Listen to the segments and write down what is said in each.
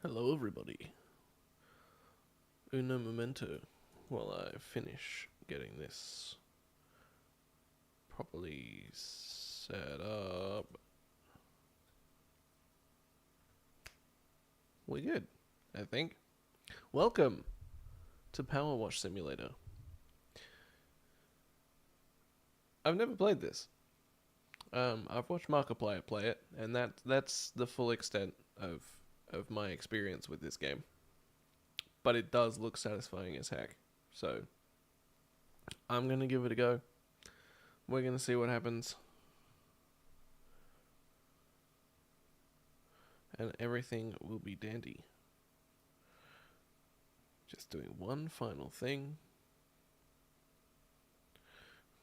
Hello, everybody. Uno momento while I finish getting this properly set up. We're good, I think. Welcome to PowerWash Simulator. I've never played this. I've watched Markiplier play it, and that's the full extent of my experience with this game. But it does look satisfying as heck. So I'm gonna give it a go. We're gonna see what happens. And everything will be dandy. Just doing one final thing,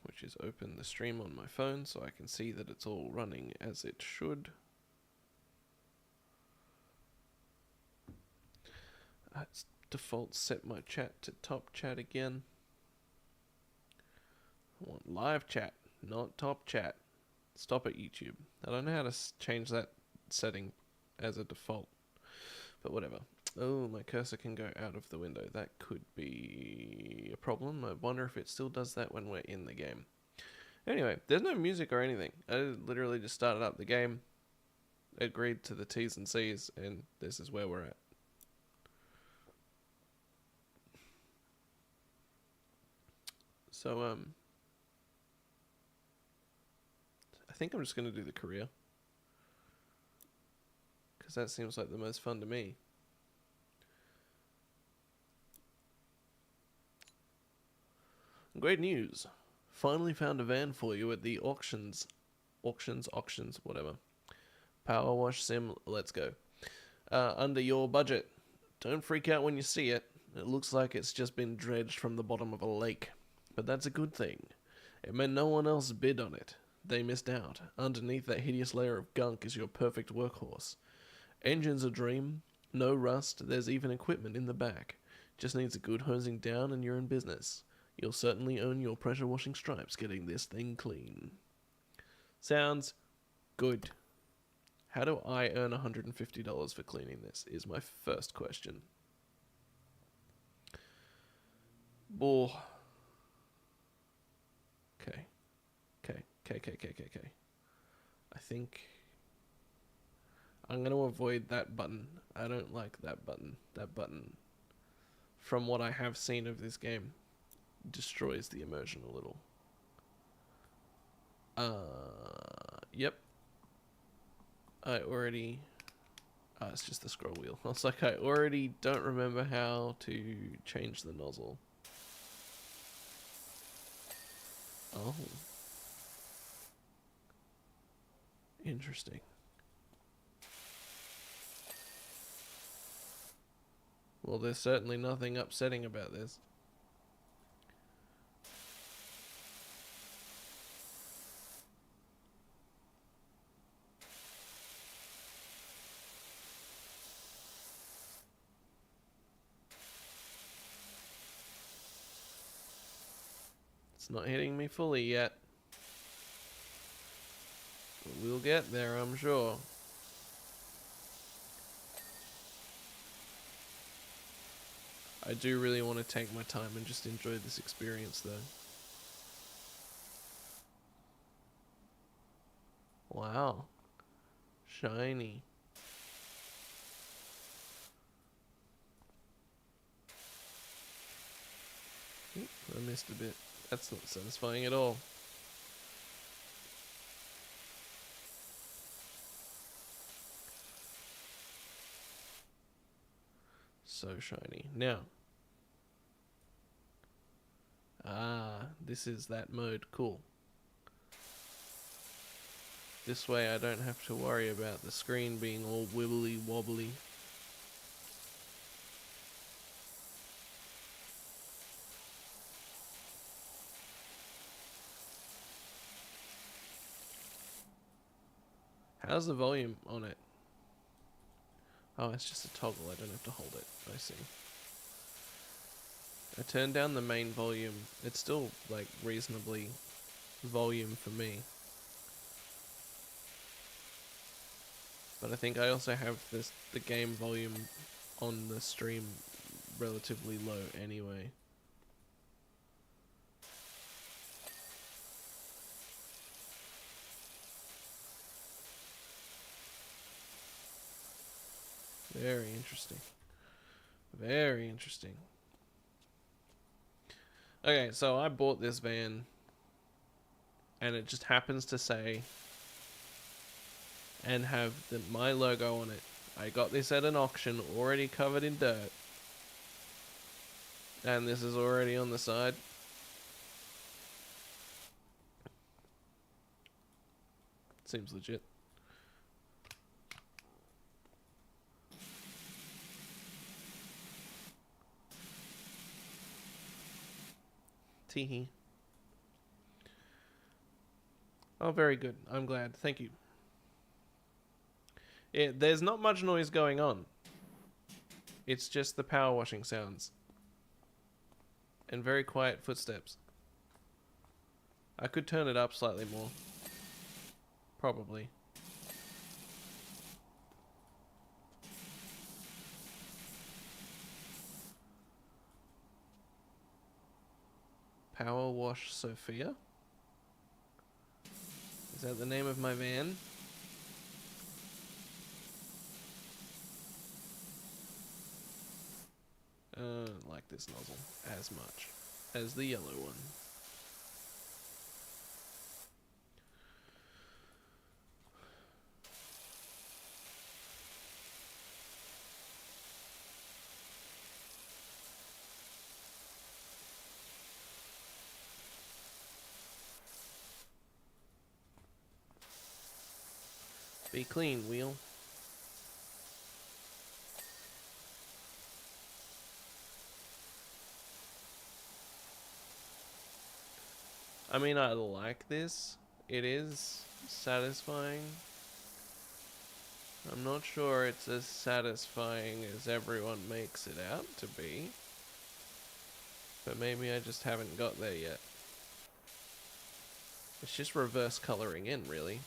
which is open the stream on my phone so I can see that it's all running as it should. It's default set my chat to top chat again. I want live chat, not top chat. Stop it, YouTube. I don't know how to change that setting as a default, but whatever. Oh, my cursor can go out of the window. That could be a problem. I wonder if it still does that when we're in the game. Anyway, there's no music or anything. I literally just started up the game, agreed to the T's and C's, and this is where we're at. So, I think I'm just going to do the career, because that seems like the most fun to me. Great news. Finally found a van for you at the auctions, whatever. PowerWash Sim, let's go. Under your budget. Don't freak out when you see it. It looks like it's just been dredged from the bottom of a lake. But that's a good thing. It meant no one else bid on it. They missed out. Underneath that hideous layer of gunk is your perfect workhorse. Engine's a dream. No rust. There's even equipment in the back. Just needs a good hosing down and you're in business. You'll certainly earn your pressure washing stripes getting this thing clean. Sounds good. How do I earn $150 for cleaning this is my first question. Boah. Okay. I think I'm going to avoid that button. I don't like that button. That button, from what I have seen of this game, destroys the immersion a little. Yep. I already... it's just the scroll wheel. I was like, I already don't remember how to change the nozzle. Oh. Interesting. Well, there's certainly nothing upsetting about this. It's not hitting me fully yet. But we'll get there, I'm sure. I do really want to take my time and just enjoy this experience, though. Wow. Shiny. Oop, I missed a bit. That's not satisfying at all. So shiny. Now. This is that mode. Cool. This way I don't have to worry about the screen being all wibbly wobbly. How's the volume on it? Oh, it's just a toggle. I don't have to hold it. I see. I turned down the main volume. It's still, like, reasonably volume for me. But I think I also have the game volume on the stream relatively low anyway. Very interesting. Very interesting. Okay, so I bought this van, and it just happens to say and have my logo on it. I got this at an auction, already covered in dirt, and this is already on the side. Seems legit. Teehee. Oh, very good. I'm glad. Thank you. There's not much noise going on. It's just the power washing sounds. And very quiet footsteps. I could turn it up slightly more. Probably. PowerWash Sophia? Is that the name of my van? Like this nozzle as much as the yellow one. Be clean, wheel. I mean, I like this. It is satisfying. I'm not sure it's as satisfying as everyone makes it out to be. But maybe I just haven't got there yet. It's just reverse coloring in, really.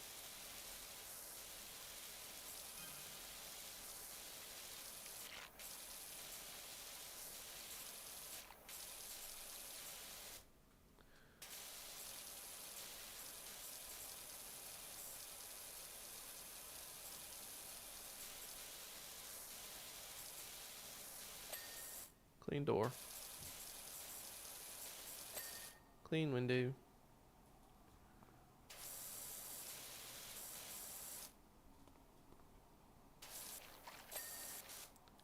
Clean door. Clean window.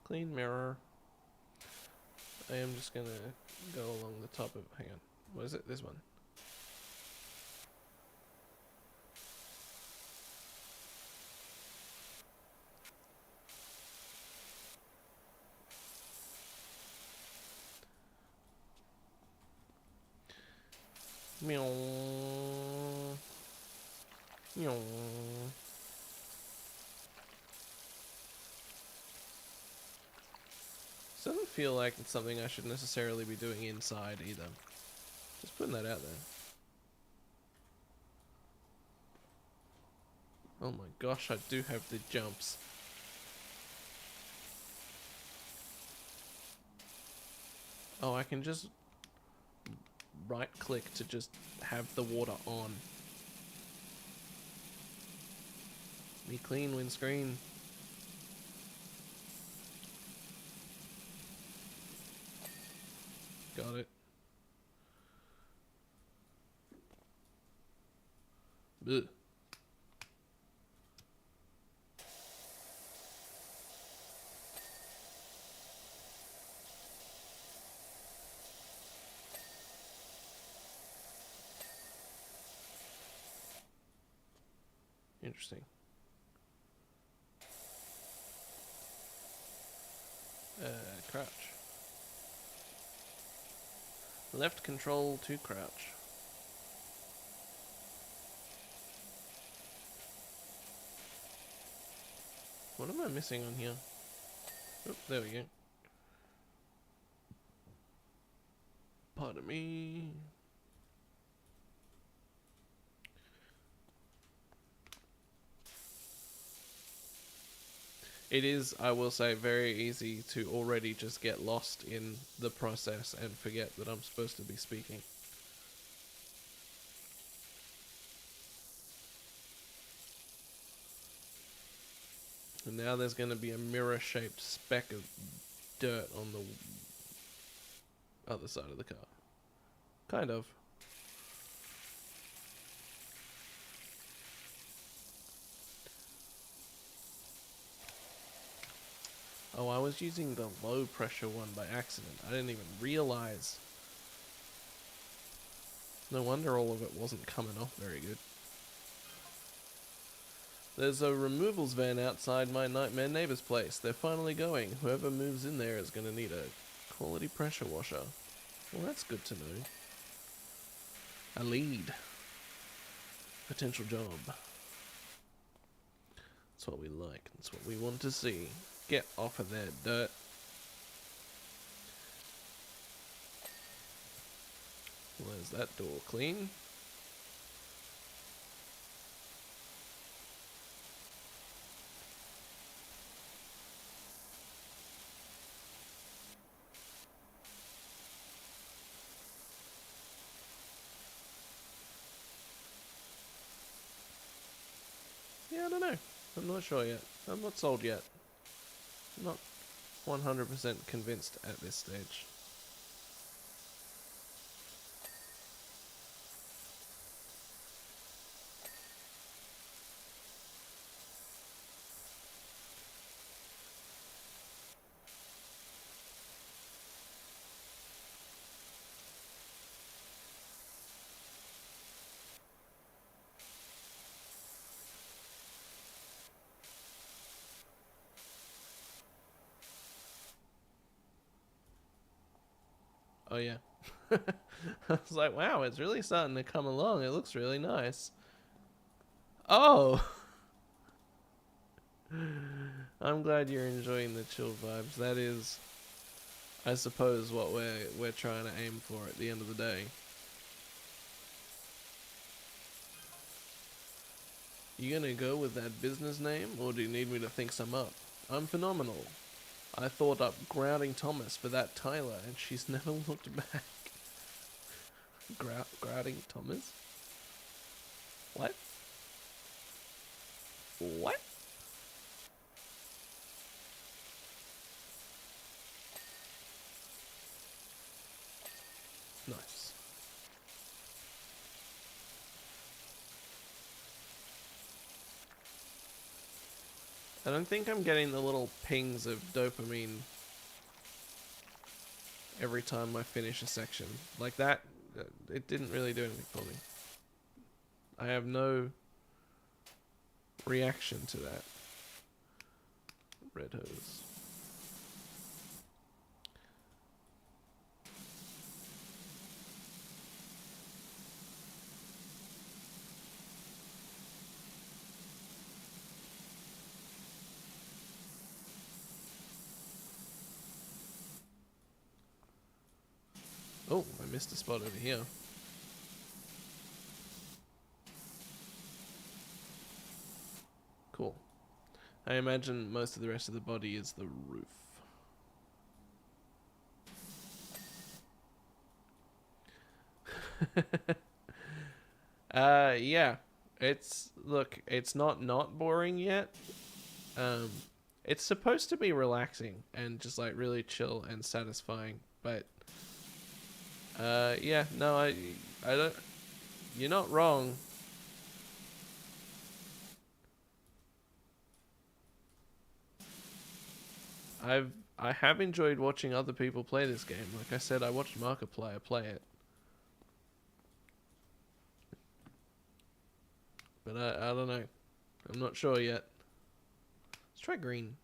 Clean mirror. I am just gonna go along the top of... Hang on. What is it? This one. Meow. Meow. This doesn't feel like it's something I should necessarily be doing inside either. Just putting that out there. Oh my gosh, I do have the jumps. Oh, I can just right click to just have the water on. Me clean windscreen. Got it. Ugh. Interesting. Crouch. Left control to crouch. What am I missing on here? Oh, there we go. Pardon me. It is, I will say, very easy to already just get lost in the process and forget that I'm supposed to be speaking. And now there's going to be a mirror-shaped speck of dirt on the other side of the car. Kind of. Oh, I was using the low pressure one by accident. I didn't even realize. No wonder all of it wasn't coming off very good. There's a removals van outside my nightmare neighbor's place. They're finally going. Whoever moves in there is going to need a quality pressure washer. Well, that's good to know. A lead. Potential job. That's what we like. That's what we want to see. Get off of that dirt. Well, there's that door clean. Yeah, I don't know. I'm not sure yet. I'm not sold yet. I'm not 100% convinced at this stage. Oh yeah. I was like, wow, it's really starting to come along. It looks really nice. Oh! I'm glad you're enjoying the chill vibes. That is, I suppose, what we're trying to aim for at the end of the day. You gonna go with that business name, or do you need me to think some up? I'm phenomenal. I thought up Grouting Thomas for that Tyler, and she's never looked back. Grouting Thomas? What? What? Nice. I don't think I'm getting the little pings of dopamine every time I finish a section. Like that, it didn't really do anything for me. I have no reaction to that. Red hose. Oh, I missed a spot over here. Cool. I imagine most of the rest of the body is the roof. Yeah. Look, it's not boring yet. It's supposed to be relaxing and just like really chill and satisfying, but yeah, no, I don't, you're not wrong. I have enjoyed watching other people play this game. Like I said, I watched Markiplier play it. But I don't know. I'm not sure yet. Let's try green.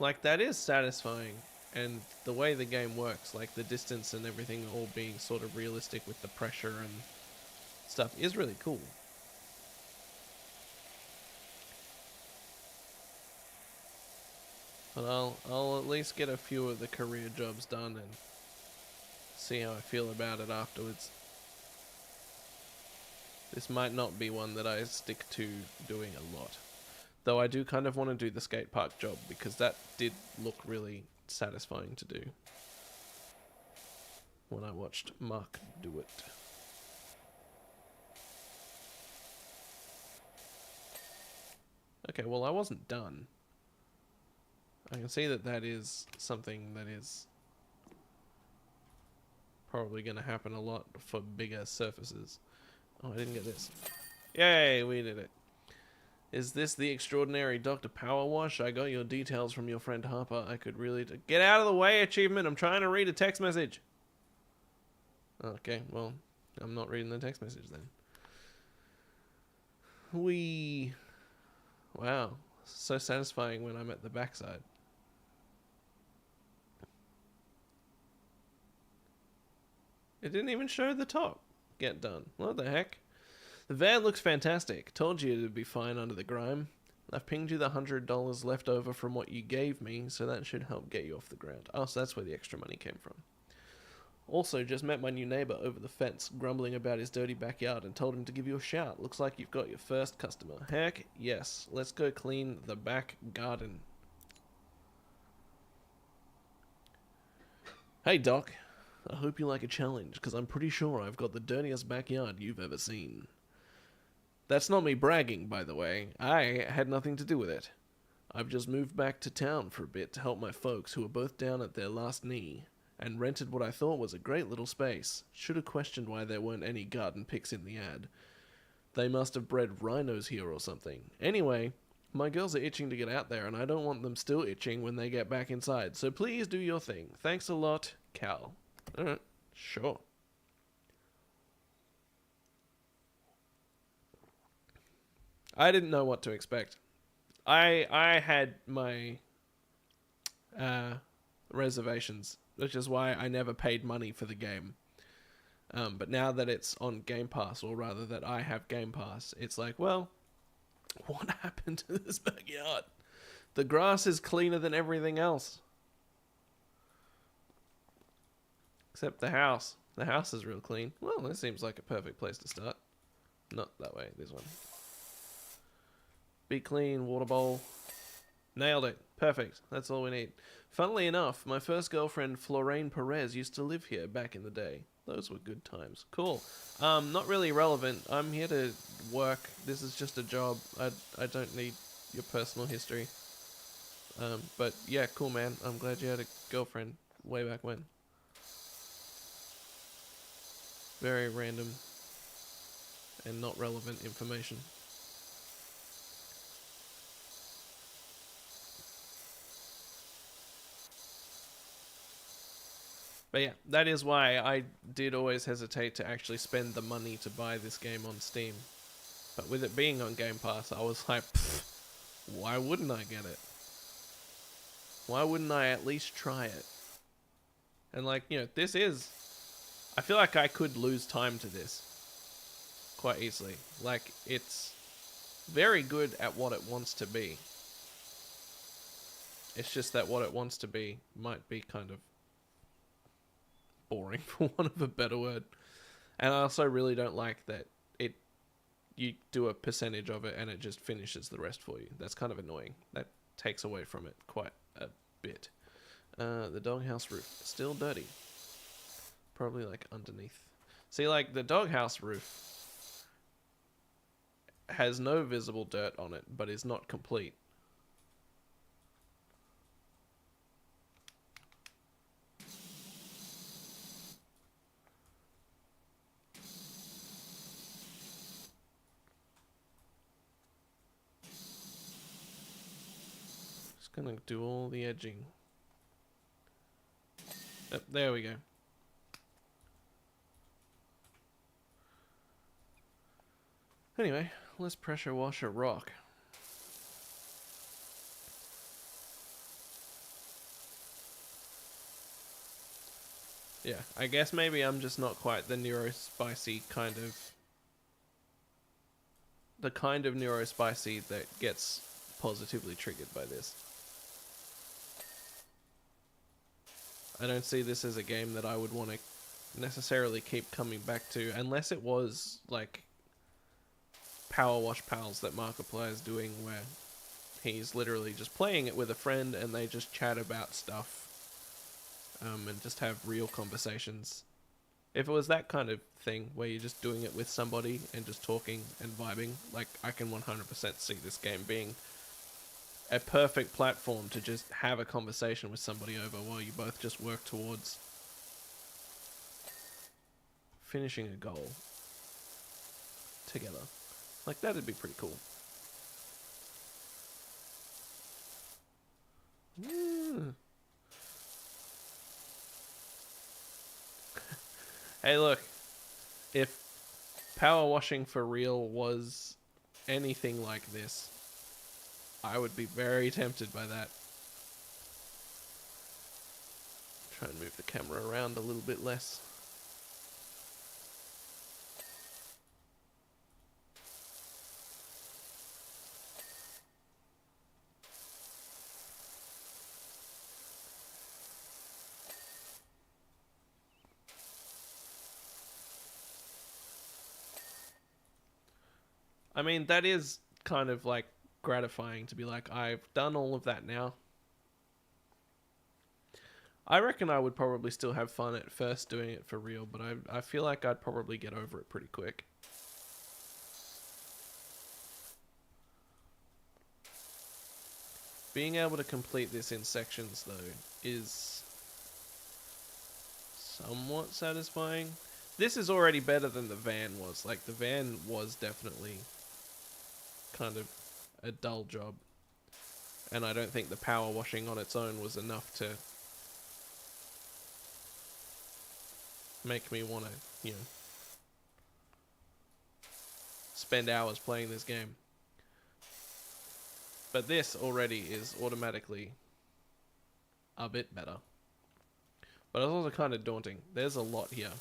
Like, that is satisfying. And the way the game works, like the distance and everything all being sort of realistic with the pressure and stuff, is really cool. But I'll at least get a few of the career jobs done and see how I feel about it afterwards. This might not be one that I stick to doing a lot. Though I do kind of want to do the skate park job, because that did look really satisfying to do when I watched Mark do it. Okay, well, I wasn't done. I can see that that is something that is probably going to happen a lot for bigger surfaces. Oh, I didn't get this. Yay, we did it. Is this the extraordinary Dr. PowerWash? I got your details from your friend Harper. I could really... Get out of the way, achievement! I'm trying to read a text message! Okay, well, I'm not reading the text message then. Wow. So satisfying when I'm at the backside. It didn't even show the top. Get done. What the heck? The van looks fantastic. Told you it'd be fine under the grime. I've pinged you the $100 left over from what you gave me, so that should help get you off the ground. Oh, so that's where the extra money came from. Also, just met my new neighbor over the fence, grumbling about his dirty backyard, and told him to give you a shout. Looks like you've got your first customer. Heck, yes. Let's go clean the back garden. Hey, Doc. I hope you like a challenge, because I'm pretty sure I've got the dirtiest backyard you've ever seen. That's not me bragging, by the way. I had nothing to do with it. I've just moved back to town for a bit to help my folks who are both down at their last knee, and rented what I thought was a great little space. Should have questioned why there weren't any garden pics in the ad. They must have bred rhinos here or something. Anyway, my girls are itching to get out there, and I don't want them still itching when they get back inside, so please do your thing. Thanks a lot, Cal. Alright, sure. I didn't know what to expect. I had my reservations, which is why I never paid money for the game. But now that it's on Game Pass, or rather that I have Game Pass, it's like, well, what happened to this backyard? The grass is cleaner than everything else. Except the house. The house is real clean. Well, this seems like a perfect place to start. Not that way, this one. Be clean, water bowl. Nailed it. Perfect. That's all we need. Funnily enough, my first girlfriend, Florine Perez, used to live here back in the day. Those were good times. Cool. Not really relevant. I'm here to work. This is just a job. I don't need your personal history. But yeah, cool, man. I'm glad you had a girlfriend way back when. Very random and not relevant information. But yeah, that is why I did always hesitate to actually spend the money to buy this game on Steam. But with it being on Game Pass, I was like, why wouldn't I get it? Why wouldn't I at least try it? And like, you know, this is... I feel like I could lose time to this quite easily. Like, it's very good at what it wants to be. It's just that what it wants to be might be kind of boring, for want of a better word. And I also really don't like that you do a percentage of it and it just finishes the rest for you. That's kind of annoying. That takes away from it quite a bit. The doghouse roof, still dirty. Probably like underneath. See, like the doghouse roof has no visible dirt on it, but is not complete. Just gonna do all the edging. Oh, there we go. Anyway, let's pressure wash a rock. Yeah, I guess maybe I'm just not quite the neurospicy kind of... The kind of neurospicy that gets positively triggered by this. I don't see this as a game that I would want to necessarily keep coming back to, unless it was, like, Power Wash Pals that Markiplier is doing, where he's literally just playing it with a friend and they just chat about stuff, and just have real conversations. If it was that kind of thing where you're just doing it with somebody and just talking and vibing, like, I can 100% see this game being a perfect platform to just have a conversation with somebody over while you both just work towards finishing a goal together. Like, that'd be pretty cool. Hey, look. If power washing for real was anything like this, I would be very tempted by that. Try and move the camera around a little bit less. I mean, that is kind of like gratifying to be like, I've done all of that now. I reckon I would probably still have fun at first doing it for real, but I feel like I'd probably get over it pretty quick. Being able to complete this in sections, though, is somewhat satisfying. This is already better than the van was. Like, the van was definitely kind of a dull job. And I don't think the power washing on its own was enough to make me want to, you know, spend hours playing this game. But this already is automatically a bit better. But it's also kind of daunting. There's a lot here.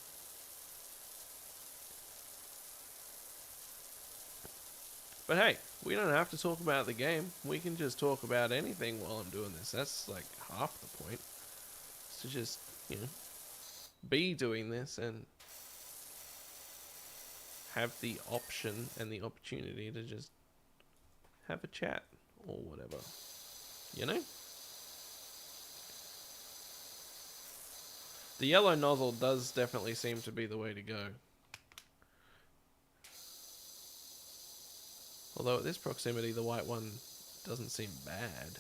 But hey, we don't have to talk about the game. We can just talk about anything while I'm doing this. That's like half the point. It's to just, you know, be doing this and have the option and the opportunity to just have a chat or whatever. You know? The yellow nozzle does definitely seem to be the way to go. Although at this proximity, the white one doesn't seem bad.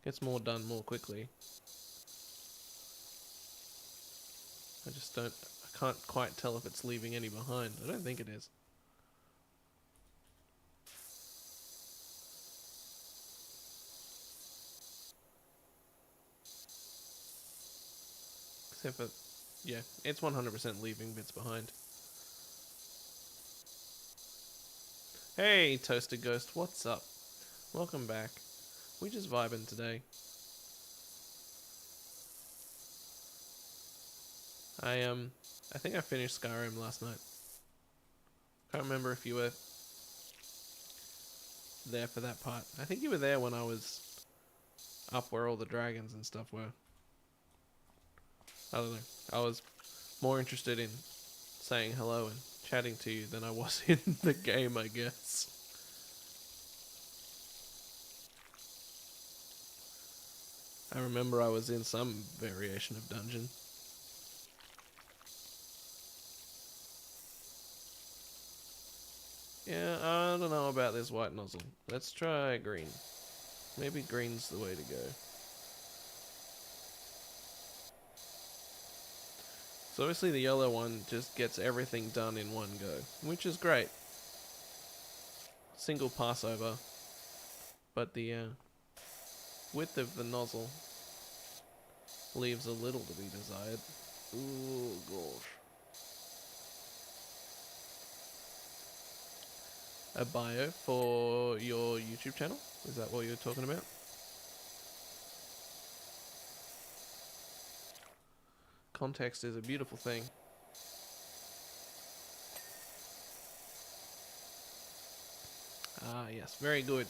Gets more done more quickly. I can't quite tell if it's leaving any behind. I don't think it is. Except for, yeah, it's 100% leaving bits behind. Hey, Toasted Ghost, what's up? Welcome back. We just vibing today. I think I finished Skyrim last night. Can't remember if you were there for that part. I think you were there when I was up where all the dragons and stuff were. I don't know. I was more interested in saying hello and chatting to you than I was in the game, I guess. I remember I was in some variation of dungeon. Yeah, I don't know about this white nozzle. Let's try green. Maybe green's the way to go. So obviously the yellow one just gets everything done in one go, which is great. Single pass over. But the width of the nozzle leaves a little to be desired. Ooh, gosh. A bio for your YouTube channel? Is that what you're talking about? Context is a beautiful thing. Ah, yes, very good.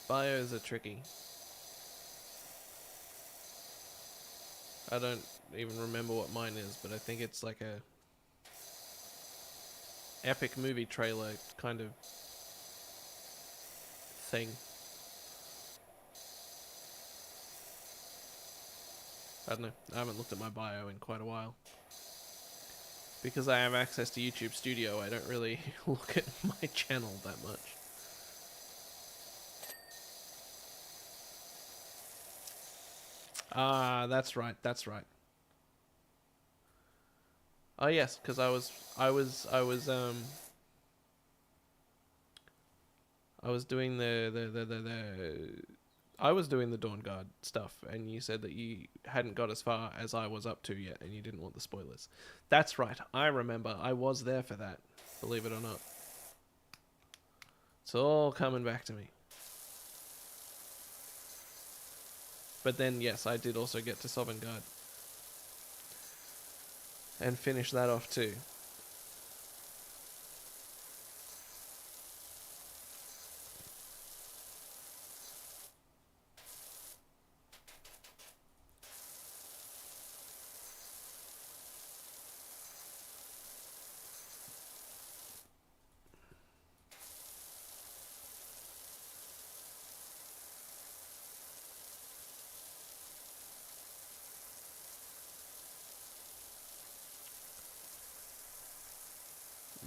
Bios are tricky. I don't even remember what mine is, but I think it's like a epic movie trailer kind of thing. I don't know. I haven't looked at my bio in quite a while. Because I have access to YouTube Studio, I don't really look at my channel that much. Ah, that's right, that's right. Oh yes, because I was doing I was doing the Dawn Guard stuff, and you said that you hadn't got as far as I was up to yet, and you didn't want the spoilers. That's right, I remember. I was there for that, believe it or not. It's all coming back to me. But then, yes, I did also get to Sovngarde. And finish that off too.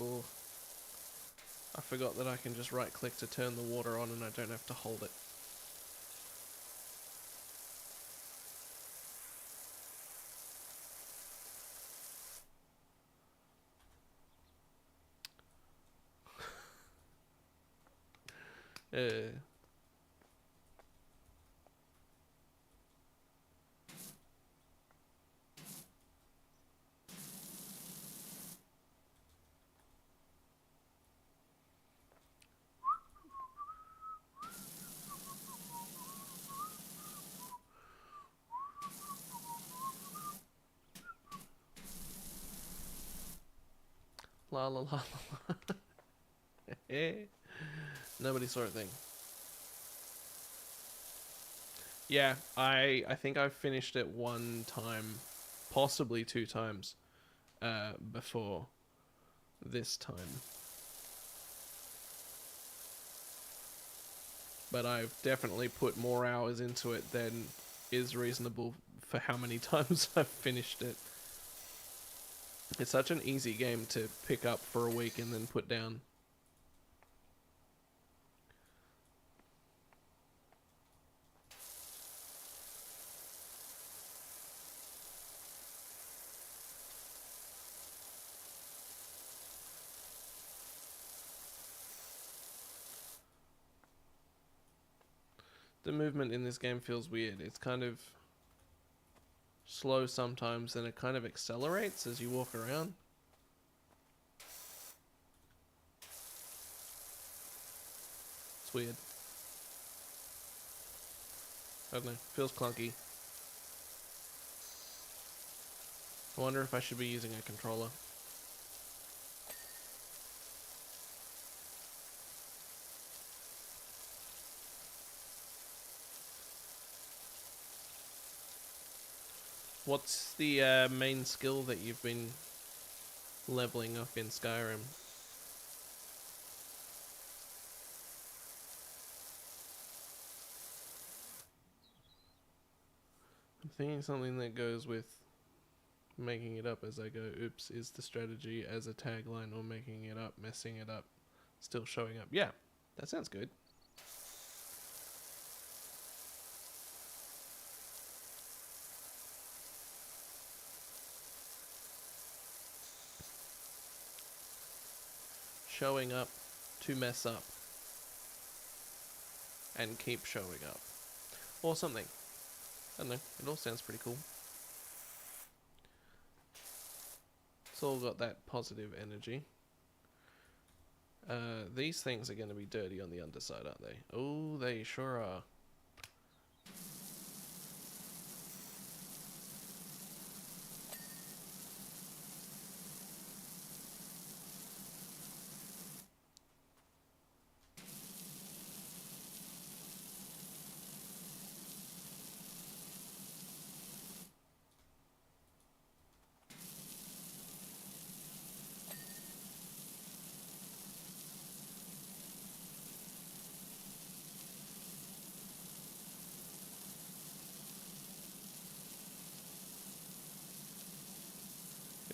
Ooh. I forgot that I can just right click to turn the water on and I don't have to hold it. Uh, la la la la. Nobody saw a thing. Yeah, I think I finished it one time, possibly two times, before this time. But I've definitely put more hours into it than is reasonable for how many times I've finished it. It's such an easy game to pick up for a week and then put down. The movement in this game feels weird. It's kind of slow sometimes, and it kind of accelerates as you walk around. It's weird. I don't know. Feels clunky. I wonder if I should be using a controller. What's the main skill that you've been leveling up in Skyrim? I'm thinking something that goes with making it up as I go. Oops, is the strategy as a tagline, or making it up, messing it up, still showing up. Yeah, that sounds good. Showing up to mess up and keep showing up, or something. I don't know, it all sounds pretty cool. It's all got that positive energy. These things are going to be dirty on the underside, aren't they? Oh, they sure are.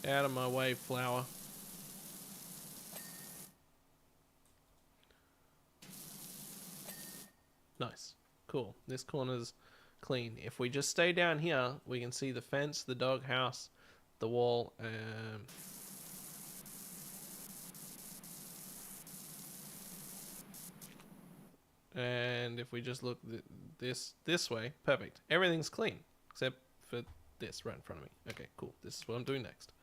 Out of my way, flower. Nice. Cool. This corner's clean. If we just stay down here, we can see the fence, the dog house, the wall, and if we just look this way, perfect. Everything's clean, except for this right in front of me. Okay, cool. This is what I'm doing next.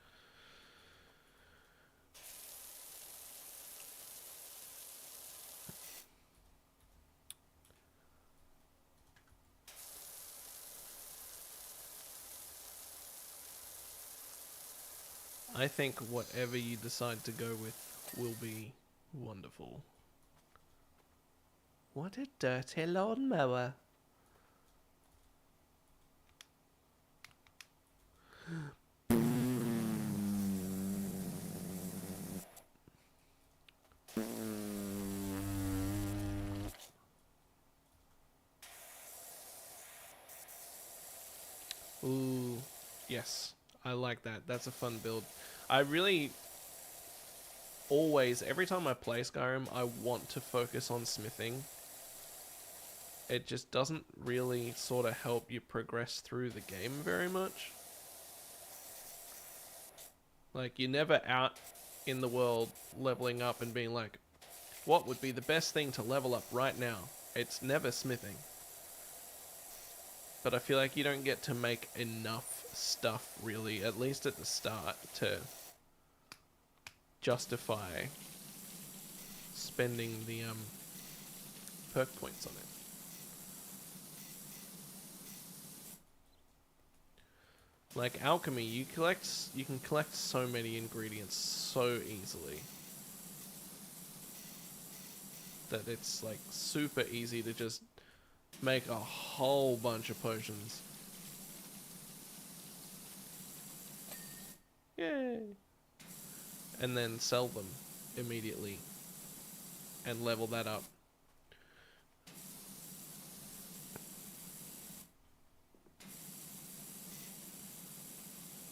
I think whatever you decide to go with will be wonderful. What a dirty lawnmower. Ooh, yes. I like that. That's a fun build. I really always, every time I play Skyrim, I want to focus on smithing. It just doesn't really sort of help you progress through the game very much. Like, you're never out in the world leveling up and being like, what would be the best thing to level up right now? It's never smithing. But I feel like you don't get to make enough stuff, really, at least at the start, to justify spending the perk points on it. Like alchemy, you can collect so many ingredients so easily that it's like super easy to just make a whole bunch of potions. Yay! And then sell them immediately and level that up.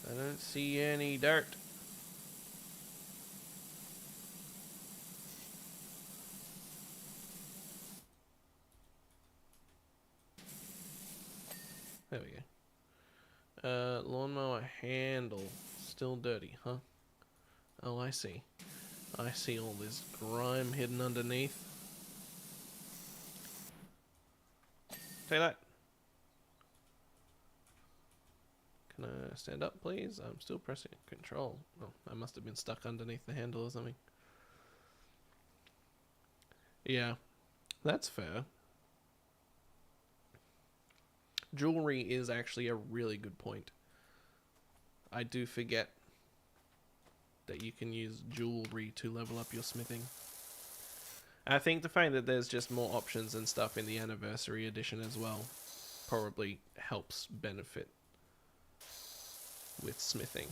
I don't see any dirt. There we go. Lawnmower handle. Still dirty, huh? Oh, I see. I see all this grime hidden underneath. Take that. Can I stand up, please? I'm still pressing control. Oh, I must have been stuck underneath the handle or something. Yeah, that's fair. Jewelry is actually a really good point. I do forget that you can use jewelry to level up your smithing. I think the fact that there's just more options and stuff in the anniversary edition as well probably helps benefit with smithing.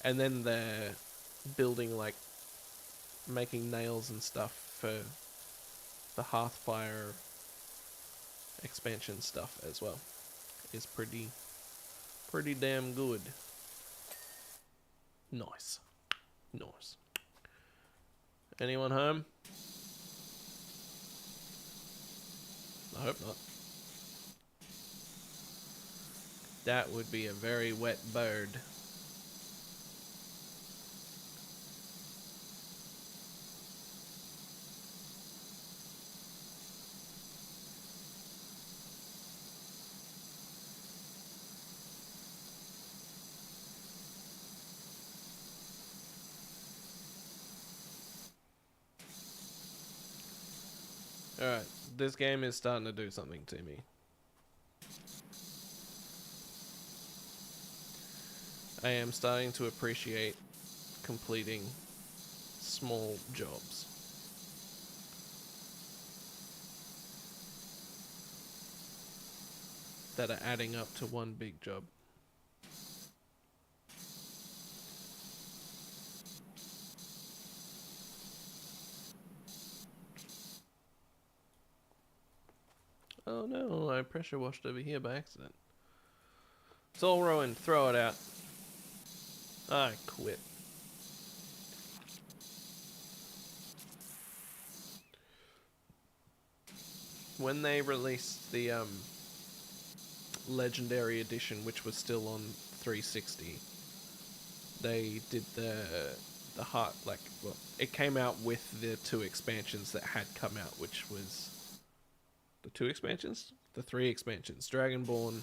And then they're building, like, making nails and stuff for the Hearthfire expansion stuff as well is pretty damn good. Nice. Anyone home? I hope not. That would be a very wet bird. Alright, this game is starting to do something to me. I am starting to appreciate completing small jobs. That are adding up to one big job. Oh no, I pressure washed over here by accident. It's all ruined, throw it out. I quit. When they released the Legendary Edition, which was still on 360, they did the heart, like, well, it came out with the 2 expansions that had come out, which was the 2 expansions, the 3 expansions: Dragonborn,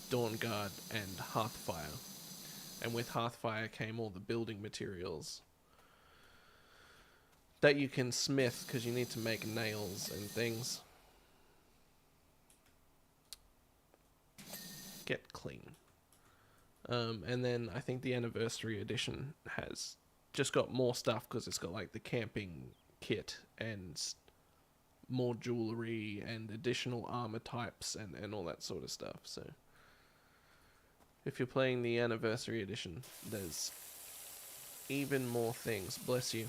Dawnguard, and Hearthfire. And with Hearthfire came all the building materials that you can smith, because you need to make nails and things. Get clean. And then I think the Anniversary Edition has just got more stuff, because it's got like the camping kit and more jewelry and additional armor types and all that sort of stuff. So if you're playing the Anniversary Edition, there's even more things. Bless you.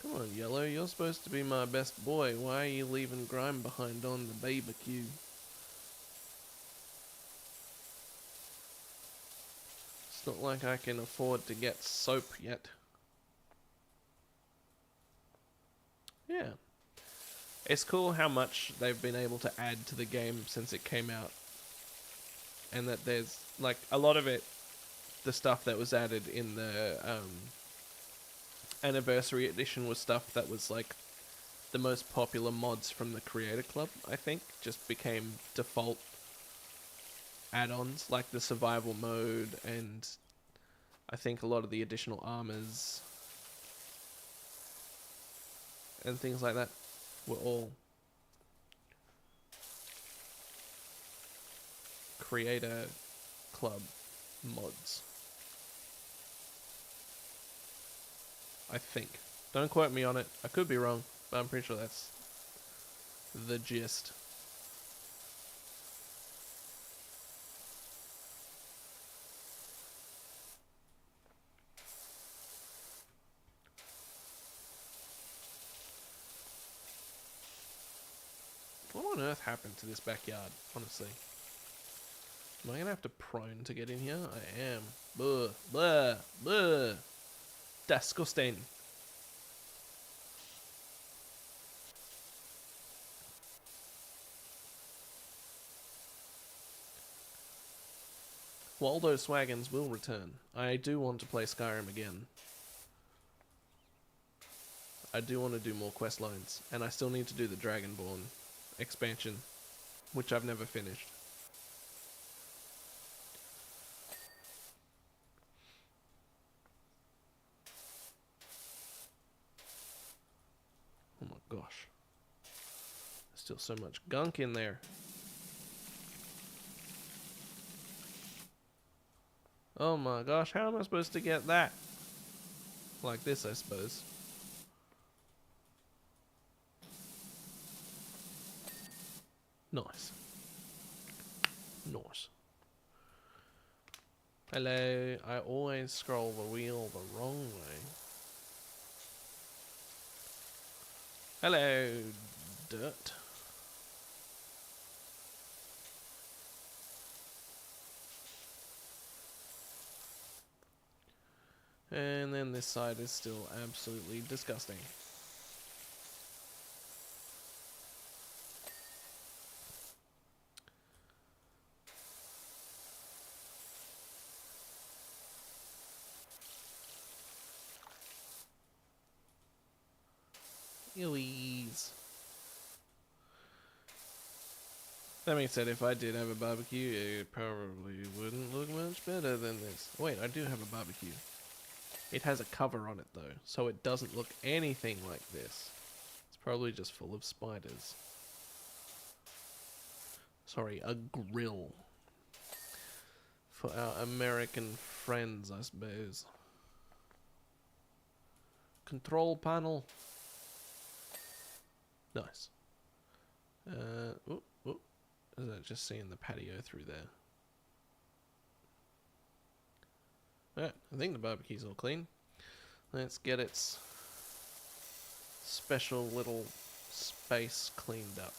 Come on, Yellow, you're supposed to be my best boy. Why are you leaving grime behind on the barbecue? It's not like I can afford to get soap yet. Yeah. It's cool how much they've been able to add to the game since it came out. And that there's, like, a lot of it, the stuff that was added in the Anniversary Edition was stuff that was, like, the most popular mods from the Creator Club, I think. Just became default add-ons, like the survival mode, and I think a lot of the additional armors and things like that were all Creator Club mods, I think. Don't quote me on it. I could be wrong, but I'm pretty sure that's the gist. What on earth happened to this backyard, honestly? Am I gonna have to prone to get in here? I am. Blah, blah, blah. Disgusting. Waldo Swaggins will return. I do want to play Skyrim again. I do want to do more quest lines, and I still need to do the Dragonborn expansion, which I've never finished. Oh my gosh. There's still so much gunk in there. Oh my gosh, how am I supposed to get that? Like this, I suppose. Nice. Nice. Hello, I always scroll the wheel the wrong way. Hello, dirt. And then this side is still absolutely disgusting. Ewies. That being said, if I did have a barbecue, it probably wouldn't look much better than this. Wait, I do have a barbecue. It has a cover on it though, so it doesn't look anything like this. It's probably just full of spiders. Sorry, a grill. For our American friends, I suppose. Control panel. Nice. Is that just seeing the patio through there? Alright, I think the barbecue's all clean. Let's get its special little space cleaned up.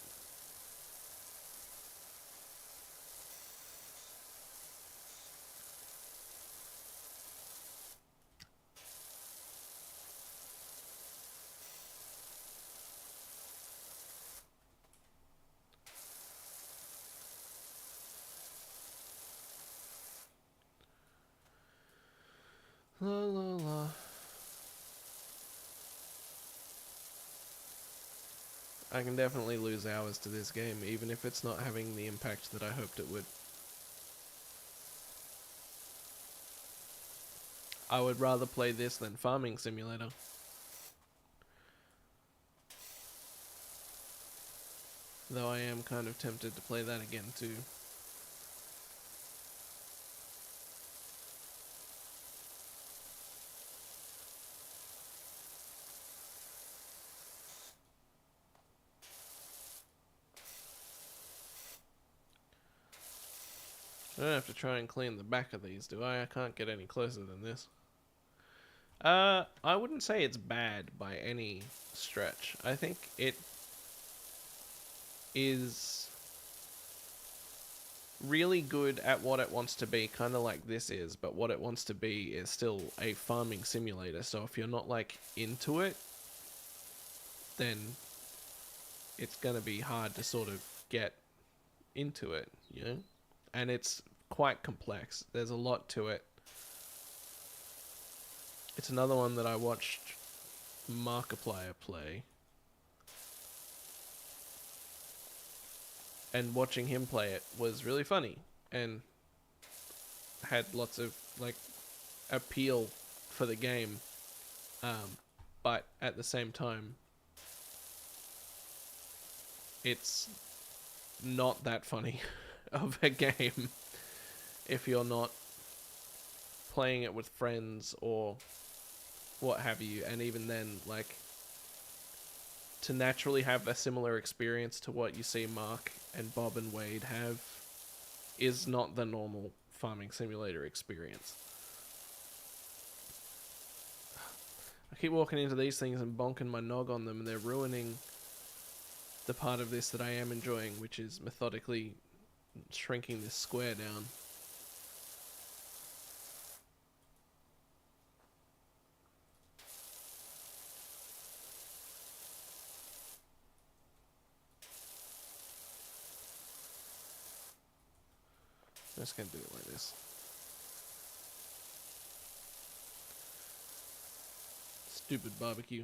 La la la. I can definitely lose hours to this game, even if it's not having the impact that I hoped it would. I would rather play this than Farming Simulator. Though I am kind of tempted to play that again too. I don't have to try and clean the back of these, do I? I can't get any closer than this. I wouldn't say it's bad by any stretch. I think it is really good at what it wants to be, kind of like this is, but what it wants to be is still a farming simulator. So if you're not like into it, then it's gonna be hard to sort of get into it, you know? And it's quite complex. There's a lot to it. It's another one that I watched Markiplier play. And watching him play it was really funny and had lots of like appeal for the game. But at the same time, it's not that funny of a game if you're not playing it with friends or what have you. And even then, like, to naturally have a similar experience to what you see Mark and Bob and Wade have is not the normal farming simulator experience. I keep walking into these things and bonking my nog on them, and they're ruining the part of this that I am enjoying, which is methodically shrinking this square down. I'm just going to do it like this. Stupid barbecue.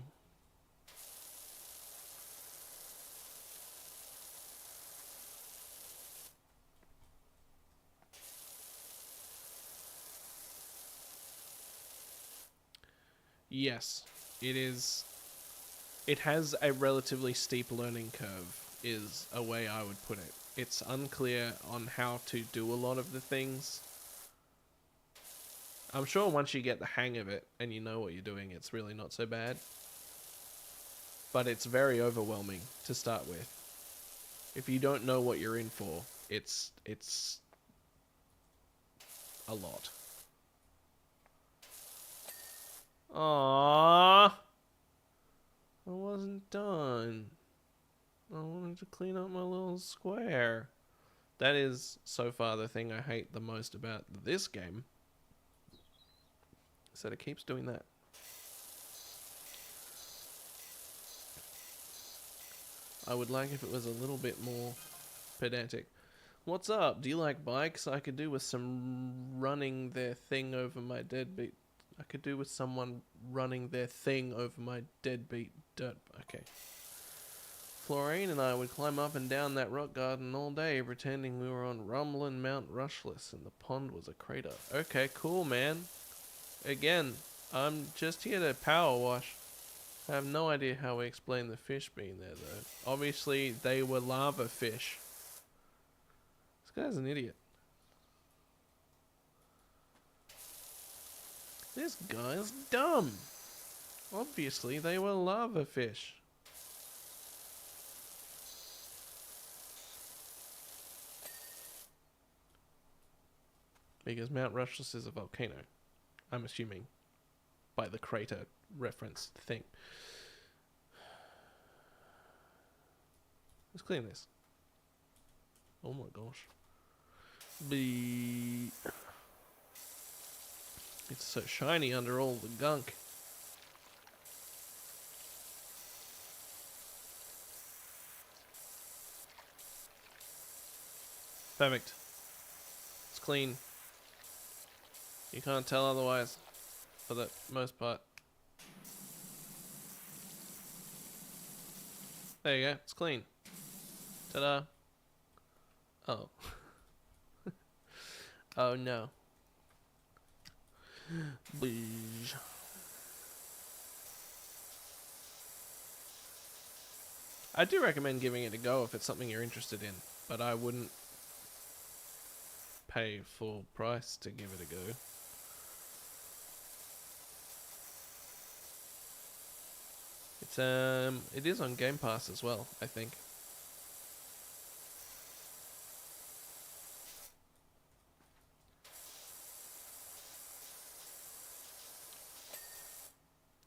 Yes, it is. It has a relatively steep learning curve, is a way I would put it. It's unclear on how to do a lot of the things. I'm sure once you get the hang of it and you know what you're doing, it's really not so bad. But it's very overwhelming to start with. If you don't know what you're in for, it's a lot. Aww. I wasn't done. I wanted to clean up my little square. That is, so far, the thing I hate the most about this game. So it keeps doing that. I would like if it was a little bit more pedantic. What's up? Do you like bikes? I could do with some running their thing over my deadbeat. I could do with someone running their thing over my deadbeat dirt. Okay. Florine and I would climb up and down that rock garden all day, pretending we were on Rumblin' Mount Rushless and the pond was a crater. Okay, cool, man. Again, I'm just here to power wash. I have no idea how we explain the fish being there, though. Obviously, they were lava fish. This guy's an idiot. This guy's dumb. Obviously, they were lava fish. Because Mount Rushless is a volcano. I'm assuming. By the crater reference thing. Let's clean this. Oh my gosh. Be. It's so shiny under all the gunk. Perfect. It's clean. You can't tell otherwise, for the most part. There you go. It's clean. Ta-da. Oh. Oh no. Beige. I do recommend giving it a go if it's something you're interested in, but I wouldn't pay full price to give it a go. It's it is on Game Pass as well, I think.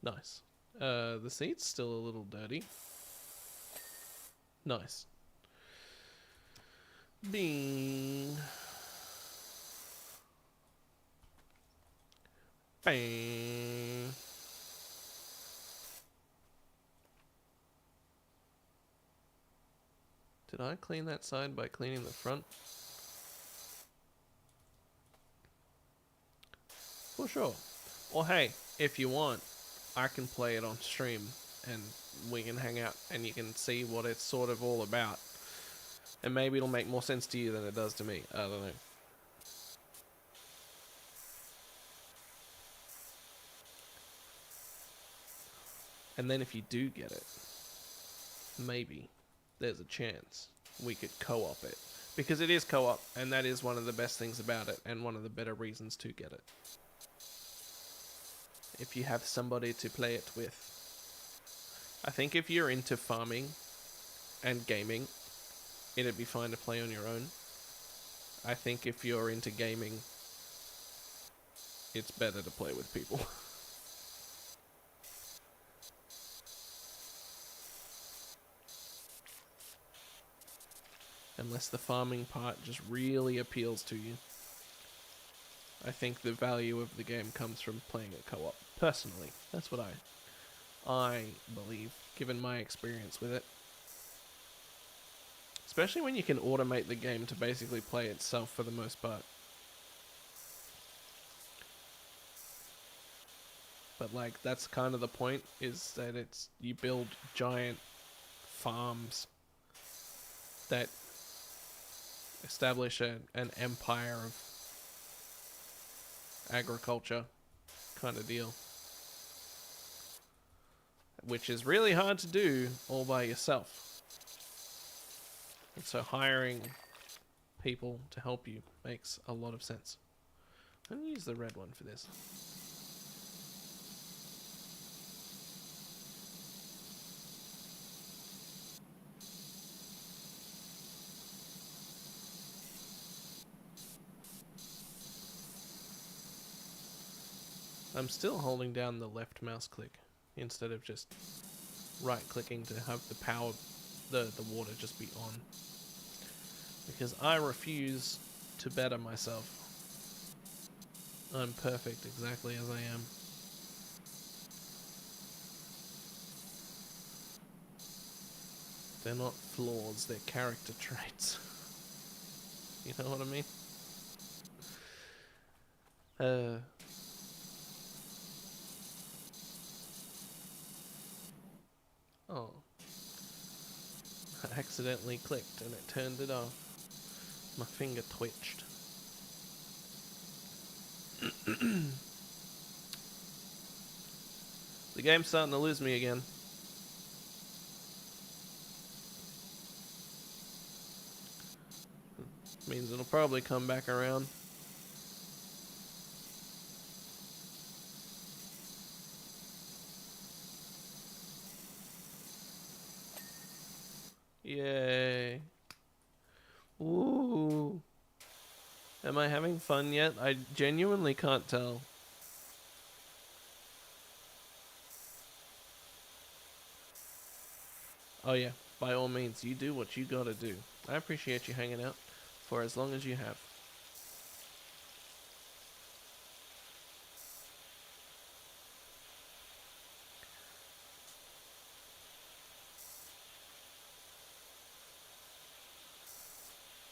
Nice. The seat's still a little dirty. Nice. Bing. Bang. Did I clean that side by cleaning the front? For sure. Or hey, if you want, I can play it on stream and we can hang out and you can see what it's sort of all about. And maybe it'll make more sense to you than it does to me. I don't know. And then if you do get it, maybe there's a chance we could co-op it. Because it is co-op, and that is one of the best things about it, and one of the better reasons to get it. If you have somebody to play it with. I think if you're into farming and gaming, it'd be fine to play on your own. I think if you're into gaming, it's better to play with people. Unless the farming part just really appeals to you. I think the value of the game comes from playing it co-op. Personally, that's what I believe, given my experience with it. Especially when you can automate the game to basically play itself for the most part. But like, that's kind of the point, is that it's, you build giant farms that establish an empire of agriculture kind of deal, which is really hard to do all by yourself. And so hiring people to help you makes a lot of sense. I'm gonna use the red one for this. I'm still holding down the left mouse click instead of just right clicking to have the power, the water just be on. Because I refuse to better myself. I'm perfect exactly as I am. They're not flaws, they're character traits. You know what I mean? Oh. I accidentally clicked and it turned it off. My finger twitched. The game's starting to lose me again. Means it'll probably come back around. Yay. Ooh. Am I having fun yet? I genuinely can't tell. Oh yeah, by all means, you do what you gotta do. I appreciate you hanging out for as long as you have.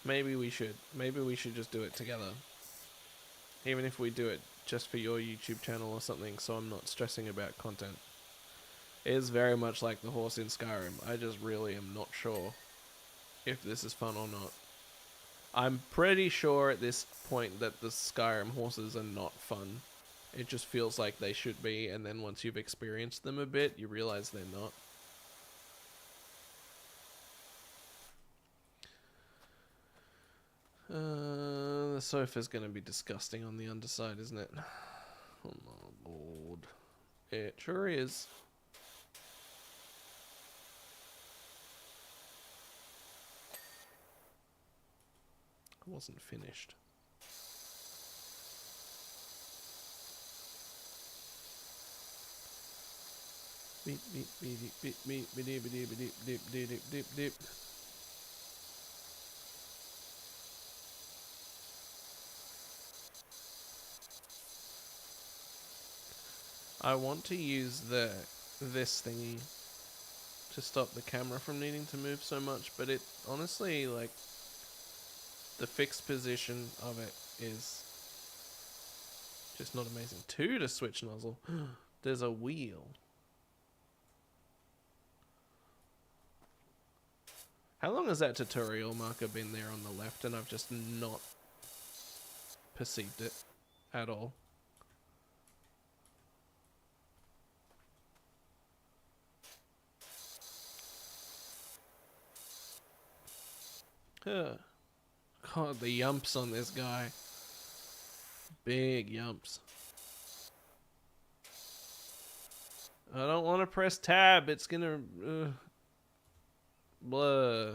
Maybe we should. Maybe we should just do it together. Even if we do it just for your YouTube channel or something, so I'm not stressing about content. It is very much like the horse in Skyrim. I just really am not sure if this is fun or not. I'm pretty sure at this point that the Skyrim horses are not fun. It just feels like they should be, and then once you've experienced them a bit, you realize they're not. The sofa's gonna be disgusting on the underside, isn't it? Oh my lord. It sure is. I wasn't finished. Beep beep beep beep beep beep beep beep beep beep beep beep beep beep. I want to use this thingy to stop the camera from needing to move so much, but it honestly, like, the fixed position of it is just not amazing. 2 to switch nozzle. There's a wheel. How long has that tutorial marker been there on the left and I've just not perceived it at all? God, the yumps on this guy. Big yumps. I don't want to press tab. It's gonna... blah.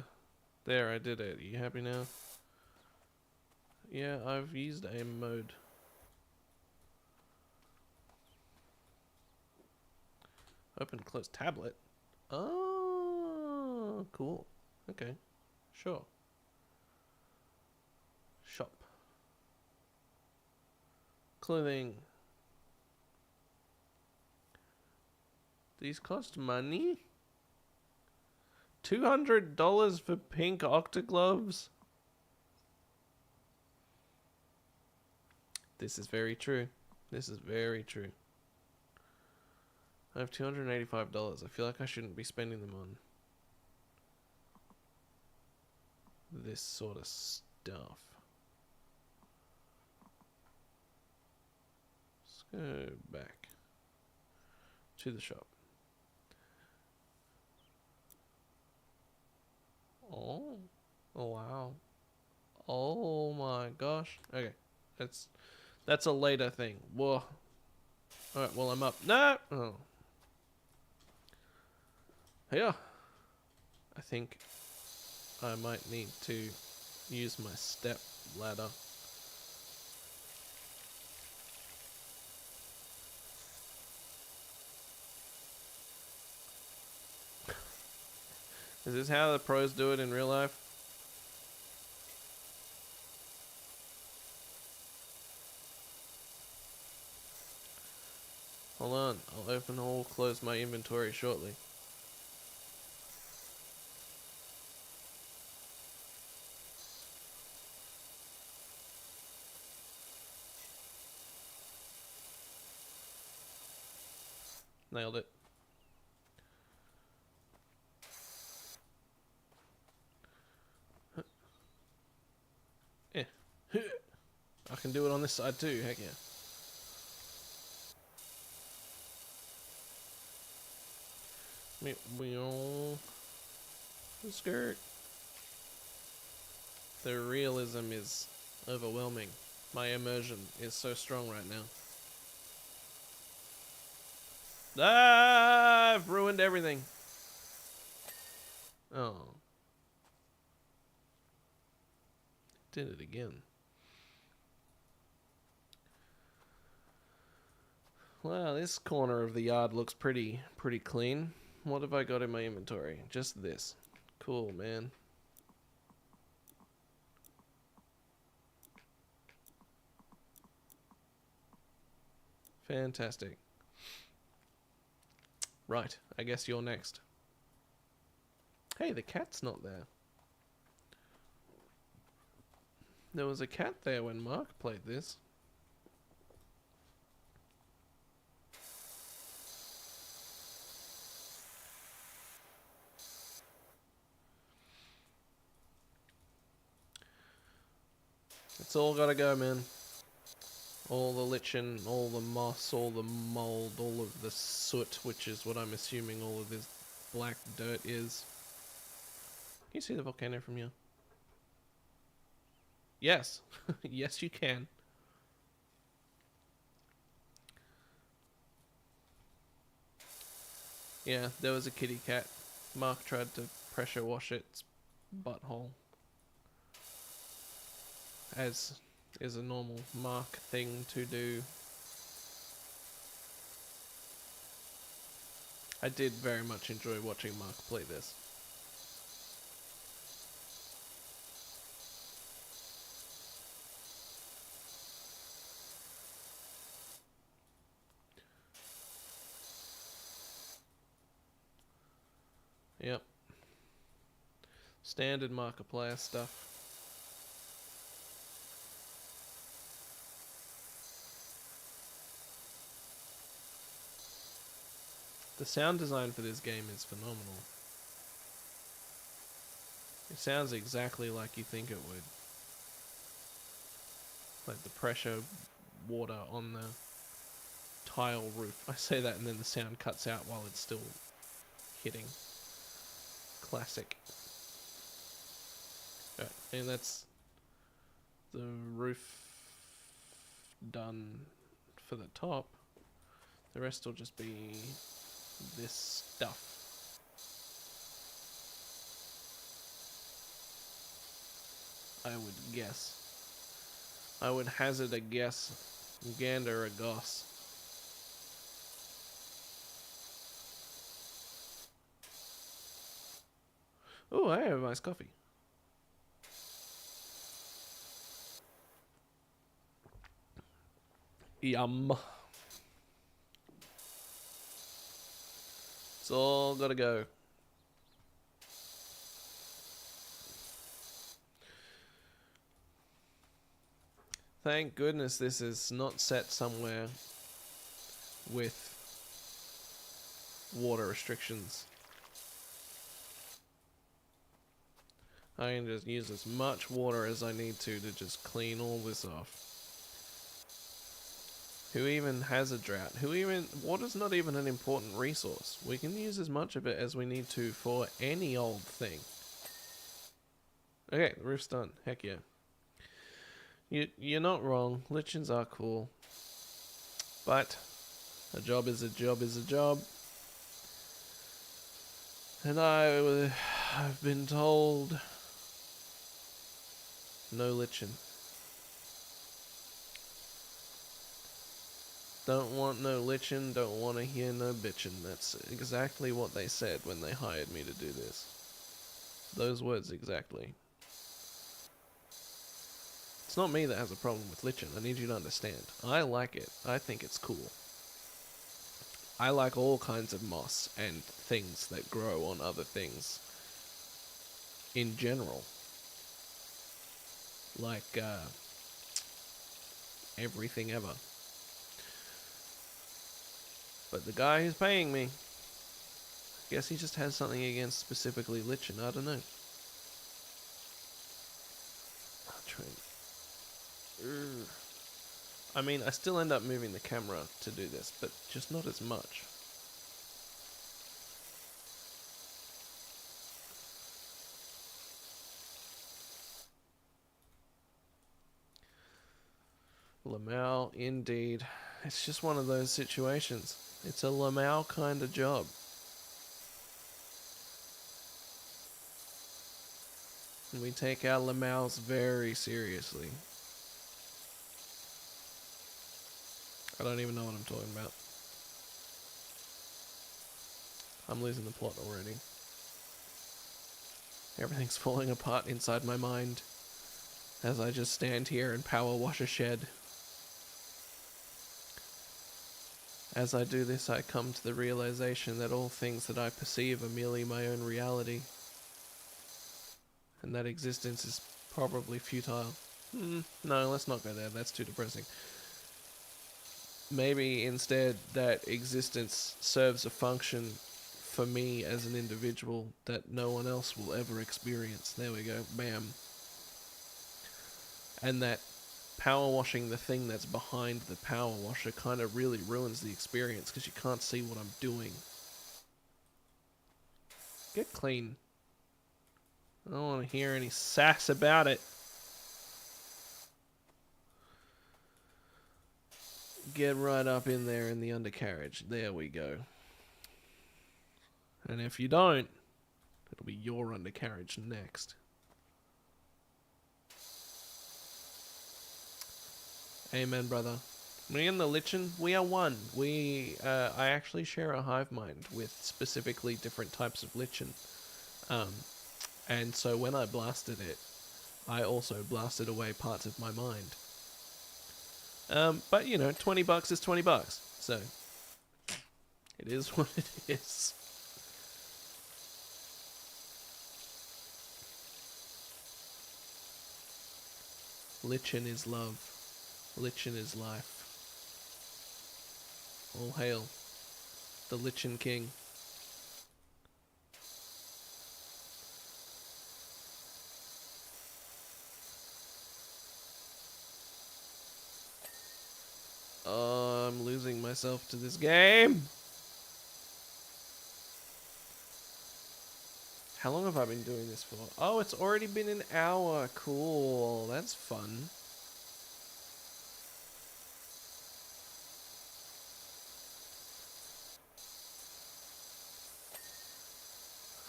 There, I did it. Are you happy now? Yeah, I've used aim mode. Open, close tablet. Oh, cool. Okay, sure. Shop. Clothing. These cost money? $200 for pink octogloves? This is very true. This is very true. I have $285. I feel like I shouldn't be spending them on this sort of stuff. Let's go back to the shop. Oh, oh wow. Oh my gosh. Okay, that's a later thing. Whoa. All right, well I'm up. No. Oh. Yeah. I think I might need to use my step ladder. Is this how the pros do it in real life? Hold on, I'll open or close my inventory shortly. Nailed it. Yeah. I can do it on this side too, heck yeah. Skirt. The realism is overwhelming. My immersion is so strong right now. Ah, I've ruined everything. Oh. Did it again. Well, this corner of the yard looks pretty clean. What have I got in my inventory? Just this. Cool, man. Fantastic. Right, I guess you're next. Hey, the cat's not there. There was a cat there when Mark played this. It's all gotta go, man. All the lichen, all the moss, all the mold, all of the soot, which is what I'm assuming all of this black dirt is. Can you see the volcano from here? Yes. Yes, you can. Yeah, there was a kitty cat. Mark tried to pressure wash its butthole. As is a normal Mark thing to do. I did very much enjoy watching Mark play this. Yep. Standard Markiplier stuff. The sound design for this game is phenomenal. It sounds exactly like you think it would. Like the pressure water on the tile roof. I say that and then the sound cuts out while it's still hitting. Classic. Alright, and that's the roof done for the top. The rest will just be this stuff. I would guess. I would hazard a guess. Gander a goss. Oh, I have iced coffee. Yum. It's all gotta go. Thank goodness this is not set somewhere with water restrictions. I can just use as much water as I need to just clean all this off. Who even has a drought? Water's not even an important resource. We can use as much of it as we need to for any old thing. Okay, the roof's done. Heck yeah. You're not wrong. Lichens are cool. But a job is a job is a job. And I've been told no lichen. Don't want no lichen, don't want to hear no bitchin'. That's exactly what they said when they hired me to do this. Those words exactly. It's not me that has a problem with lichen. I need you to understand. I like it. I think it's cool. I like all kinds of moss and things that grow on other things. In general. Like, everything ever. But the guy who's paying me, I guess he just has something against specifically lichen. I don't know. I'll try. I mean, I still end up moving the camera to do this, but just not as much. Lamau, indeed. It's just one of those situations. It's a Lamau kind of job. And we take our Lamaus very seriously. I don't even know what I'm talking about. I'm losing the plot already. Everything's falling apart inside my mind as I just stand here and power wash a shed. As I do this, I come to the realization that all things that I perceive are merely my own reality, and that existence is probably futile. No, let's not go there. That's too depressing. Maybe instead that existence serves a function for me as an individual that no one else will ever experience. There we go. Bam. And that power washing the thing that's behind the power washer kind of really ruins the experience because you can't see what I'm doing. Get clean. I don't want to hear any sass about it. Get right up in there in the undercarriage. There we go. And if you don't, it'll be your undercarriage next. Amen, brother. Me and the Lichen, we are one. I actually share a hive mind with specifically different types of Lichen. And so when I blasted it, I also blasted away parts of my mind. But, you know, $20 is $20. So, it is what it is. Lichen is love. Lichen is life. All hail the Lichen King. Oh, I'm losing myself to this game. How long have I been doing this for? Oh, it's already been an hour. Cool. That's fun.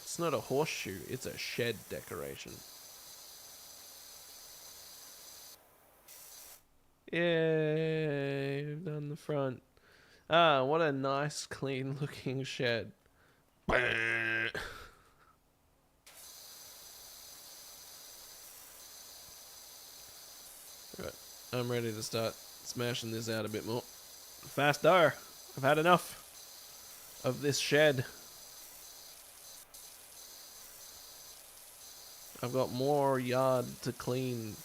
It's not a horseshoe, it's a shed decoration. Yay, we've done the front. Ah, what a nice, clean looking shed. Right, I'm ready to start smashing this out a bit more. Faster! I've had enough of this shed. I've got more yard to clean.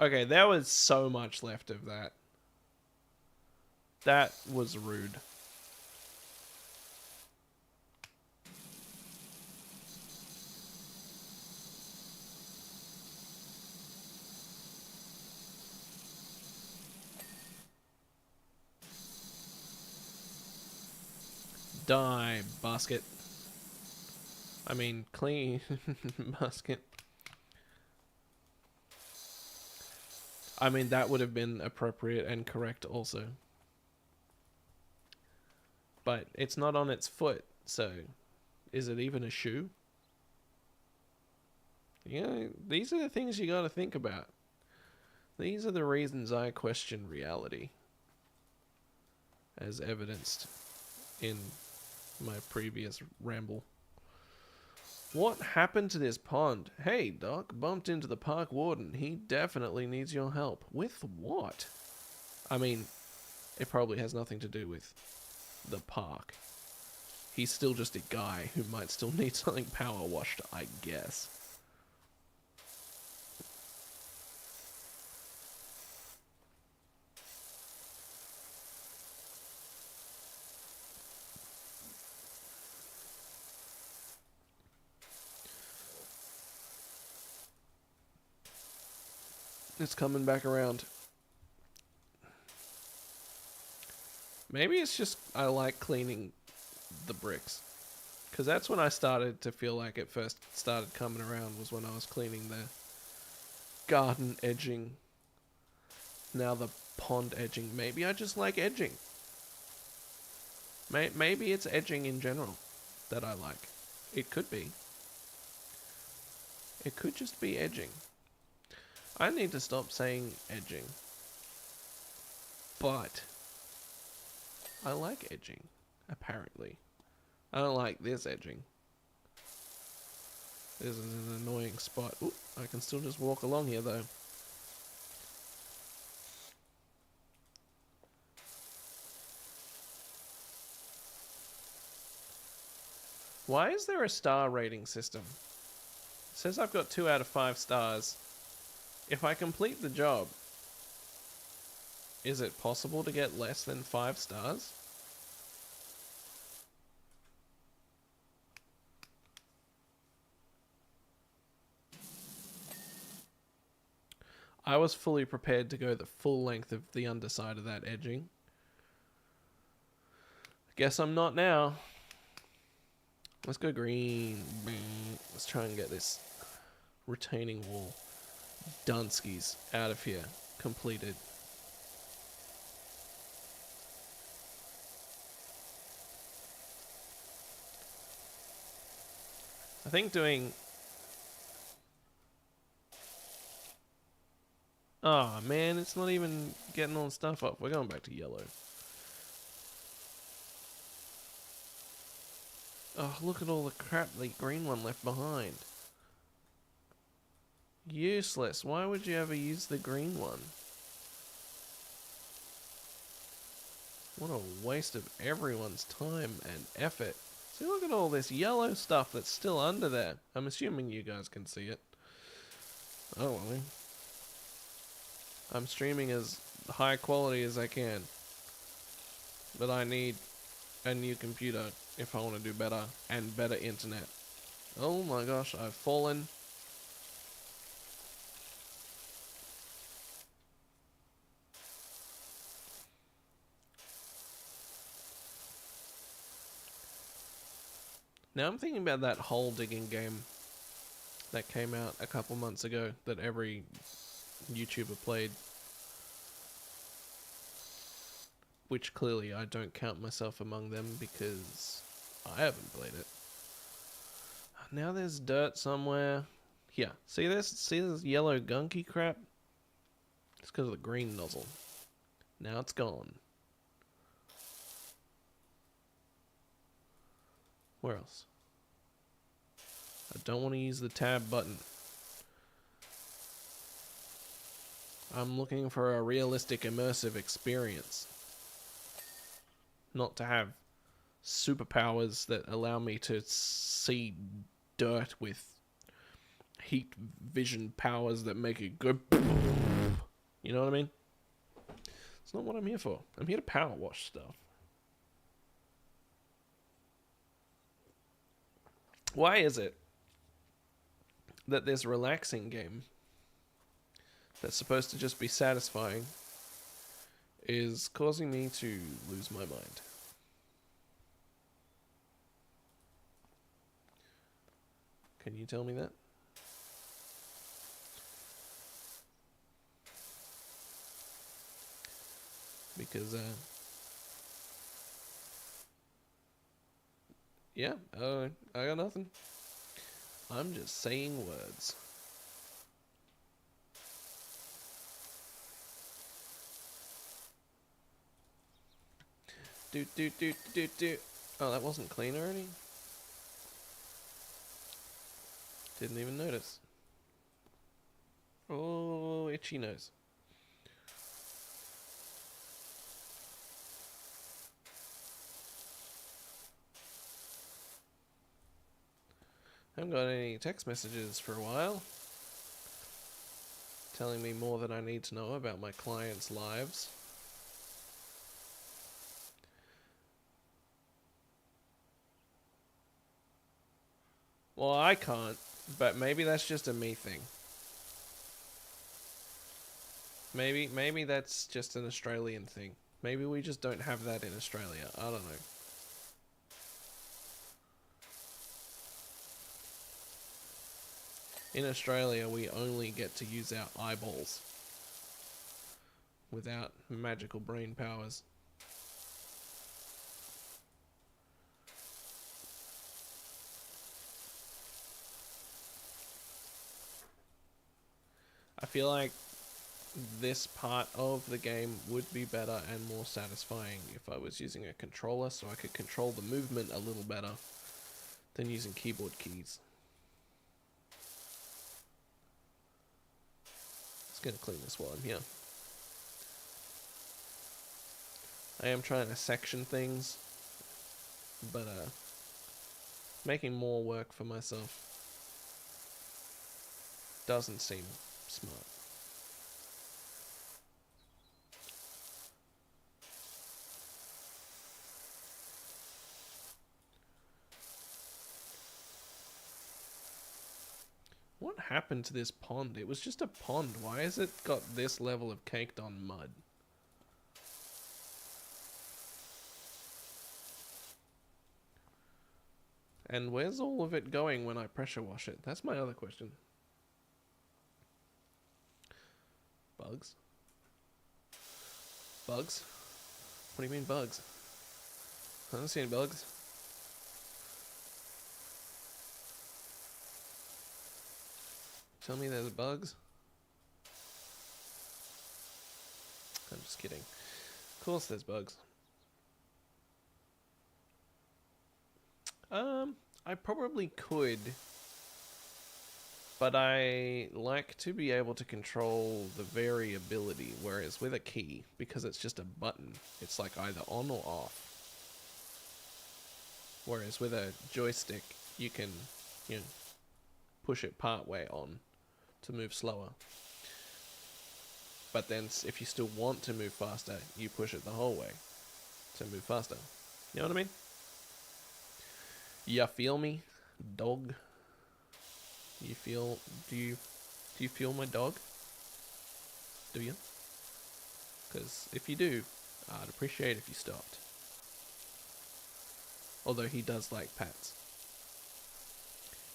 Okay, there was so much left of that. That was rude. Die, basket. I mean, clean basket. I mean, that would have been appropriate and correct also. But it's not on its foot, so is it even a shoe? You know, these are the things you gotta think about. These are the reasons I question reality, as evidenced in my previous ramble. What happened to this pond? Hey, Doc, bumped into the park warden. He definitely needs your help. With what? I mean, it probably has nothing to do with the park. He's still just a guy who might still need something power washed, I guess. It's coming back around. Maybe it's just I like cleaning the bricks. Because that's when I started to feel like it first started coming around, was when I was cleaning the garden edging. Now the pond edging. Maybe I just like edging. Maybe it's edging in general that I like. It could be. It could just be edging. I need to stop saying edging. But I like edging, apparently. I don't like this edging. This is an annoying spot. Ooh, I can still just walk along here though. Why is there a star rating system? It says I've got 2 out of 5 stars. If I complete the job, is it possible to get less than 5 stars? I was fully prepared to go the full length of the underside of that edging. Guess I'm not now. Let's go green. Let's try and get this retaining wall Dunskies out of here. Completed. I think doing... Oh man, it's not even getting all the stuff up. We're going back to yellow. Oh, look at all the crap the green one left behind. Useless. Why would you ever use the green one? What a waste of everyone's time and effort. See, look at all this yellow stuff that's still under there. I'm assuming you guys can see it. Oh, well. I'm streaming as high quality as I can. But I need a new computer if I want to do better and better internet. Oh my gosh, I've fallen. Now I'm thinking about that hole digging game that came out a couple months ago that every YouTuber played. Which clearly I don't count myself among them because I haven't played it. Now there's dirt somewhere. Here, see this? See this yellow gunky crap? It's because of the green nozzle. Now it's gone. Where else? I don't want to use the tab button. I'm looking for a realistic, immersive experience. Not to have superpowers that allow me to see dirt with heat vision powers that make it go. You know what I mean? It's not what I'm here for. I'm here to power wash stuff. Why is it that this relaxing game that's supposed to just be satisfying is causing me to lose my mind? Can you tell me that? Because, yeah, I got nothing. I'm just saying words. Do. Oh, that wasn't clean already? Didn't even notice. Oh, itchy nose. Haven't got any text messages for a while telling me more than I need to know about my clients' lives. Well, I can't, but maybe that's just a me thing. Maybe that's just an Australian thing. Maybe we just don't have that in Australia. I don't know. In Australia, we only get to use our eyeballs without magical brain powers. I feel like this part of the game would be better and more satisfying if I was using a controller, so I could control the movement a little better than using keyboard keys. Just gonna clean this while I'm here. I am trying to section things, but making more work for myself doesn't seem smart. What happened to this pond? It was just a pond. Why has it got this level of caked on mud? And where's all of it going when I pressure wash it? That's my other question. Bugs? Bugs? What do you mean bugs? I don't see any bugs. Tell me there's bugs? I'm just kidding. Of course there's bugs. I probably could, but I like to be able to control the variability, whereas with a key, because it's just a button, it's like either on or off. Whereas with a joystick, you can, you know, push it part way on to move slower. But then if you still want to move faster, you push it the whole way to move faster. You know what I mean? You feel me, dog? Do you feel my dog? Do you? Because if you do, I'd appreciate if you stopped. Although he does like pats.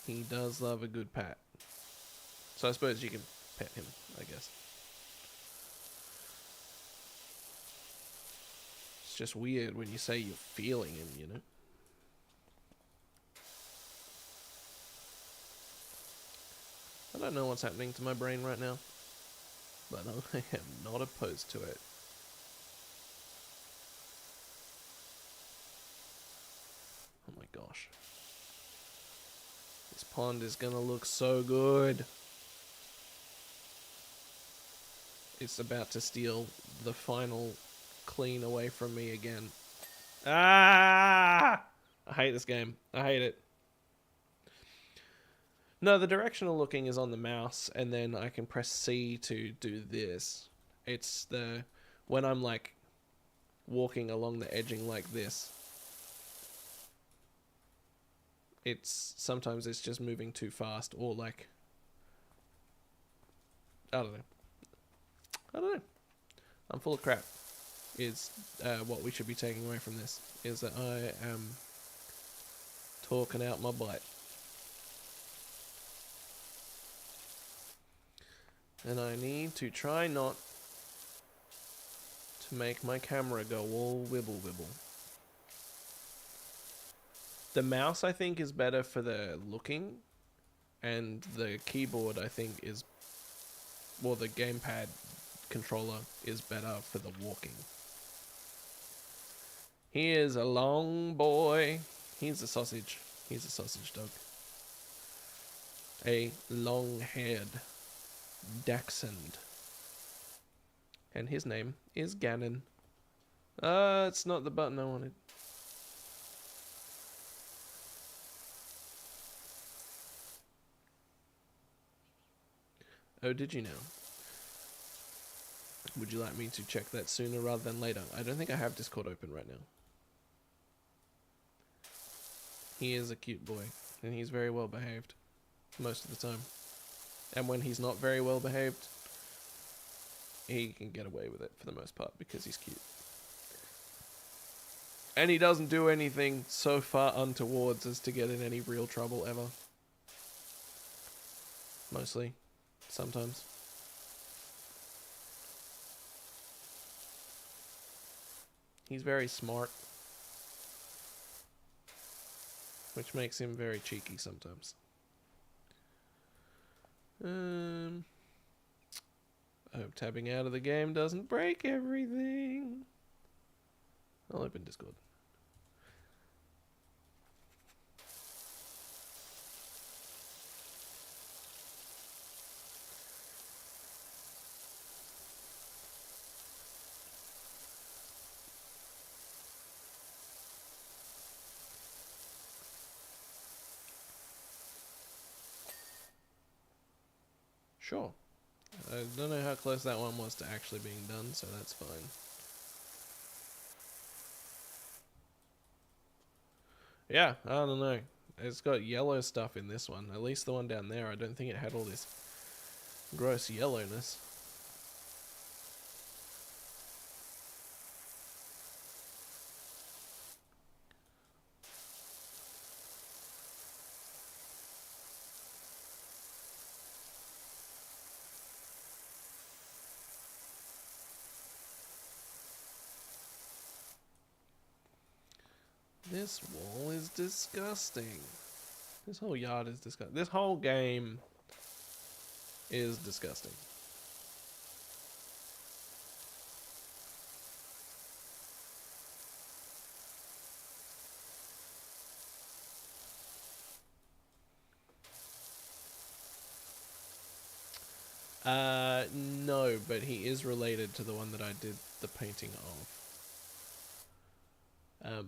He does love a good pat. So I suppose you can pet him, I guess. It's just weird when you say you're feeling him, you know? I don't know what's happening to my brain right now, but I am not opposed to it. Oh my gosh. This pond is gonna look so good. It's about to steal the final clean away from me again. Ah! I hate this game. I hate it. No, the directional looking is on the mouse, and then I can press C to do this. It's the... when I'm, like, walking along the edging like this. Sometimes it's just moving too fast, or, like... I don't know. I'm full of crap, is what we should be taking away from this. Is that I am talking out my butt. And I need to try not to make my camera go all wibble wibble. The mouse, I think, is better for the looking. And the keyboard, I think, is... well, the gamepad controller is better for the walking. He is a long boy. He's a sausage. He's a sausage dog. A long-haired dachshund. And his name is Ganon. It's not the button I wanted. Oh, did you know? Would you like me to check that sooner rather than later? I don't think I have Discord open right now. He is a cute boy, and he's very well behaved most of the time. And when he's not very well behaved, he can get away with it for the most part because he's cute. And he doesn't do anything so far untowards as to get in any real trouble ever. Mostly. Sometimes. He's very smart. Which makes him very cheeky sometimes. Oh Hope tabbing out of the game doesn't break everything. I'll open Discord. Sure. I don't know how close that one was to actually being done, so that's fine. Yeah, I don't know. It's got yellow stuff in this one. At least the one down there, I don't think it had all this gross yellowness. This wall is disgusting. This whole yard is disgusting. This whole game is disgusting. No, but he is related to the one that I did the painting of.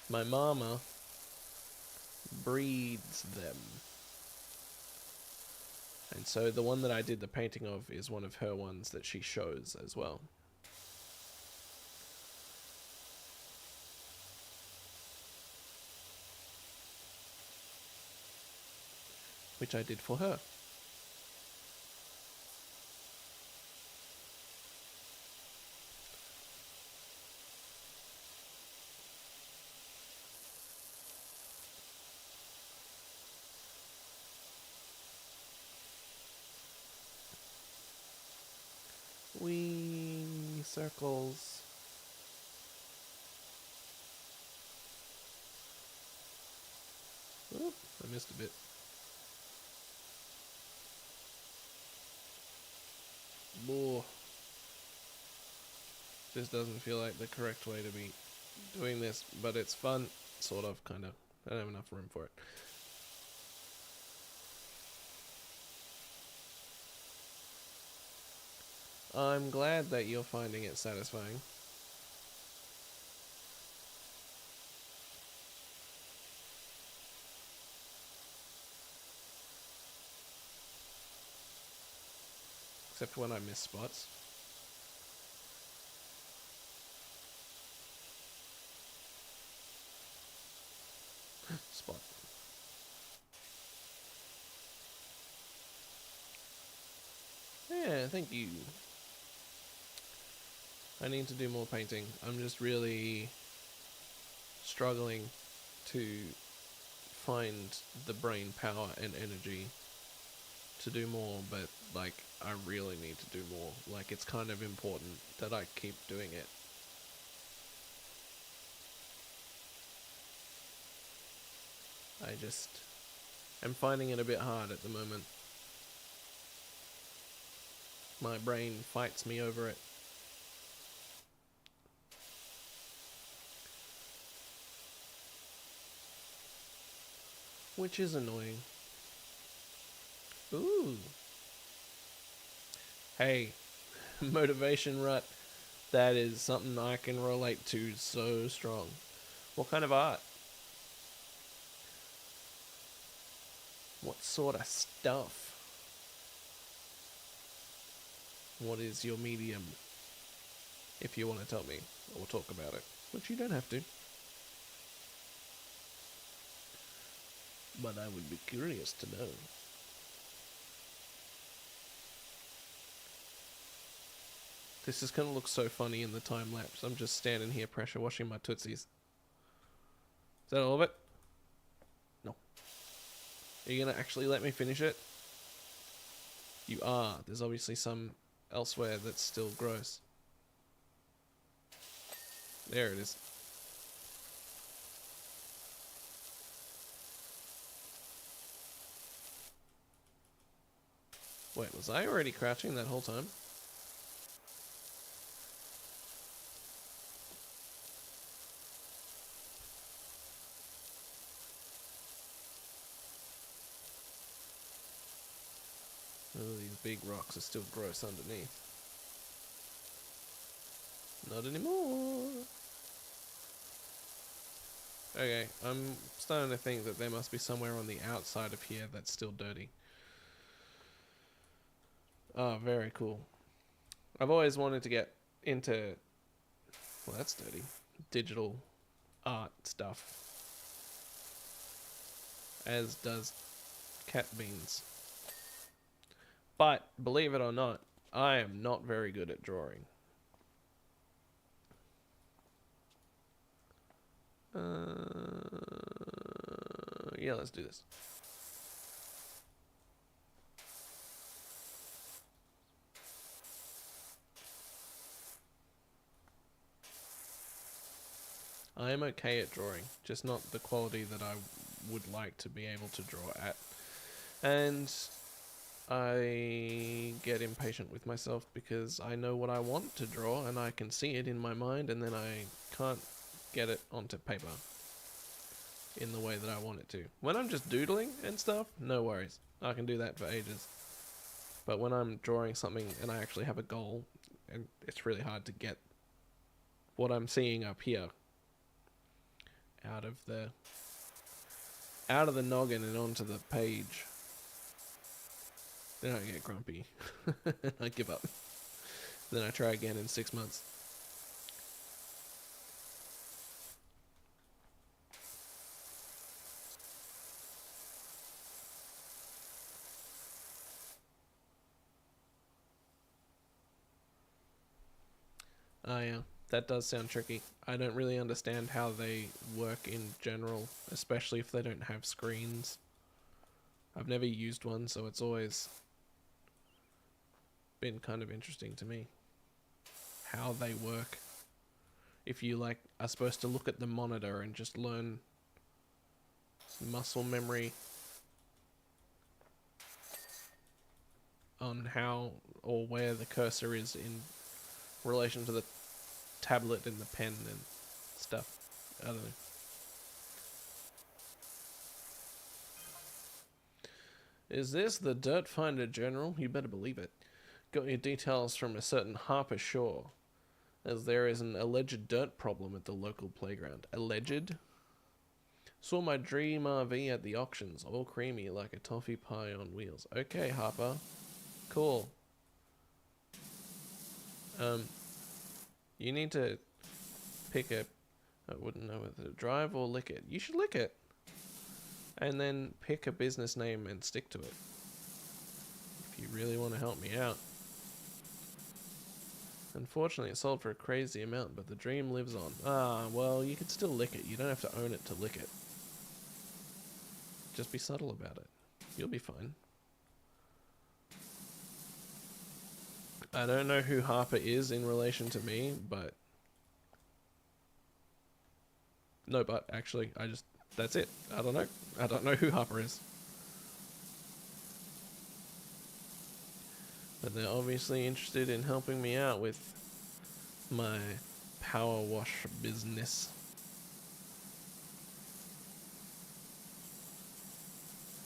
My mama breeds them. And so the one that I did the painting of is one of her ones that she shows as well. Which I did for her. Wee circles. Oh, I missed a bit. More. This doesn't feel like the correct way to be doing this, but it's fun, sort of, kind of. I don't have enough room for it. I'm glad that you're finding it satisfying. Except when I miss spots. Spot. Yeah, thank you. I need to do more painting. I'm just really struggling to find the brain power and energy to do more, but like I really need to do more. Like it's kind of important that I keep doing it. I just am finding it a bit hard at the moment. My brain fights me over it. Which is annoying. Ooh. Hey, motivation rut. That is something I can relate to so strong. What kind of art? What sort of stuff? What is your medium? If you want to tell me, or talk about it. Which you don't have to. But I would be curious to know. This is going to look so funny in the time lapse. I'm just standing here pressure washing my tootsies. Is that all of it? No. Are you going to actually let me finish it? You are. There's obviously some elsewhere that's still gross. There it is. Wait, was I already crouching that whole time? big rocks are still gross underneath. Not anymore. Okay, I'm starting to think that there must be somewhere on the outside of here that's still dirty. Oh, very cool. I've always wanted to get into, well, that's dirty, digital art stuff. As does Cat Beans. But, believe it or not, I am not very good at drawing. Yeah, let's do this. I am okay at drawing, just not the quality that I would like to be able to draw at. And I get impatient with myself because I know what I want to draw and I can see it in my mind, and then I can't get it onto paper in the way that I want it to. When I'm just doodling and stuff, no worries. I can do that for ages. But when I'm drawing something and I actually have a goal, and it's really hard to get what I'm seeing up here out of the noggin and onto the page, then I get grumpy. And I give up. Then I try again in 6 months. Oh yeah, that does sound tricky. I don't really understand how they work in general, especially if they don't have screens. I've never used one, so it's always been kind of interesting to me how they work. If you like are supposed to look at the monitor and just learn muscle memory on how or where the cursor is in relation to the tablet and the pen and stuff. I don't know. Is this the Dirt Finder General? You better believe it. Got your details from a certain Harper Shaw, as there is an alleged dirt problem at the local playground. Alleged? Saw my dream RV at the auctions, all creamy like a toffee pie on wheels. Okay, Harper. Cool. You need to pick a... I wouldn't know whether to drive or lick it. You should lick it. And then pick a business name and stick to it. If you really want to help me out. Unfortunately, it sold for a crazy amount, but the dream lives on. Ah, well, you could still lick it. You don't have to own it to lick it. Just be subtle about it. You'll be fine. I don't know who Harper is in relation to me, but... No, but actually, that's it. I don't know. I don't know who Harper is. But they're obviously interested in helping me out with my PowerWash business.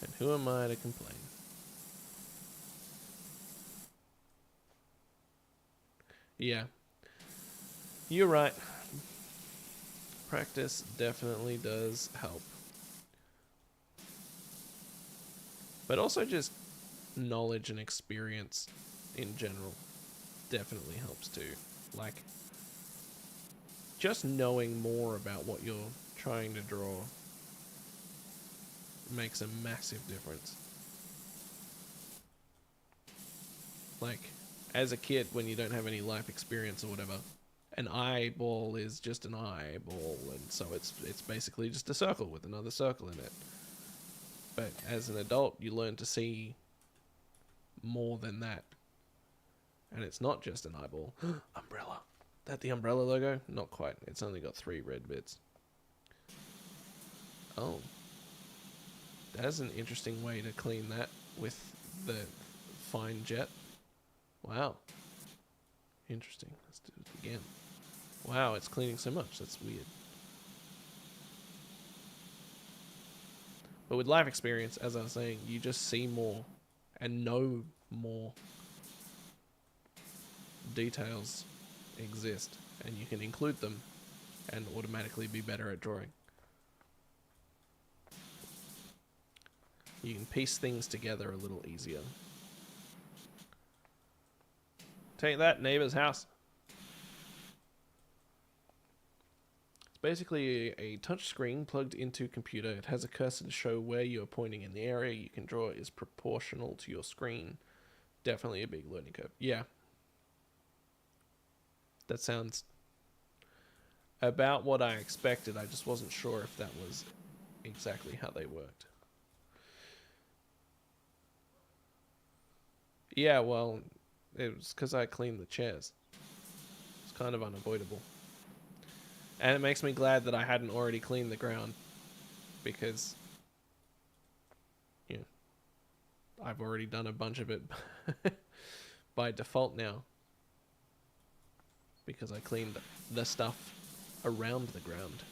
And who am I to complain? Yeah. You're right. Practice definitely does help. But also just knowledge and experience in general definitely helps too. Like, just knowing more about what you're trying to draw makes a massive difference. Like, as a kid, when you don't have any life experience or whatever, an eyeball is just an eyeball, and so it's basically just a circle with another circle in it. But as an adult, you learn to see more than that. And it's not just an eyeball. Umbrella. That the umbrella logo? Not quite. It's only got 3 red bits. Oh. That's an interesting way to clean that with the fine jet. Wow. Interesting. Let's do it again. Wow, it's cleaning so much. That's weird. But with life experience, as I was saying, you just see more and know more details exist, and you can include them and automatically be better at drawing. You can piece things together a little easier. Take that, neighbor's house. It's basically a touch screen plugged into a computer. It has a cursor to show where you are pointing, and the area you can draw is proportional to your screen. Definitely a big learning curve. Yeah. That sounds about what I expected. I just wasn't sure if that was exactly how they worked. Yeah, well, it was because I cleaned the chairs. It's kind of unavoidable. And it makes me glad that I hadn't already cleaned the ground, because, you know, I've already done a bunch of it by default now, because I cleaned the stuff around the ground.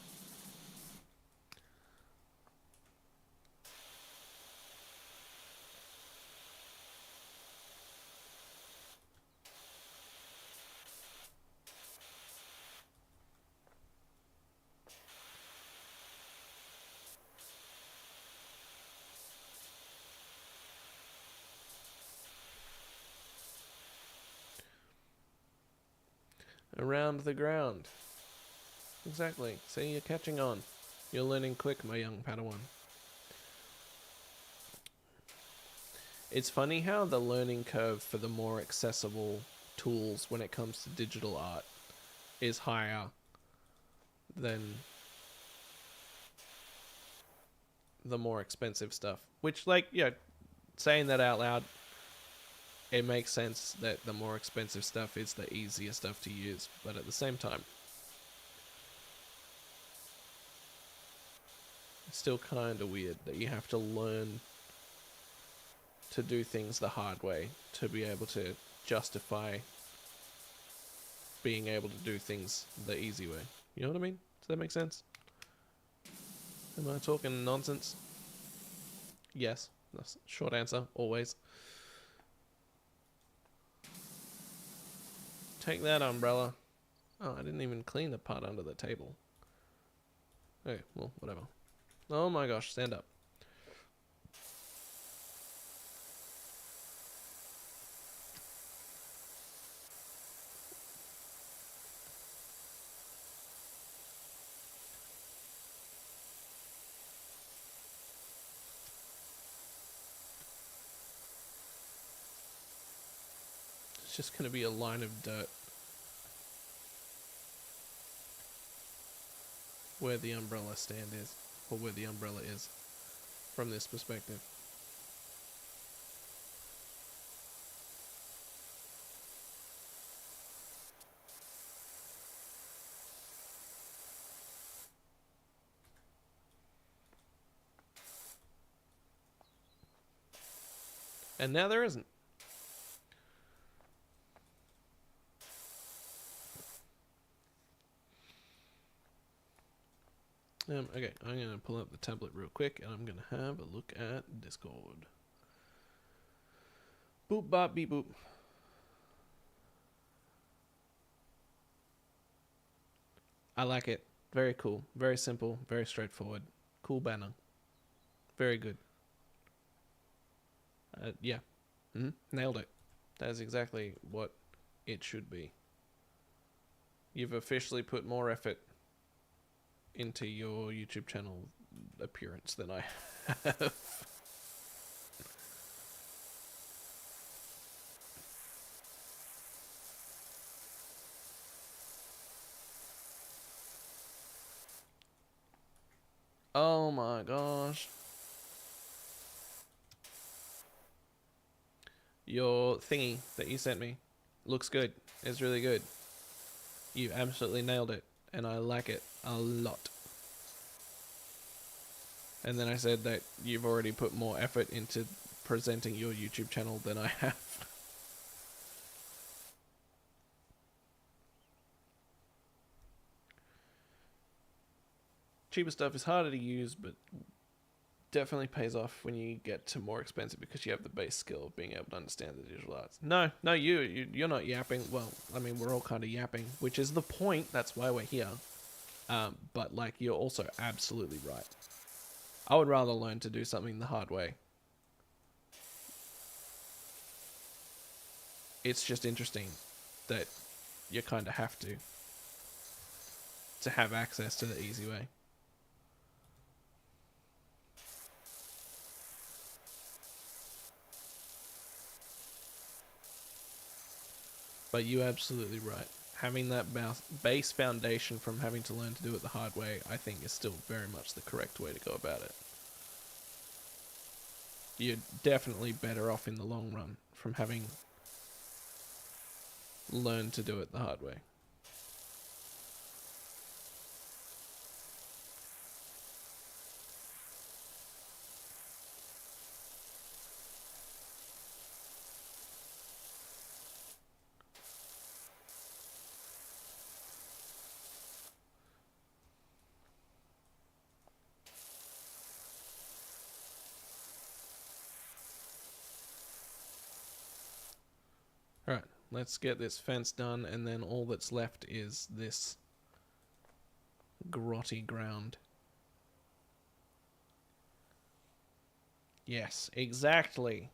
Around the ground. Exactly. See, you're catching on. You're learning quick, my young Padawan. It's funny how the learning curve for the more accessible tools when it comes to digital art is higher than the more expensive stuff. Which, like, yeah, saying that out loud, it makes sense that the more expensive stuff is the easier stuff to use. But at the same time, it's still kind of weird that you have to learn to do things the hard way to be able to justify being able to do things the easy way. You know what I mean? Does that make sense? Am I talking nonsense? Yes. That's a short answer, always. Take that, umbrella. Oh, I didn't even clean the part under the table. Okay, well, whatever. Oh my gosh, stand up. It's just going to be a line of dirt where the umbrella stand is, or where the umbrella is from this perspective. And now there isn't. Okay, I'm going to pull up the tablet real quick, and I'm going to have a look at Discord. Boop, bop, beep, boop. I like it. Very cool. Very simple. Very straightforward. Cool banner. Very good. Yeah. Nailed it. That is exactly what it should be. You've officially put more effort into your YouTube channel appearance than I have. Oh my gosh. Your thingy that you sent me looks good. It's really good. You absolutely nailed it, and I like it a lot. And then I said that you've already put more effort into presenting your YouTube channel than I have. Cheaper stuff is harder to use, but definitely pays off when you get to more expensive because you have the base skill of being able to understand the digital arts. No, you're not yapping. Well, I mean, we're all kind of yapping, which is the point. That's why we're here. But like, you're also absolutely right. I would rather learn to do something the hard way. It's just interesting that you kind of have to have access to the easy way. But you're absolutely right. Having that base foundation from having to learn to do it the hard way, I think is still very much the correct way to go about it. You're definitely better off in the long run from having learned to do it the hard way. Alright, let's get this fence done, and then all that's left is this grotty ground. Yes, exactly.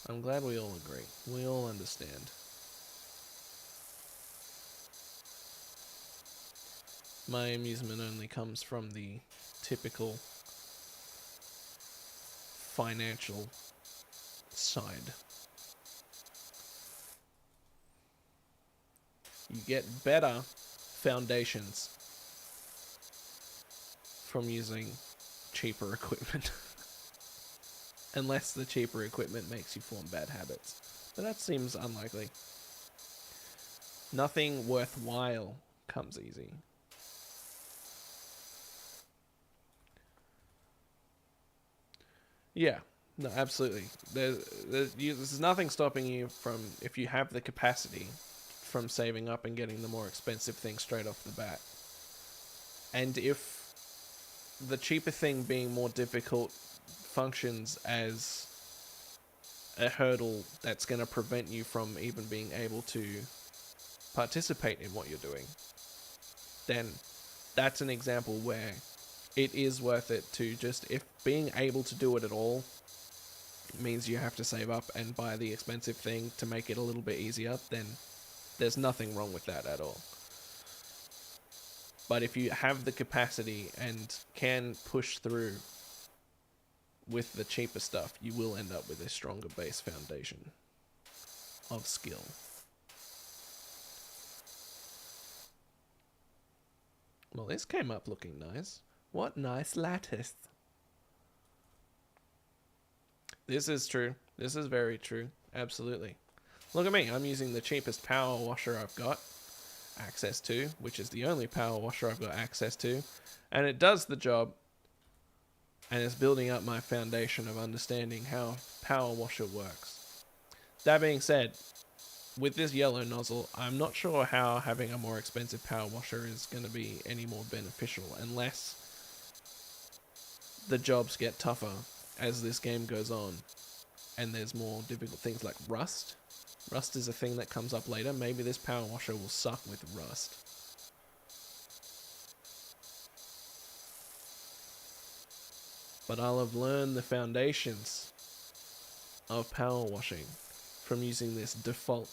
I'm glad we all agree. We all understand. My amusement only comes from the typical financial side. You get better foundations from using cheaper equipment. Unless the cheaper equipment makes you form bad habits. But that seems unlikely. Nothing worthwhile comes easy. Yeah, no, absolutely. There's nothing stopping you from, if you have the capacity, from saving up and getting the more expensive thing straight off the bat. And if the cheaper thing being more difficult functions as a hurdle that's going to prevent you from even being able to participate in what you're doing, then that's an example where it is worth it to just, if being able to do it at all means you have to save up and buy the expensive thing to make it a little bit easier, then there's nothing wrong with that at all. But if you have the capacity and can push through with the cheaper stuff, you will end up with a stronger base foundation of skill. Well, this came up looking nice. What nice lattice. This is true. This is very true. Absolutely. Look at me. I'm using the cheapest power washer I've got access to, which is the only power washer I've got access to. And it does the job. And it's building up my foundation of understanding how power washer works. That being said, with this yellow nozzle, I'm not sure how having a more expensive power washer is going to be any more beneficial, unless the jobs get tougher as this game goes on and there's more difficult things like rust. Rust is a thing that comes up later. Maybe this power washer will suck with rust. But I'll have learned the foundations of power washing from using this default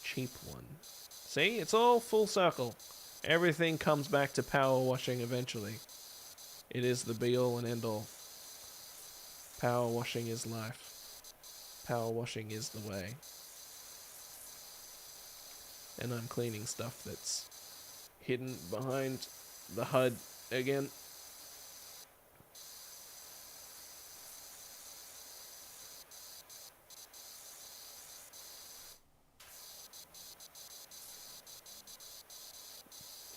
cheap one. See, it's all full circle. Everything comes back to power washing eventually. It is the be all and end all. Power washing is life. Power washing is the way. And I'm cleaning stuff that's hidden behind the HUD again.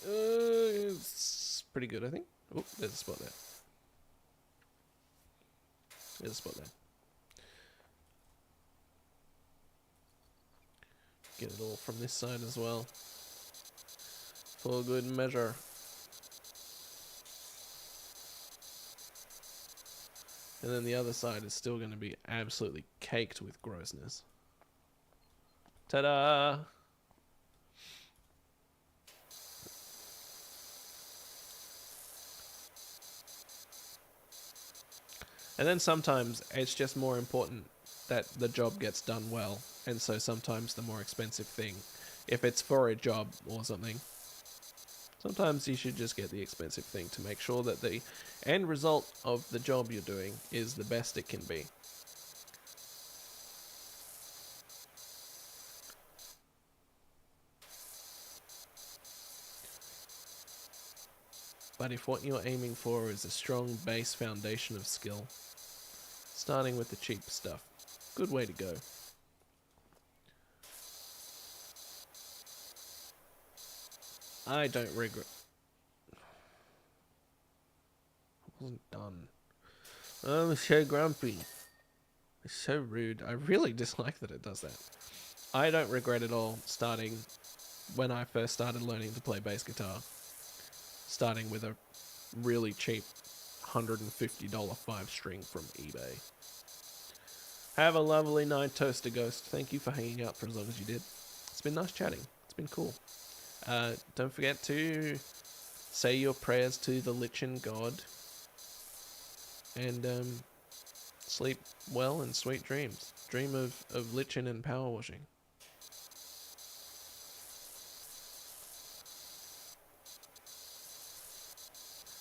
It's pretty good, I think. Oh, there's a spot there. There's a spot there. Get it all from this side as well. For good measure. And then the other side is still going to be absolutely caked with grossness. Ta-da! And then sometimes it's just more important that the job gets done well. And so sometimes the more expensive thing, if it's for a job or something, sometimes you should just get the expensive thing to make sure that the end result of the job you're doing is the best it can be. But if what you're aiming for is a strong base foundation of skill, starting with the cheap stuff, good way to go. I don't regret. I wasn't done. Oh, I'm so grumpy. It's so rude. I really dislike that it does that. I don't regret at all starting when I first started learning to play bass guitar. Starting with a really cheap $150 5-string from eBay. Have a lovely night, Toaster Ghost. Thank you for hanging out for as long as you did. It's been nice chatting. It's been cool. Don't forget to say your prayers to the Lichen God. And sleep well and sweet dreams. Dream of Lichen and power washing.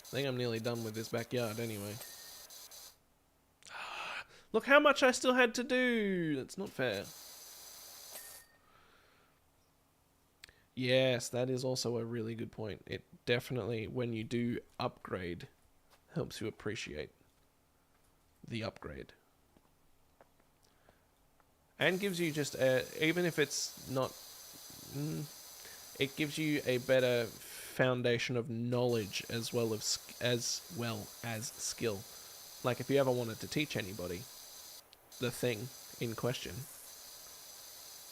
I think I'm nearly done with this backyard anyway. Look how much I still had to do. That's not fair. Yes, that is also a really good point. It definitely, when you do upgrade, helps you appreciate the upgrade. And gives you just even if it's not... it gives you a better foundation of knowledge as well as skill. Like if you ever wanted to teach anybody the thing in question,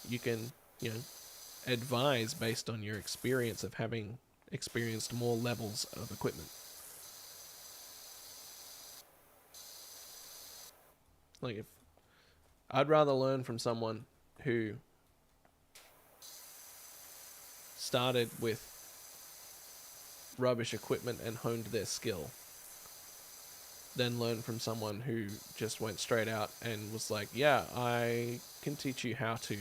you can, advise based on your experience of having experienced more levels of equipment. Like if I'd rather learn from someone who started with rubbish equipment and honed their skill than learn from someone who just went straight out and was like, yeah, I can teach you how to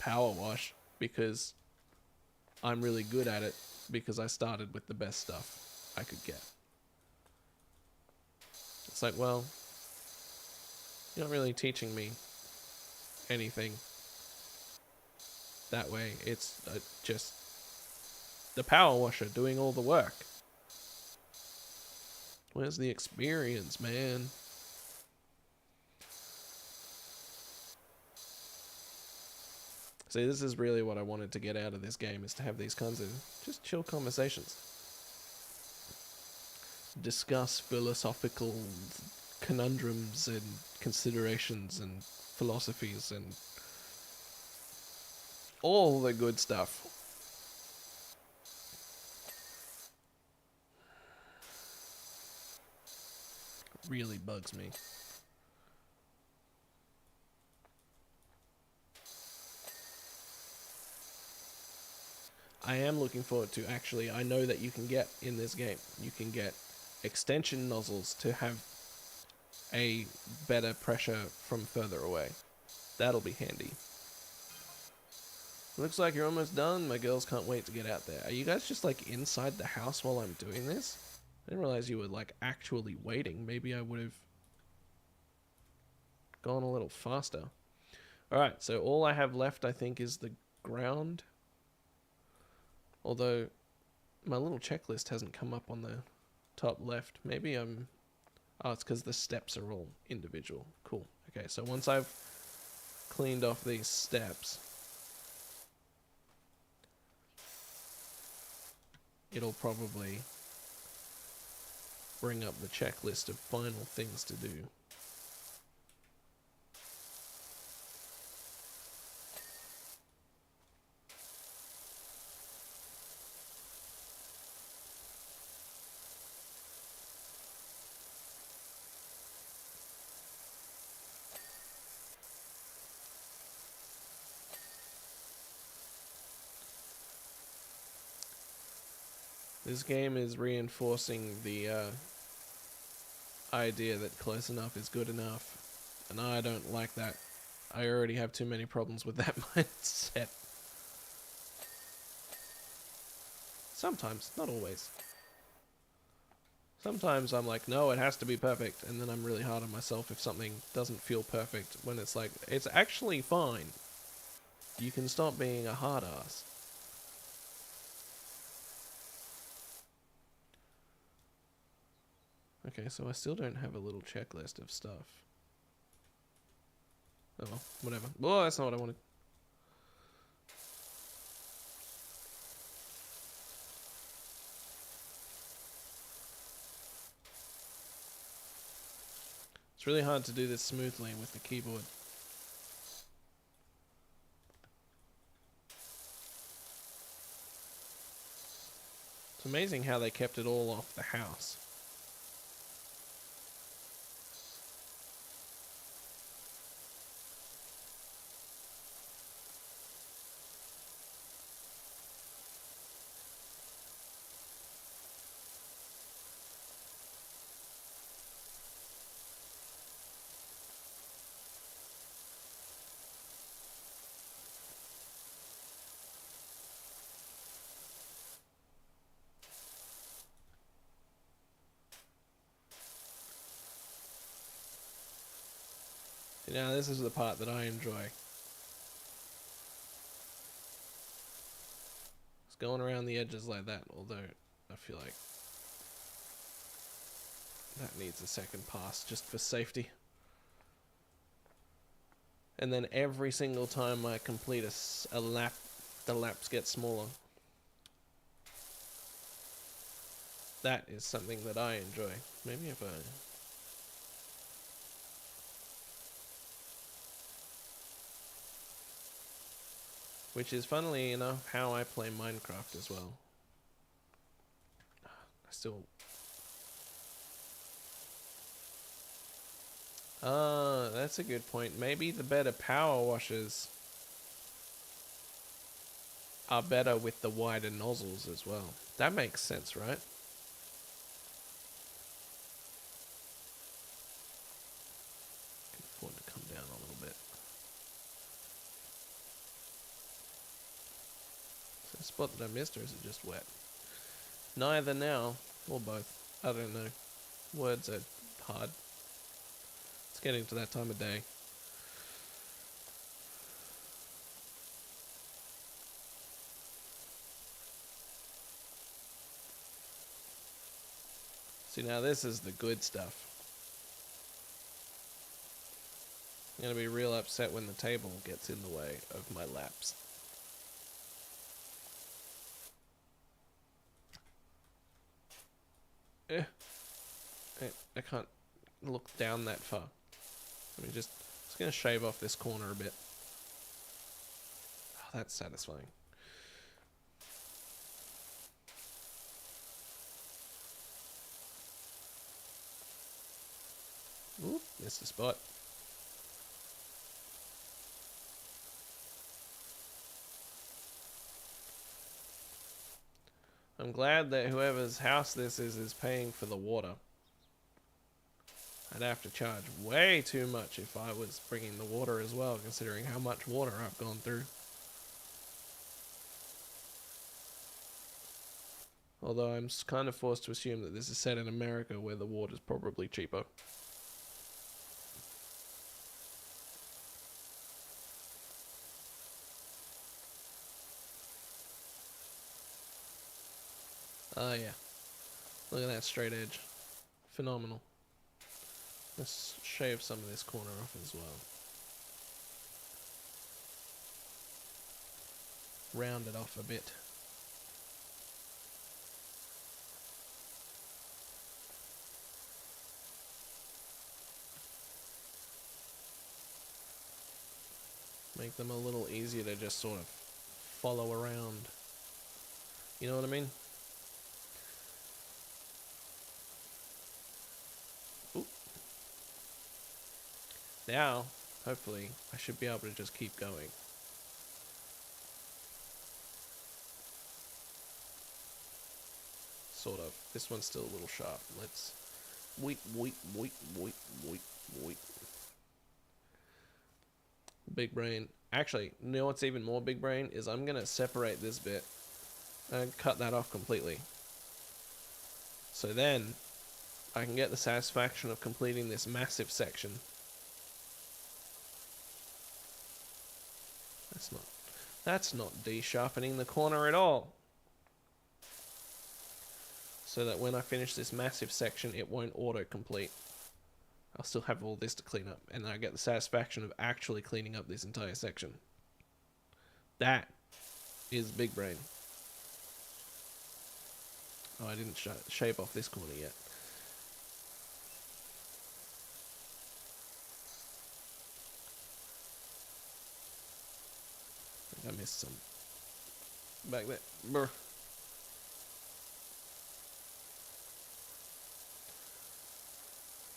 power wash because I'm really good at it because I started with the best stuff I could get. It's like, well, you're not really teaching me anything that way. It's just the power washer doing all the work. Where's the experience, man? See, this is really what I wanted to get out of this game, is to have these kinds of just chill conversations. Discuss philosophical conundrums and considerations and philosophies and all the good stuff. Really bugs me. I am looking forward to, actually, I know that you can get in this game, you can get extension nozzles to have a better pressure from further away. That'll be handy. Looks like you're almost done. My girls can't wait to get out there. Are you guys just like inside the house while I'm doing this? I didn't realize you were like actually waiting. Maybe I would have gone a little faster. Alright, so all I have left, I think, is the ground. Although my little checklist hasn't come up on the top left. Maybe I'm... Oh, it's because the steps are all individual. Cool. Okay, so once I've cleaned off these steps, it'll probably bring up the checklist of final things to do. This game is reinforcing the idea that close enough is good enough. And I don't like that. I already have too many problems with that mindset. Sometimes, not always. Sometimes I'm like, no, it has to be perfect. And then I'm really hard on myself if something doesn't feel perfect. When it's like, it's actually fine. You can stop being a hard ass. Okay, so I still don't have a little checklist of stuff. Oh well, whatever. Well, that's not what I wanted. It's really hard to do this smoothly with the keyboard. It's amazing how they kept it all off the house. Now this is the part that I enjoy. It's going around the edges like that, although I feel like that needs a second pass just for safety. And then every single time I complete a lap, the laps get smaller. That is something that I enjoy. Maybe if I... Which is, funnily enough, how I play Minecraft as well. I still... that's a good point. Maybe the better power washers are better with the wider nozzles as well. That makes sense, right? Can afford to come down a little bit. Is there a spot that I missed, or is it just wet? Neither now, or both. I don't know. Words are hard. It's getting to that time of day. See, now this is the good stuff. I'm going to be real upset when the table gets in the way of my laps. I can't look down that far. Let me just going to shave off this corner a bit. Oh, that's satisfying. Oop, missed a spot. I'm glad that whoever's house this is paying for the water. I'd have to charge way too much if I was bringing the water as well, considering how much water I've gone through. Although I'm kind of forced to assume that this is set in America, where the water's probably cheaper. Oh yeah. Look at that straight edge. Phenomenal. Let's shave some of this corner off as well. Round it off a bit. Make them a little easier to just sort of follow around. You know what I mean? Ooh. Now, hopefully, I should be able to just keep going. Sort of. This one's still a little sharp. Let's weep, weep, weep, weep, weep, weep. Big brain. Actually, you know what's even more big brain is I'm gonna separate this bit and cut that off completely. So then I can get the satisfaction of completing this massive section. That's not de-sharpening the corner at all. So that when I finish this massive section, it won't auto-complete. I'll still have all this to clean up, and I get the satisfaction of actually cleaning up this entire section. That is big brain. Oh, I didn't shave off this corner yet. I think I missed some back there. Brr.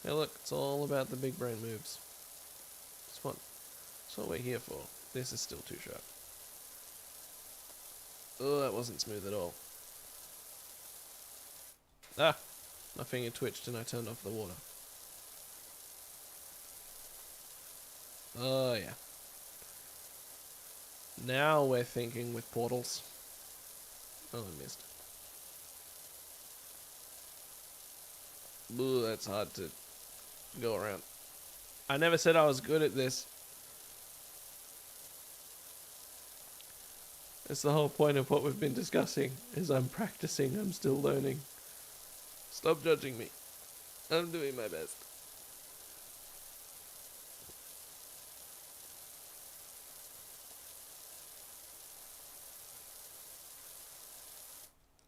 Hey look, it's all about the big brain moves. That's what we're here for. This is still too sharp. Oh, that wasn't smooth at all. Ah! My finger twitched and I turned off the water. Oh yeah. Now we're thinking with portals. Oh, I missed. Ooh, that's hard to go around. I never said I was good at this. It's the whole point of what we've been discussing, is I'm practicing, I'm still learning. Stop judging me. I'm doing my best.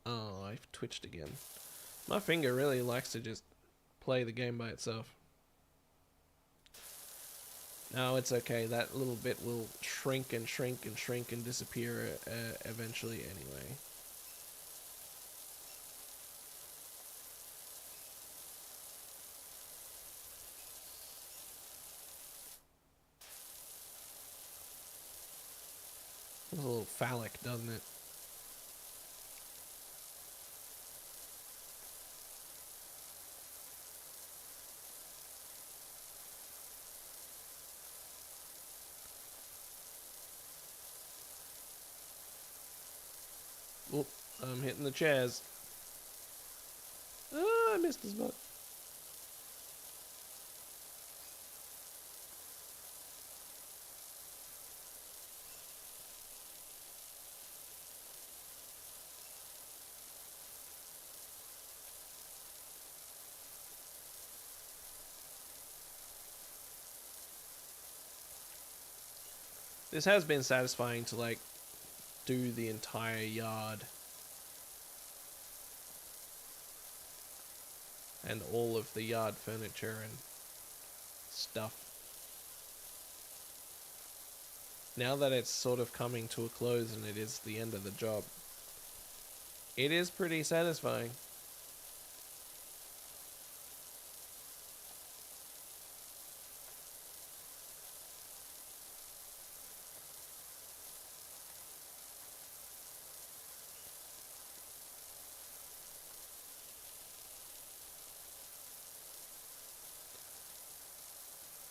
Oh, I've twitched again. My finger really likes to just play the game by itself. No, it's okay. That little bit will shrink and shrink and shrink and disappear eventually anyway. It's a little phallic, doesn't it? Oh, I'm hitting the chairs. Ah, I missed his butt. This has been satisfying to, like, do the entire yard. And all of the yard furniture and stuff. Now that it's sort of coming to a close and it is the end of the job, it is pretty satisfying.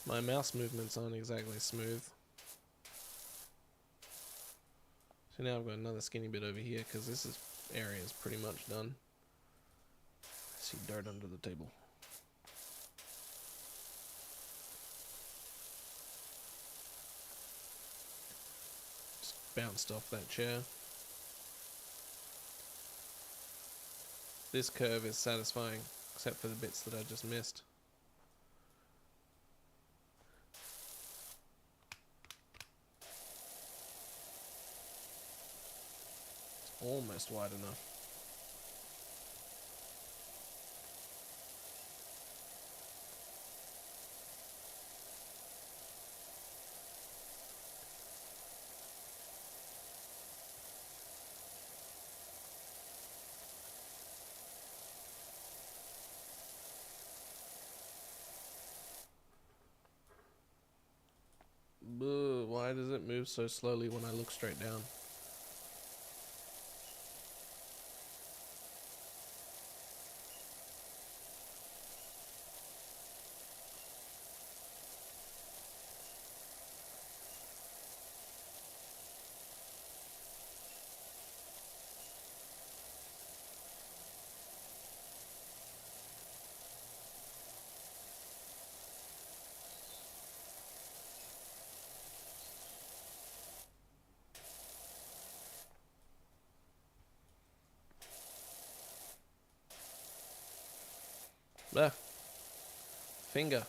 My mouse movements aren't exactly smooth. So now I've got another skinny bit over here because this area is pretty much done. I see dirt under the table. Just bounced off that chair. This curve is satisfying, except for the bits that I just missed. Almost wide enough. Boo, why does it move so slowly when I look straight down? Ah, finger.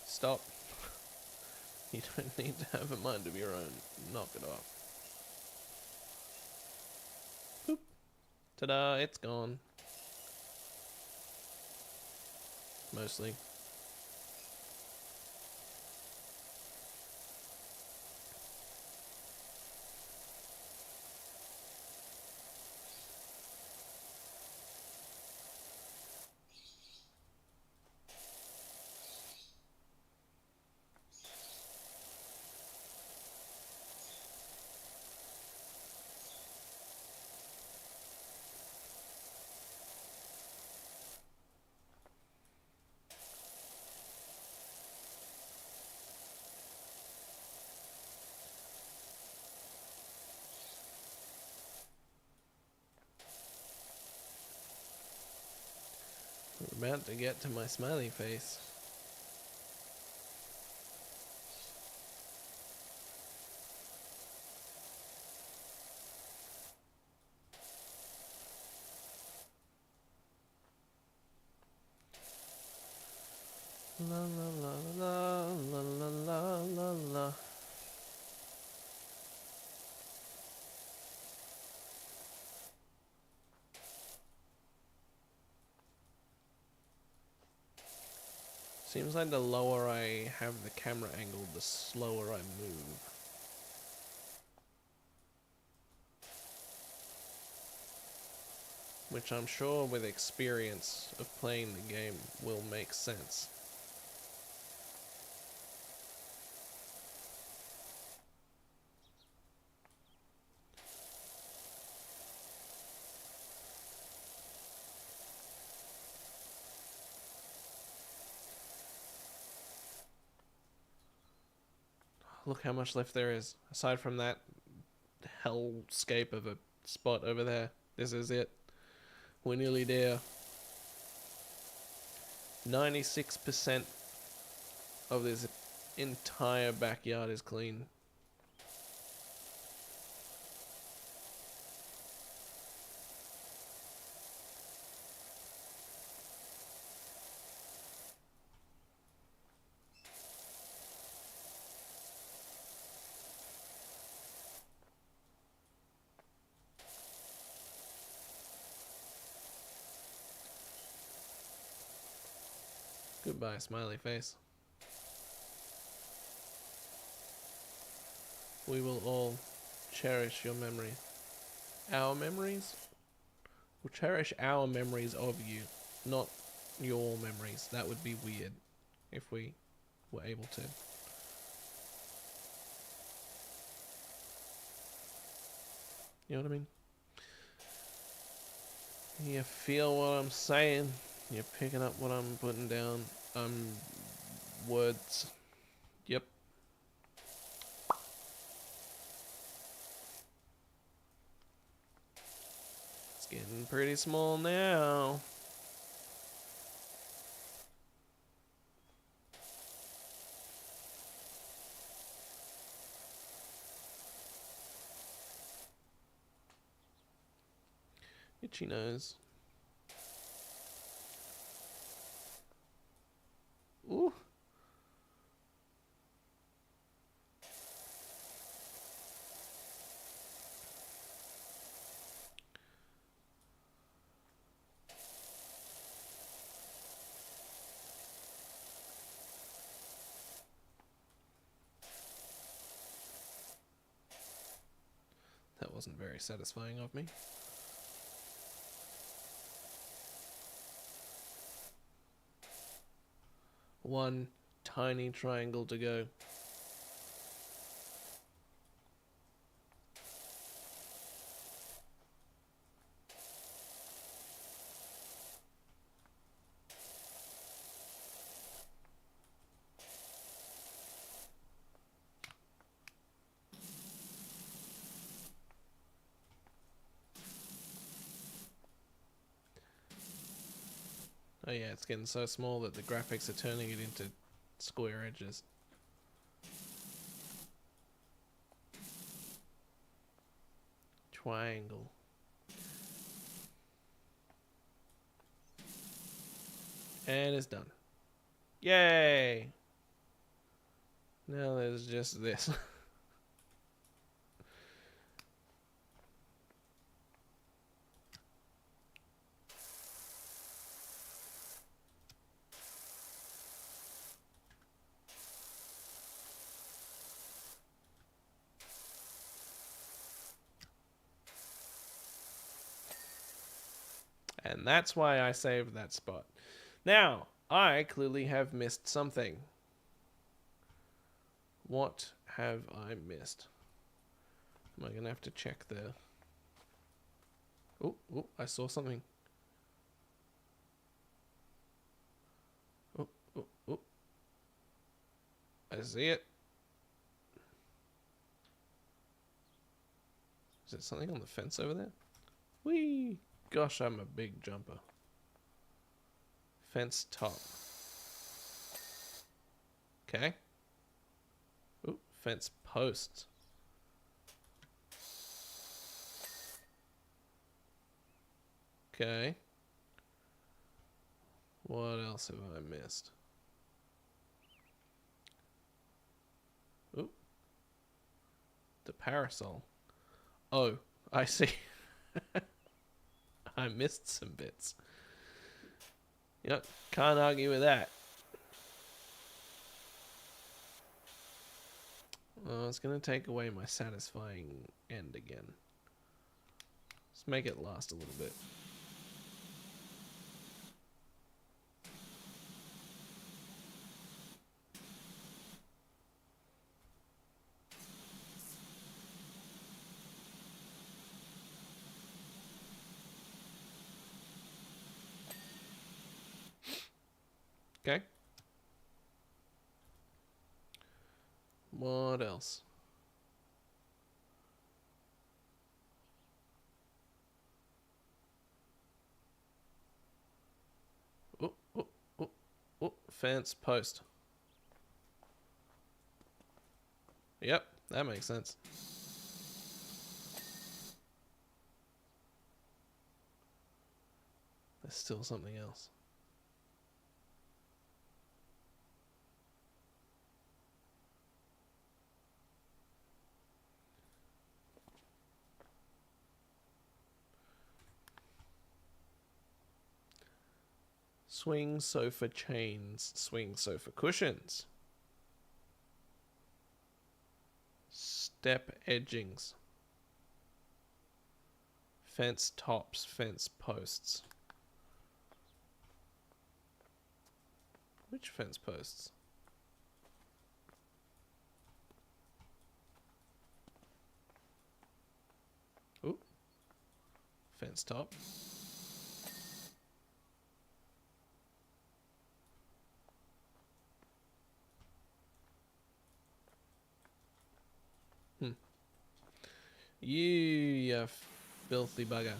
Stop. You don't need to have a mind of your own. Knock it off. Boop. Ta-da, it's gone. Mostly. We're about to get to my smiley face. La la la la la la la la la. Seems like the lower I have the camera angle, the slower I move. Which I'm sure with experience of playing the game will make sense. Look how much left there is. Aside from that hellscape of a spot over there, this is it. We're nearly there. 96% of this entire backyard is clean. Goodbye, smiley face. We will all cherish your memory. Our memories? We'll cherish our memories of you, not your memories. That would be weird if we were able to. You know what I mean? You feel what I'm saying. You're picking up what I'm putting down. Words. Yep. It's getting pretty small now. Itchy nose. Ooh. That wasn't very satisfying of me. One tiny triangle to go. Oh yeah, it's getting so small that the graphics are turning it into square edges. Triangle. And it's done. Yay! Now there's just this. And that's why I saved that spot. Now, I clearly have missed something. What have I missed? Am I going to have to check the... Oh, I saw something. Oh. I see it. Is it something on the fence over there? Whee! Gosh, I'm a big jumper. Fence top. Okay. Ooh, fence post. Okay. What else have I missed? Ooh. The parasol. Oh, I see. I missed some bits. Yep, can't argue with that. Well, it's going to take away my satisfying end again. Let's make it last a little bit. Okay. What else? Oh, fence post. Yep, that makes sense. There's still something else. Swing sofa chains, swing sofa cushions. Step edgings. Fence tops, fence posts. Which fence posts? Ooh. Fence top. You filthy bugger.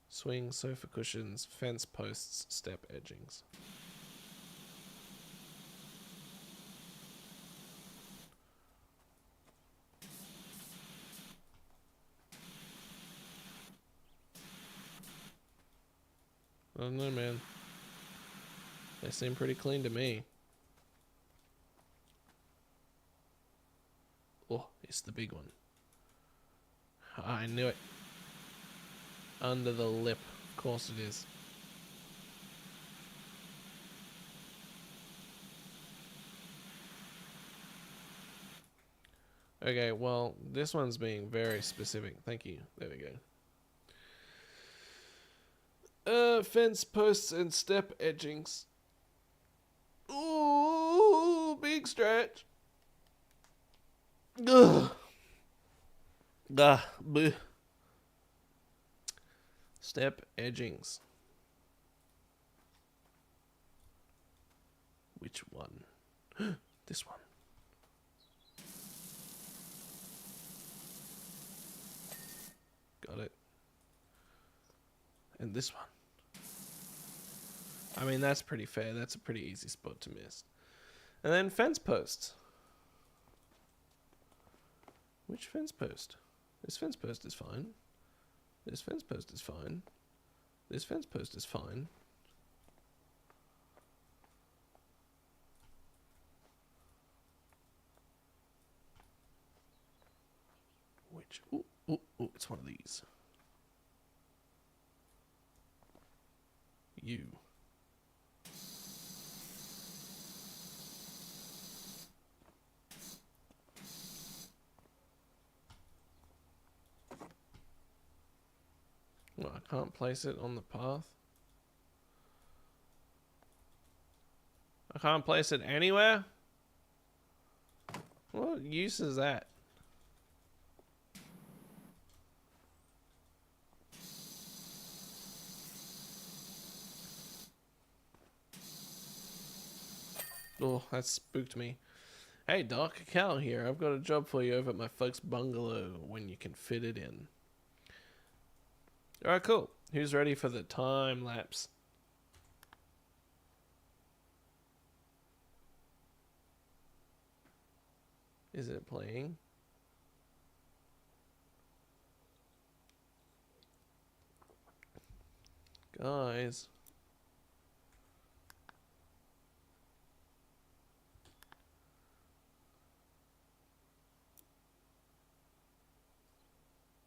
Swing sofa cushions, fence posts, step edgings. I don't know, man. They seem pretty clean to me. Oh, it's the big one. I knew it. Under the lip. Of course it is. Okay, well, this one's being very specific. Thank you. There we go. Fence posts and step edgings. Ooh, big stretch. Ugh. Bleh. Step edgings. Which one? This one. Got it. And this one. I mean, that's pretty fair. That's a pretty easy spot to miss. And then fence posts. Which fence post? This fence post is fine. This fence post is fine. This fence post is fine. Which? Ooh, ooh, ooh, it's one of these. You. Well, I can't place it on the path. I can't place it anywhere? What use is that? Oh, that spooked me. Hey, Doc, Cal here. I've got a job for you over at my folks' bungalow when you can fit it in. Alright, cool. Who's ready for the time lapse? Is it playing? Guys.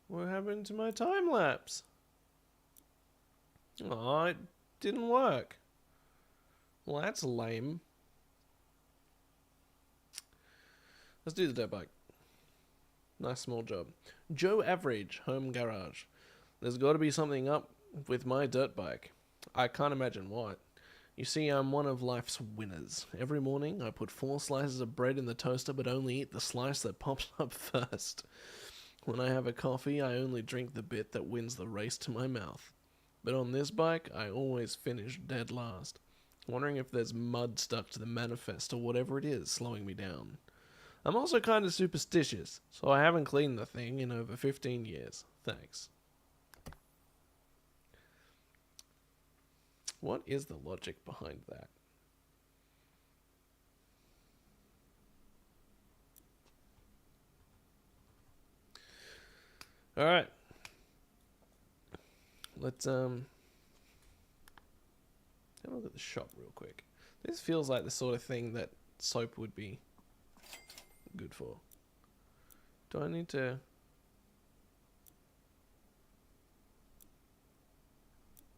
What happened to my time lapse? Oh, it didn't work. Well, that's lame. Let's do the dirt bike. Nice small job. Joe Average, home garage. There's got to be something up with my dirt bike. I can't imagine what. You see, I'm one of life's winners. Every morning, I put 4 slices of bread in the toaster, but only eat the slice that pops up first. When I have a coffee, I only drink the bit that wins the race to my mouth. But on this bike, I always finish dead last. Wondering if there's mud stuck to the manifest or whatever it is slowing me down. I'm also kind of superstitious, so I haven't cleaned the thing in over 15 years. Thanks. What is the logic behind that? Alright. Let's have a look at the shop real quick. This feels like the sort of thing that soap would be good for. Do I need to...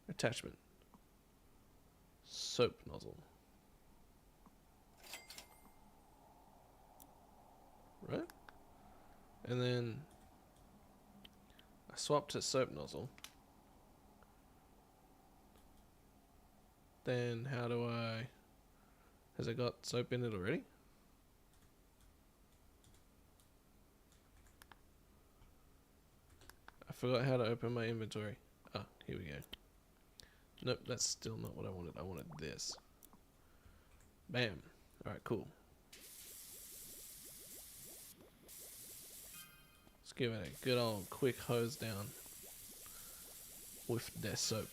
Attachment. Soap nozzle. Right? And then I swap to soap nozzle. Then how do I... Has it got soap in it already? I forgot how to open my inventory. Ah, here we go. Nope, that's still not what I wanted. I wanted this. Bam. Alright, cool. Let's give it a good old quick hose down with the soap.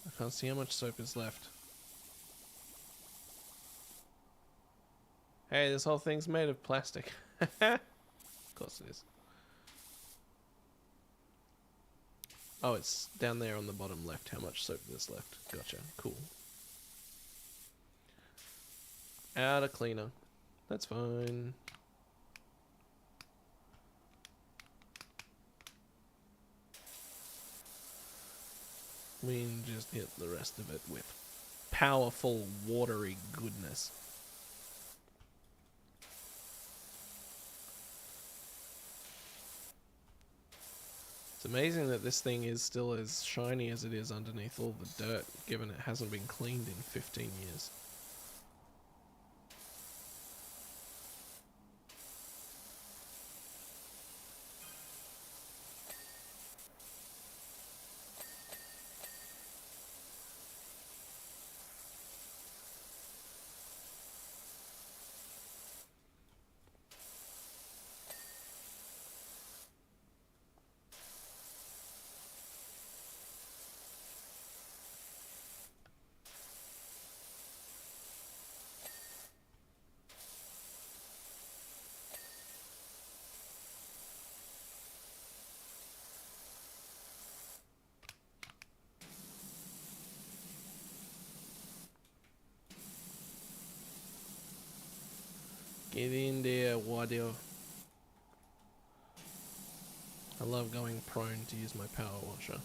I can't see how much soap is left. Hey, this whole thing's made of plastic. Of course it is. Oh, it's down there on the bottom left, how much soap there's left. Gotcha, cool. Out of cleaner. That's fine. We can just hit the rest of it with powerful, watery goodness. It's amazing that this thing is still as shiny as it is underneath all the dirt, given it hasn't been cleaned in 15 years. Get in there, water. I love going prone to use my power washer.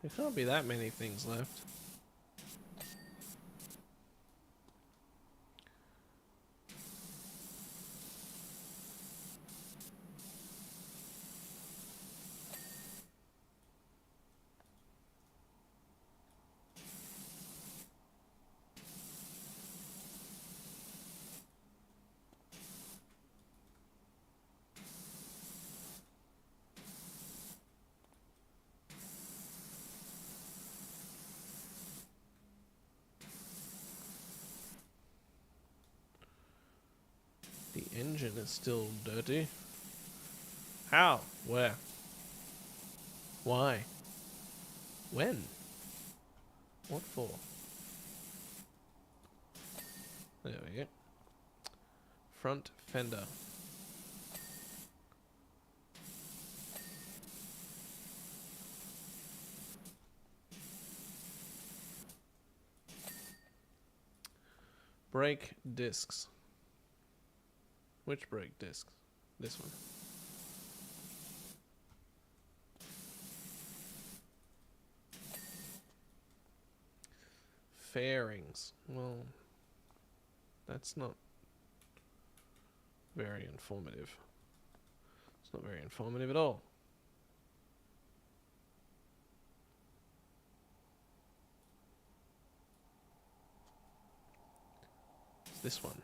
There can't be that many things left. The engine is still dirty. How? Where? Why? When? What for? There we go. Front fender. Brake discs. Which brake discs? This one. Fairings. Well, that's not very informative. It's not very informative at all. It's this one.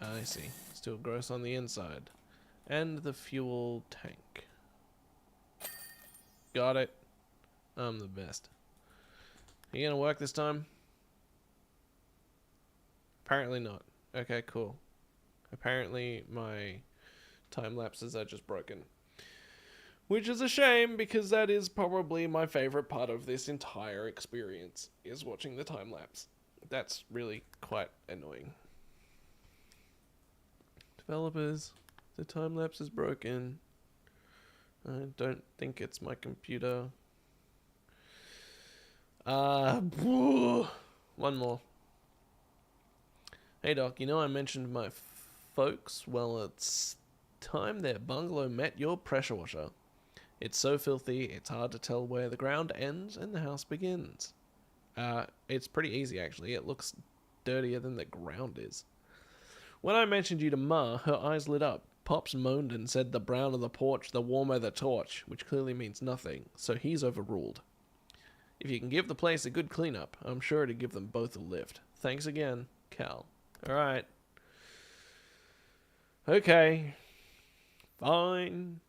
I see. Still gross on the inside. And the fuel tank. Got it. I'm the best. Are you gonna work this time? Apparently not. Okay, cool. Apparently my time lapses are just broken. Which is a shame, because that is probably my favorite part of this entire experience, is watching the time lapse. That's really quite annoying. Developers, the time lapse is broken. I don't think it's my computer. One more. Hey Doc, you know I mentioned my folks? Well, it's time their bungalow met your pressure washer. It's so filthy, it's hard to tell where the ground ends and the house begins. It's pretty easy actually. It looks dirtier than the ground is. When I mentioned you to Ma, her eyes lit up. Pops moaned and said the browner the porch, the warmer the torch, which clearly means nothing, so he's overruled. If you can give the place a good cleanup, I'm sure to give them both a lift. Thanks again, Cal. Alright. Okay. Fine.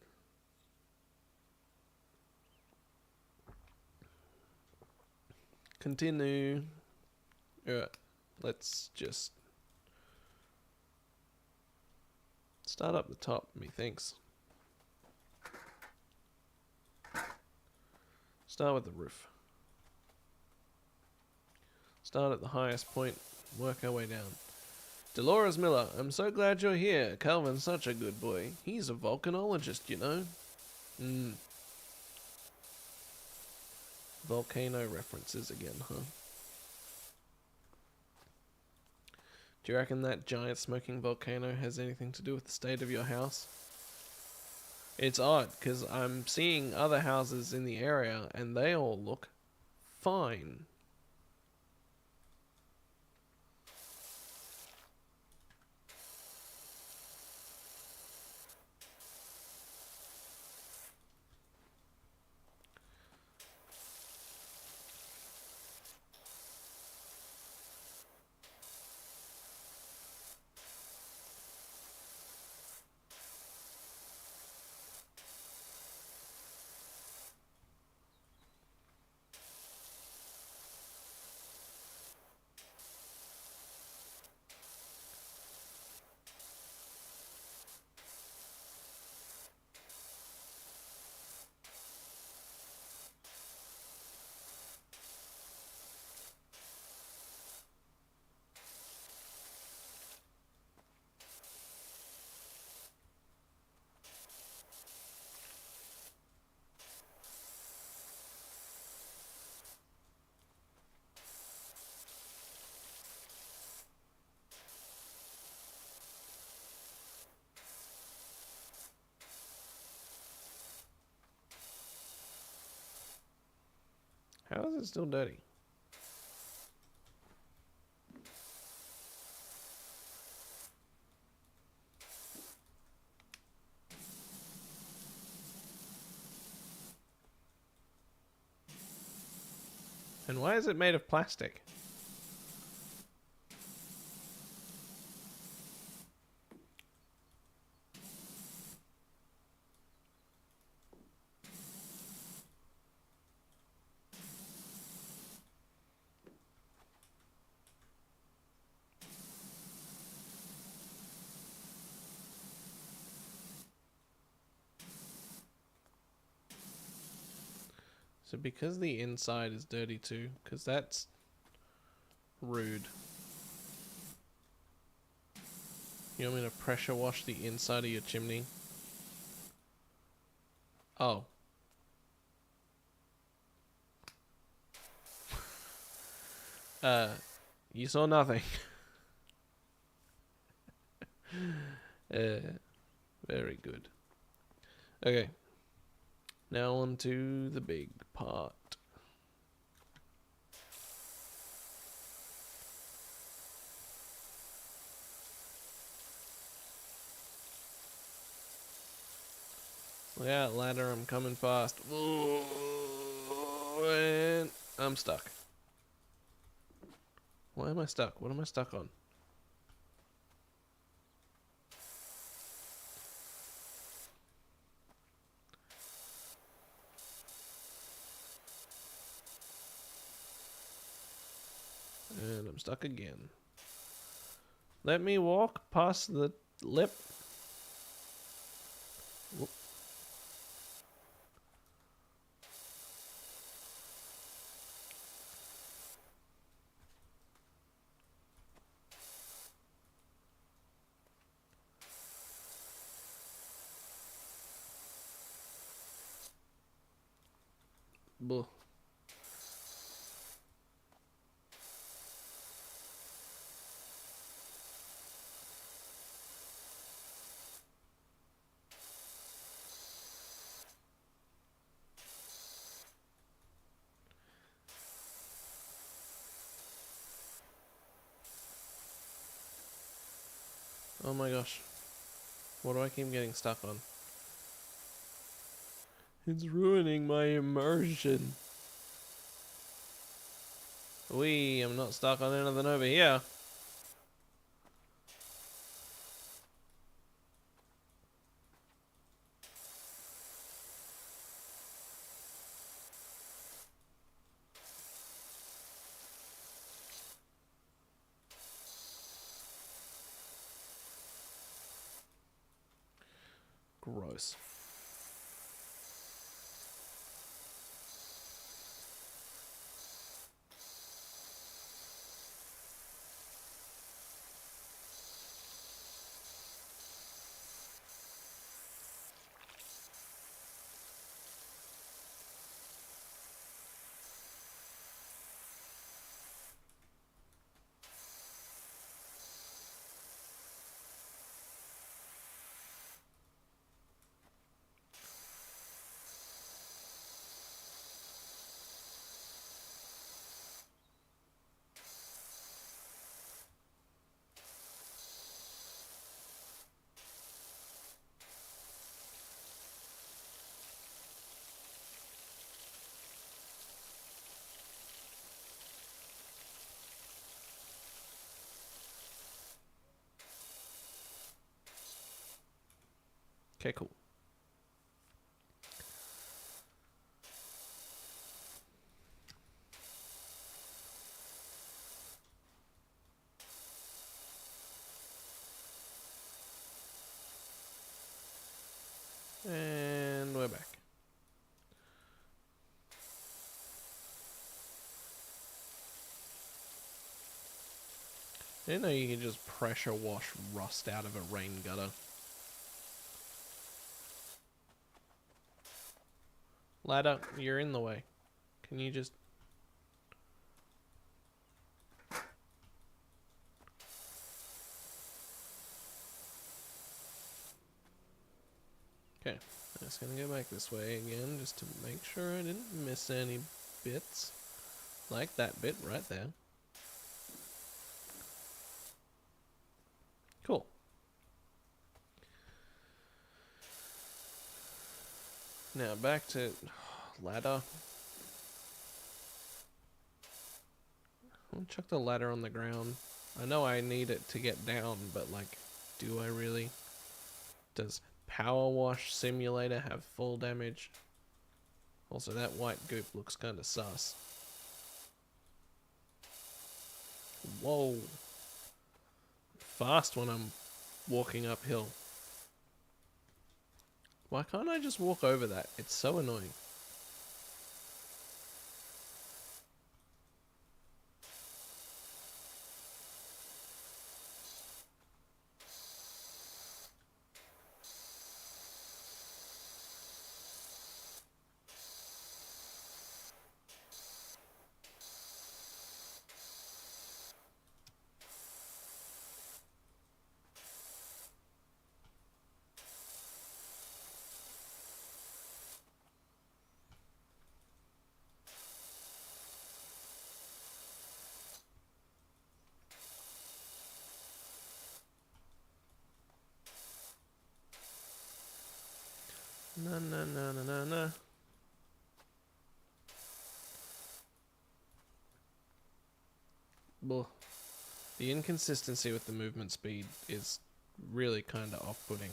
Continue. Alright. Let's just start up the top, methinks. Start with the roof. Start at the highest point, work our way down. Dolores Miller, I'm so glad you're here. Calvin's such a good boy. He's a volcanologist, you know. Volcano references again, huh? Do you reckon that giant smoking volcano has anything to do with the state of your house? It's odd, because I'm seeing other houses in the area, and they all look fine. How is it still dirty? And why is it made of plastic? So because the inside is dirty too, because that's rude. You want me to pressure wash the inside of your chimney? Oh. You saw nothing. Very good. Okay. Now on to the big part. Look out, ladder, I'm coming fast. And I'm stuck. Why am I stuck? What am I stuck on? And I'm stuck again. Let me walk past the lip. Whoop. Buh. Oh my gosh. What do I keep getting stuck on? It's ruining my immersion. Wee, I'm not stuck on anything over here. Gross. Okay, cool. And we're back. I didn't know you could just pressure wash rust out of a rain gutter. Ladder, you're in the way. Can you just... Okay, I'm just gonna go back this way again just to make sure I didn't miss anything. bits. Like that bit right there. Cool. Now back to ladder. I'll chuck the ladder on the ground. I know I need it to get down, but like, do I really? Does PowerWash Simulator have full damage? Also, that white goop looks kind of sus. Whoa. Fast when I'm walking uphill. Why can't I just walk over that? It's so annoying. No, no, no, no, no, no. Well, the inconsistency with the movement speed is really kind of off-putting.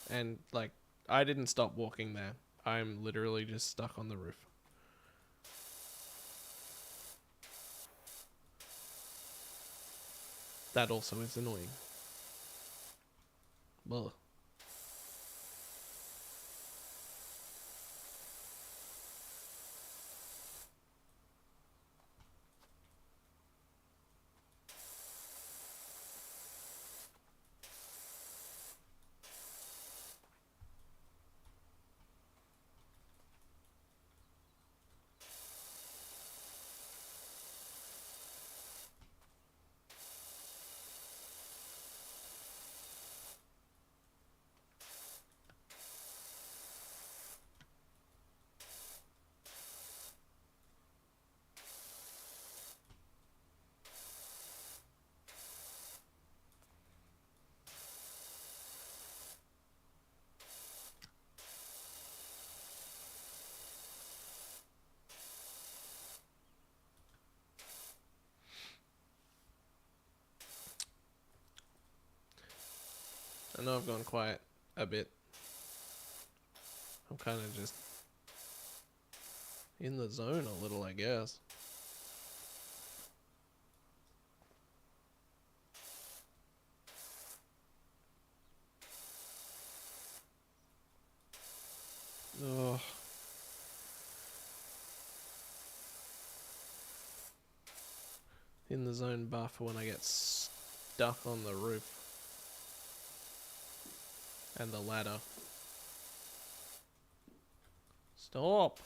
And, like, I didn't stop walking there. I'm literally just stuck on the roof. That also is annoying. Ugh. I know I've gone quiet a bit. I'm kind of just in the zone a little, I guess. Ugh. In the zone buff when I get stuck on the roof. And the ladder. Stop!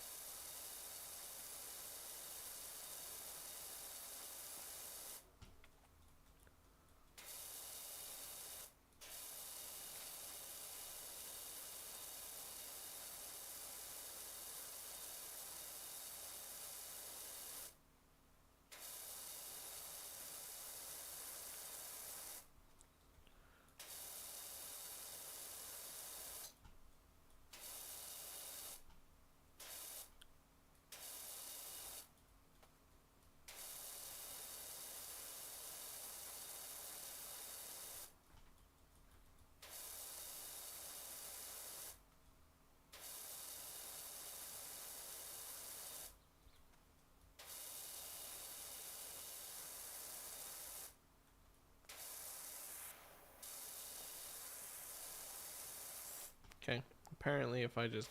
Okay, apparently if I just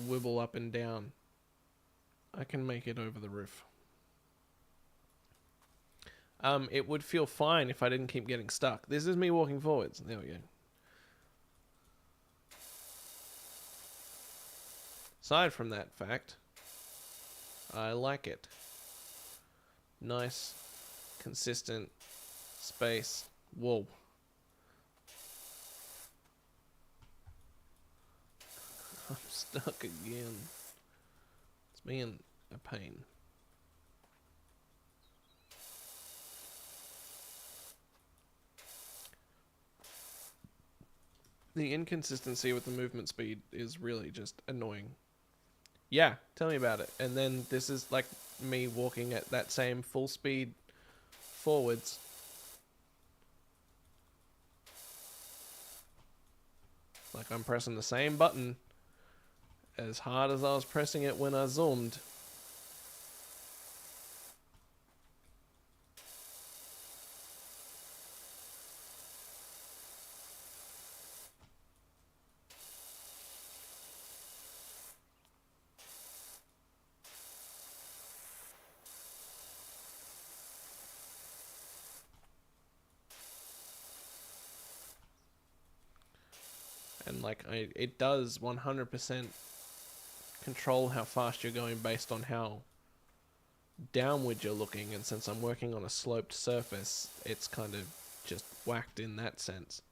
wibble up and down, I can make it over the roof. It would feel fine if I didn't keep getting stuck. This is me walking forwards. There we go. Aside from that fact, I like it. nice, consistent space. Whoa. I'm stuck again. It's being a pain. The inconsistency with the movement speed is really just annoying. Yeah, tell me about it. And then this is like me walking at that same full speed forwards. Like I'm pressing the same button as hard as I was pressing it when I zoomed. And like it does 100% control how fast you're going based on how downward you're looking, and since I'm working on a sloped surface, it's kind of just whacked in that sense.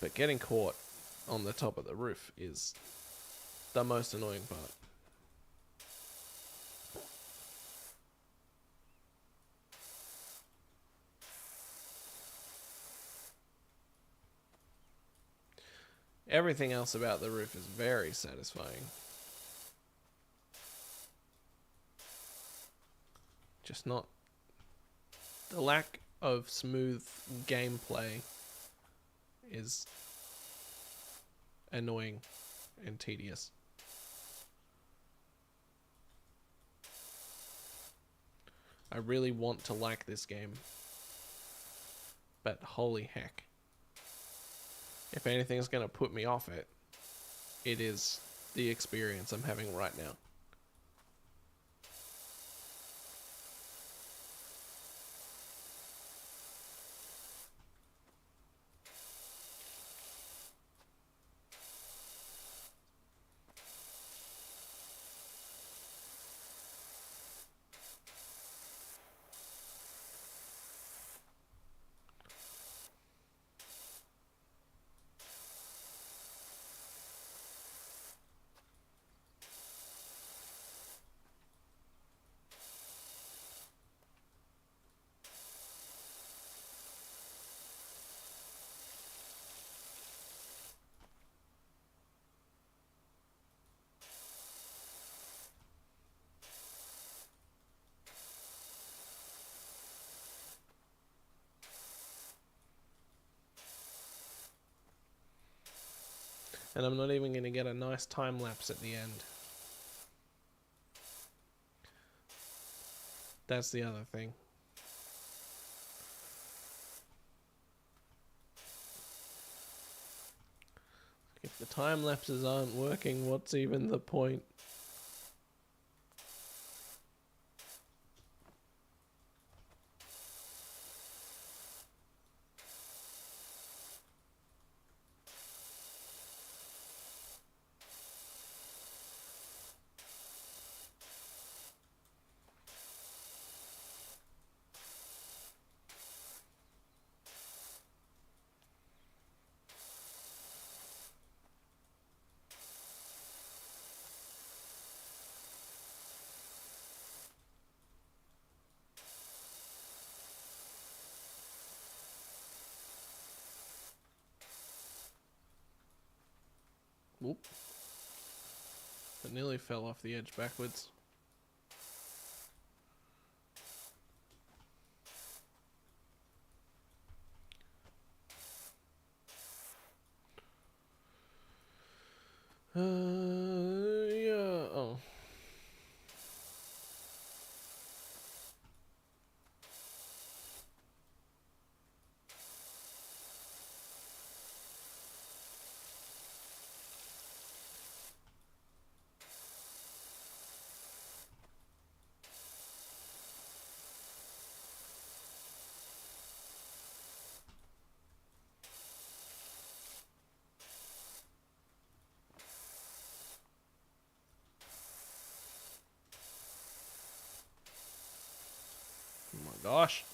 But getting caught on the top of the roof is the most annoying part. Everything else about the roof is very satisfying. Just not the lack of smooth gameplay is annoying and tedious. I really want to like this game, but holy heck. If anything's going to put me off it, it is the experience I'm having right now. And I'm not even going to get a nice time lapse at the end. That's the other thing. If the time lapses aren't working, what's even the point? Whoop. It nearly fell off the edge backwards. Yeah. Oh. gosh.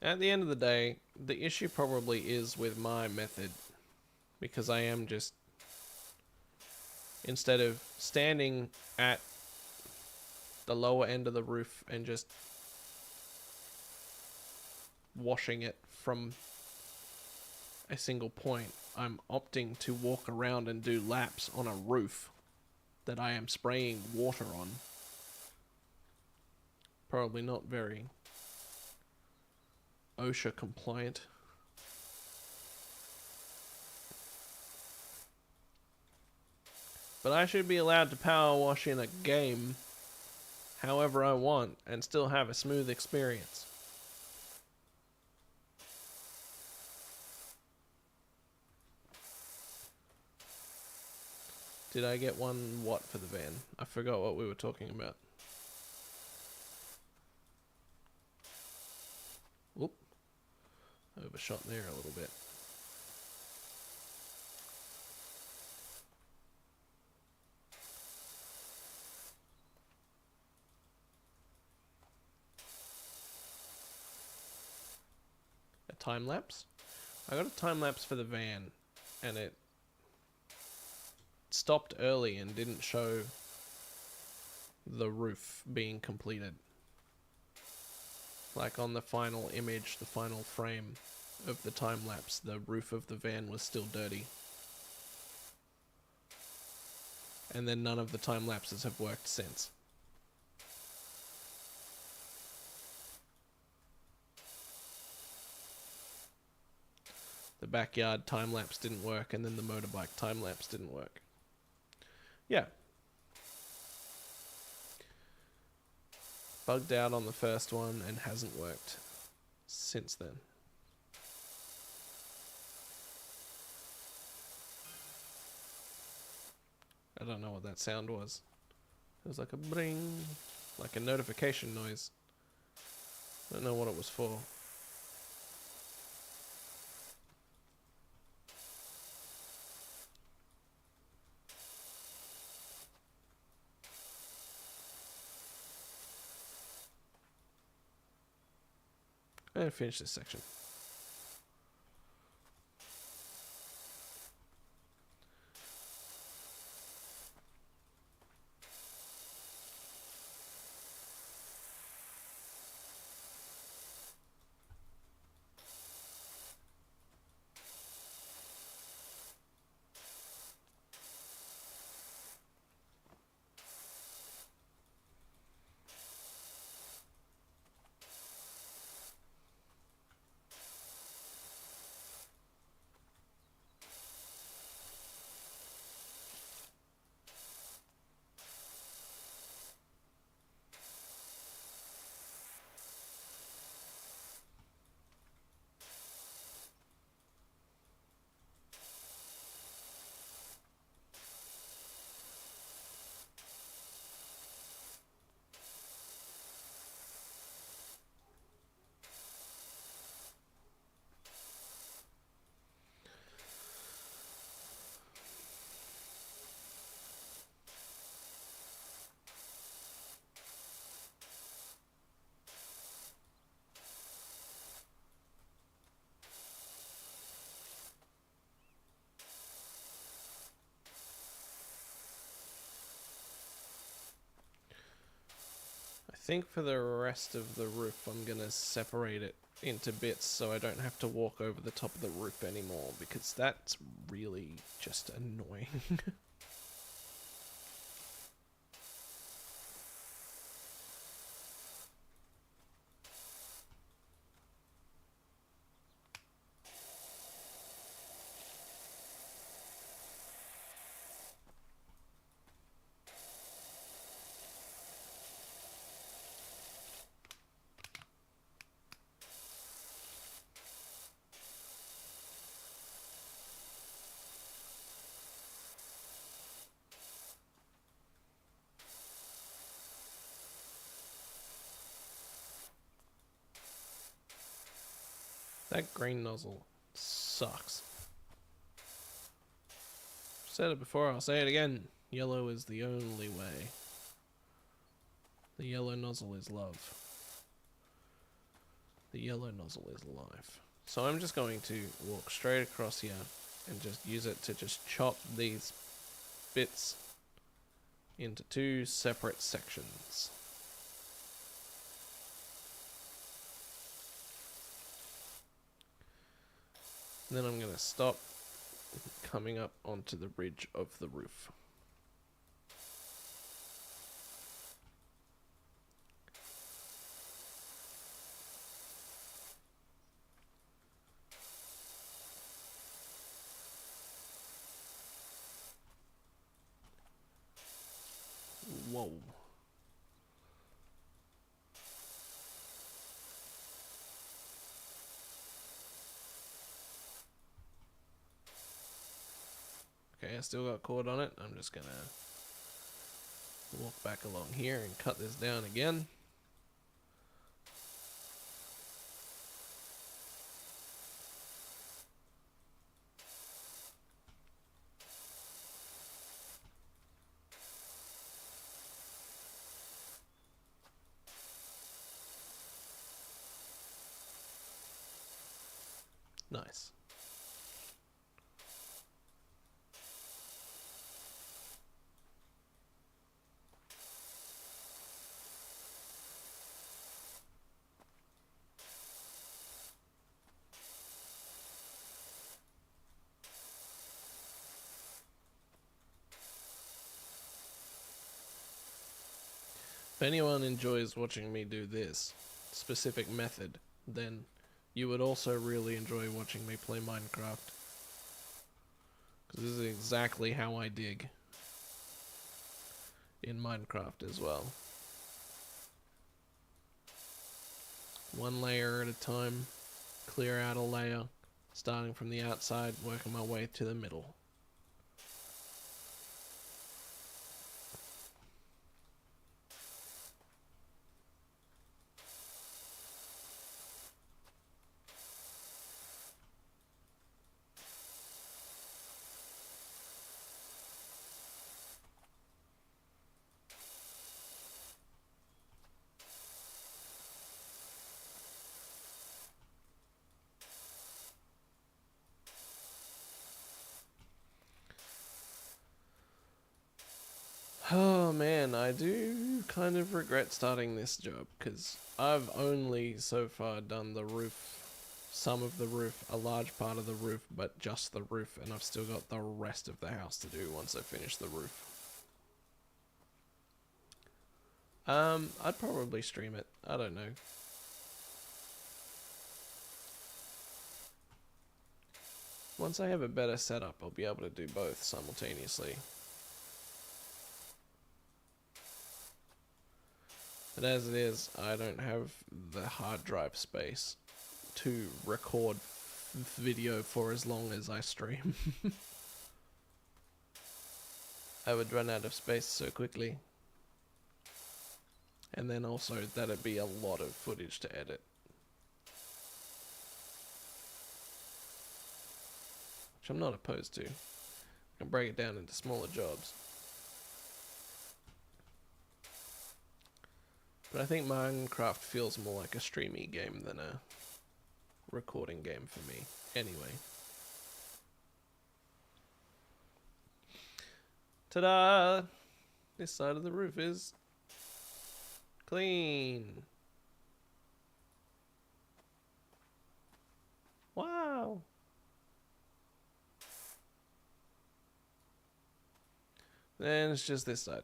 At the end of the day, the issue probably is with my method. Because I am just... Instead of standing at the lower end of the roof and just washing it from a single point, I'm opting to walk around and do laps on a roof that I am spraying water on. Probably not very OSHA compliant. But I should be allowed to power wash in a game however I want and still have a smooth experience. Did I get 1 watt for the van? I forgot what we were talking about. Oop. Overshot there a little bit. A time lapse? I got a time lapse for the van and it stopped early and didn't show the roof being completed. Like on the final image, the final frame of the time lapse, the roof of the van was still dirty. And then none of the time lapses have worked since. The backyard time lapse didn't work, and then the motorbike time lapse didn't work. Yeah. Bugged out on the first one and hasn't worked since then. I don't know what that sound was. It was like a bring, like a notification noise. I don't know what it was for. I'm gonna finish this section. I think for the rest of the roof I'm gonna separate it into bits so I don't have to walk over the top of the roof anymore, because that's really just annoying. That green nozzle sucks. Said it before, I'll say it again. Yellow is the only way. The yellow nozzle is love. The yellow nozzle is life. So I'm just going to walk straight across here and just use it to just chop these bits into two separate sections. And then I'm going to stop coming up onto the ridge of the roof. Whoa. Okay, I still got cord on it. I'm just gonna walk back along here and cut this down again. Nice. If anyone enjoys watching me do this specific method, then you would also really enjoy watching me play Minecraft. Because this is exactly how I dig in Minecraft as well. One layer at a time, clear out a layer, starting from the outside, working my way to the middle. Oh man, I do kind of regret starting this job because I've only so far done the roof, some of the roof, a large part of the roof, but just the roof, and I've still got the rest of the house to do once I finish the roof. I'd probably stream it. I don't know. Once I have a better setup, I'll be able to do both simultaneously. But as it is, I don't have the hard drive space to record video for as long as I stream. I would run out of space so quickly. And then also that'd be a lot of footage to edit. Which I'm not opposed to. I can break it down into smaller jobs. But I think Minecraft feels more like a streamy game than a recording game for me. Anyway. Ta-da! This side of the roof is clean. Wow! Then it's just this side.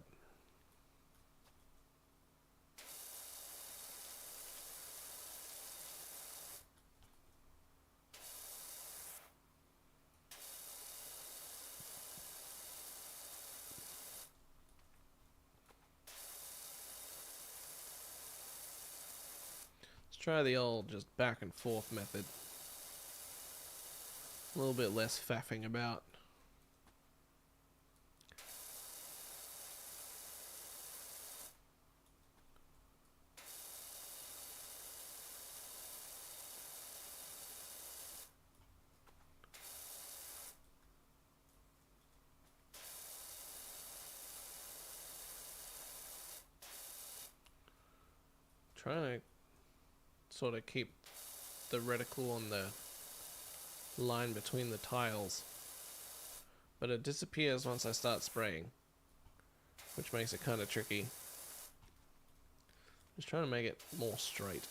Try the old just back and forth method. A little bit less faffing about. Trying to sort of keep the reticle on the line between the tiles, but it disappears once I start spraying, which makes it kind of tricky. Just trying to make it more straight.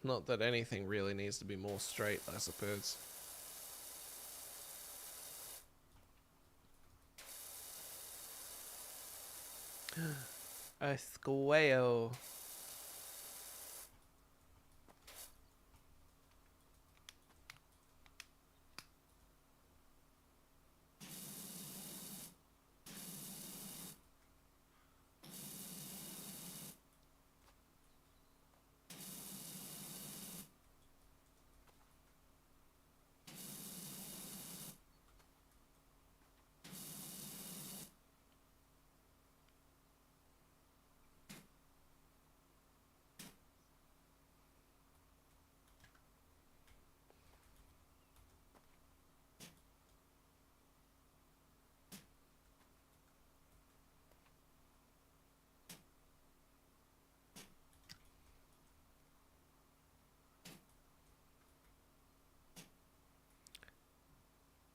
Not that anything really needs to be more straight, I suppose. A squale.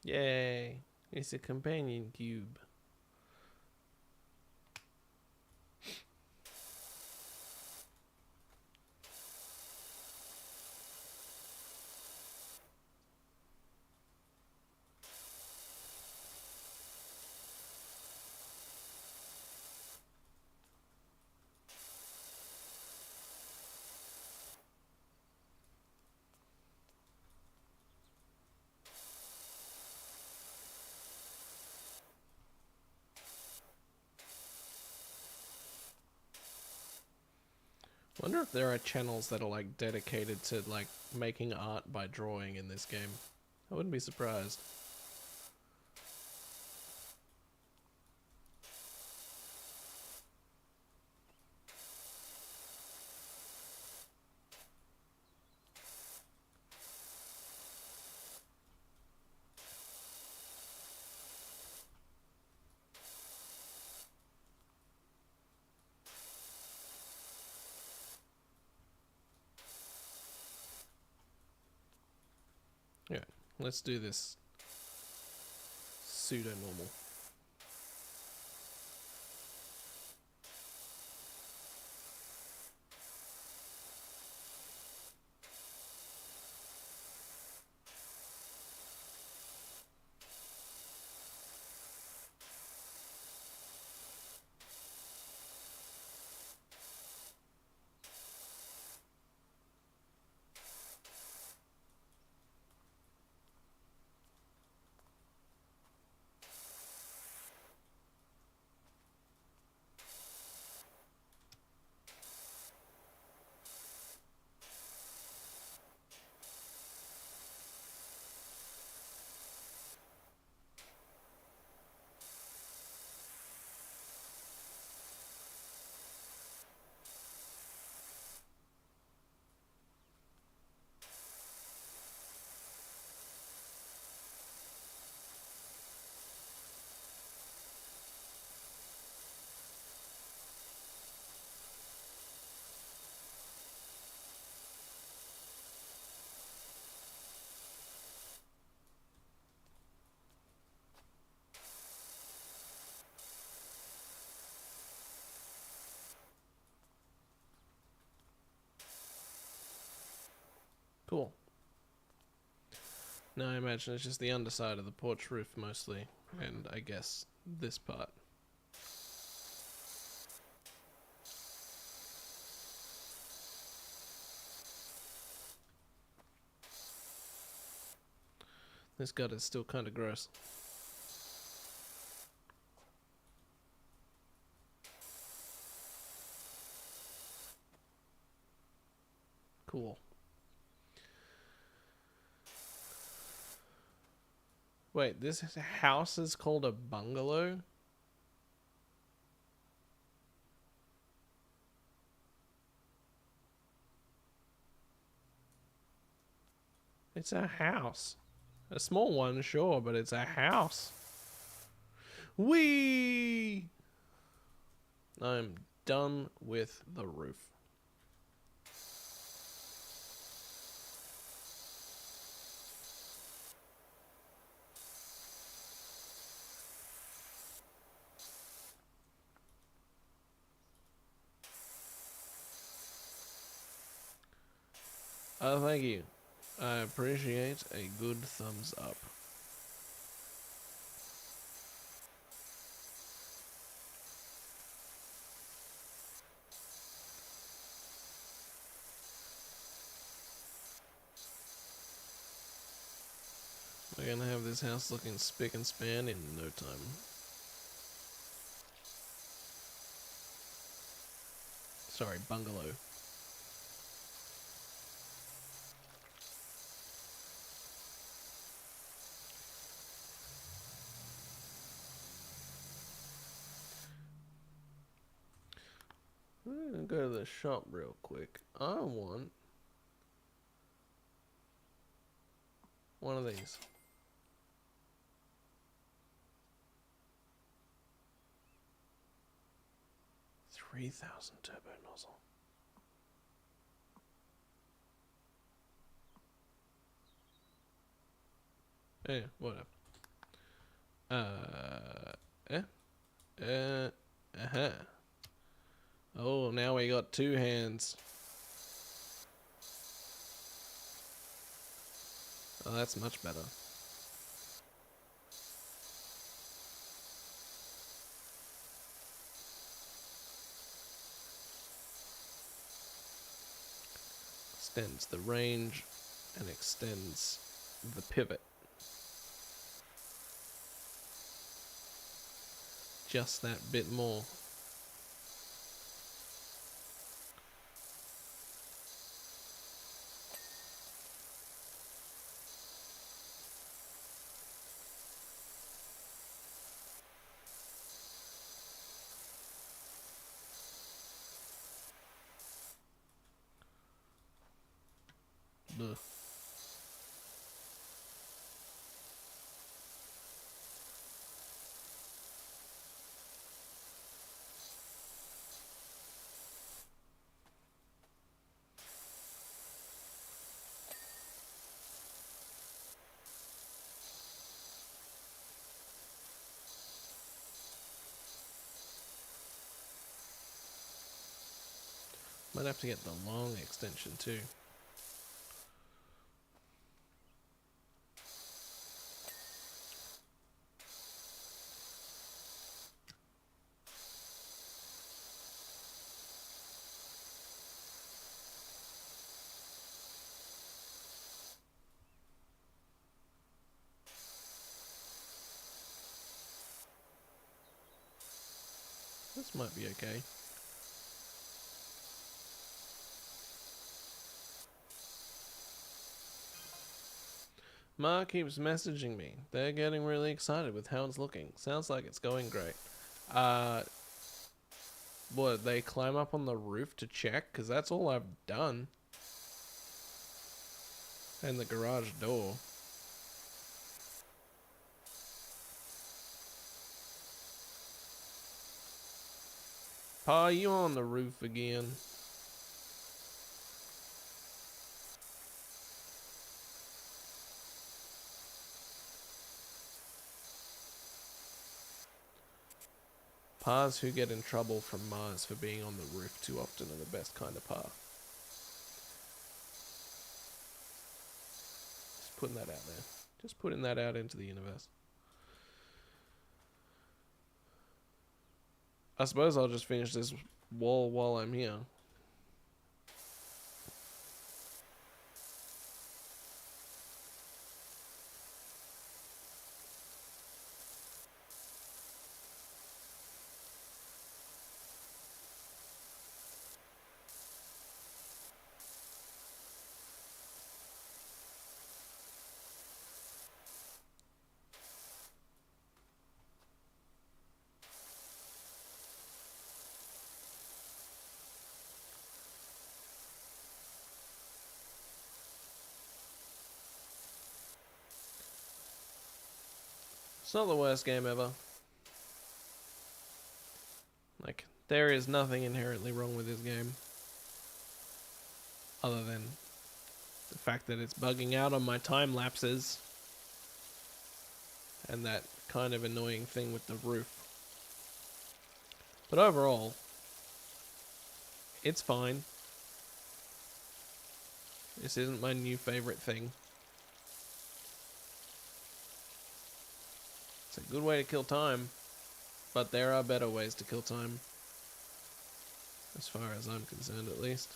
Yay, it's a companion cube. Wonder if there are channels that are like dedicated to like making art by drawing in this game. I wouldn't be surprised. Yeah, let's do this pseudo-normal. Cool. Now I imagine it's just the underside of the porch roof mostly, and I guess this part. This gut is still kind of gross. Cool. Wait, this house is called a bungalow? It's a house. A small one, sure, but it's a house. Whee! I'm done with the roof. Oh, thank you. I appreciate a good thumbs up. We're gonna have this house looking spick and span in no time. Sorry, bungalow. I'm gonna go to the shop real quick. I want one of these. 3,000 turbo nozzle. Yeah, whatever. Uh-huh. Oh, now we got two hands. Oh, that's much better. Extends the range and extends the pivot. Just that bit more. Ugh. Might have to get the long extension too. This might be okay. Ma keeps messaging me. They're getting really excited with how it's looking. Sounds like it's going great. What, they climb up on the roof to check? Because that's all I've done. And the garage door. Pa, you on the roof again? Pas who get in trouble from Mars for being on the roof too often are the best kind of pa. Just putting that out there. Just putting that out into the universe. I suppose I'll just finish this wall while I'm here. It's not the worst game ever. Like, there is nothing inherently wrong with this game. Other than the fact that it's bugging out on my time lapses. And that kind of annoying thing with the roof. But overall, it's fine. This isn't my new favorite thing. It's a good way to kill time, but there are better ways to kill time. As far as I'm concerned, at least.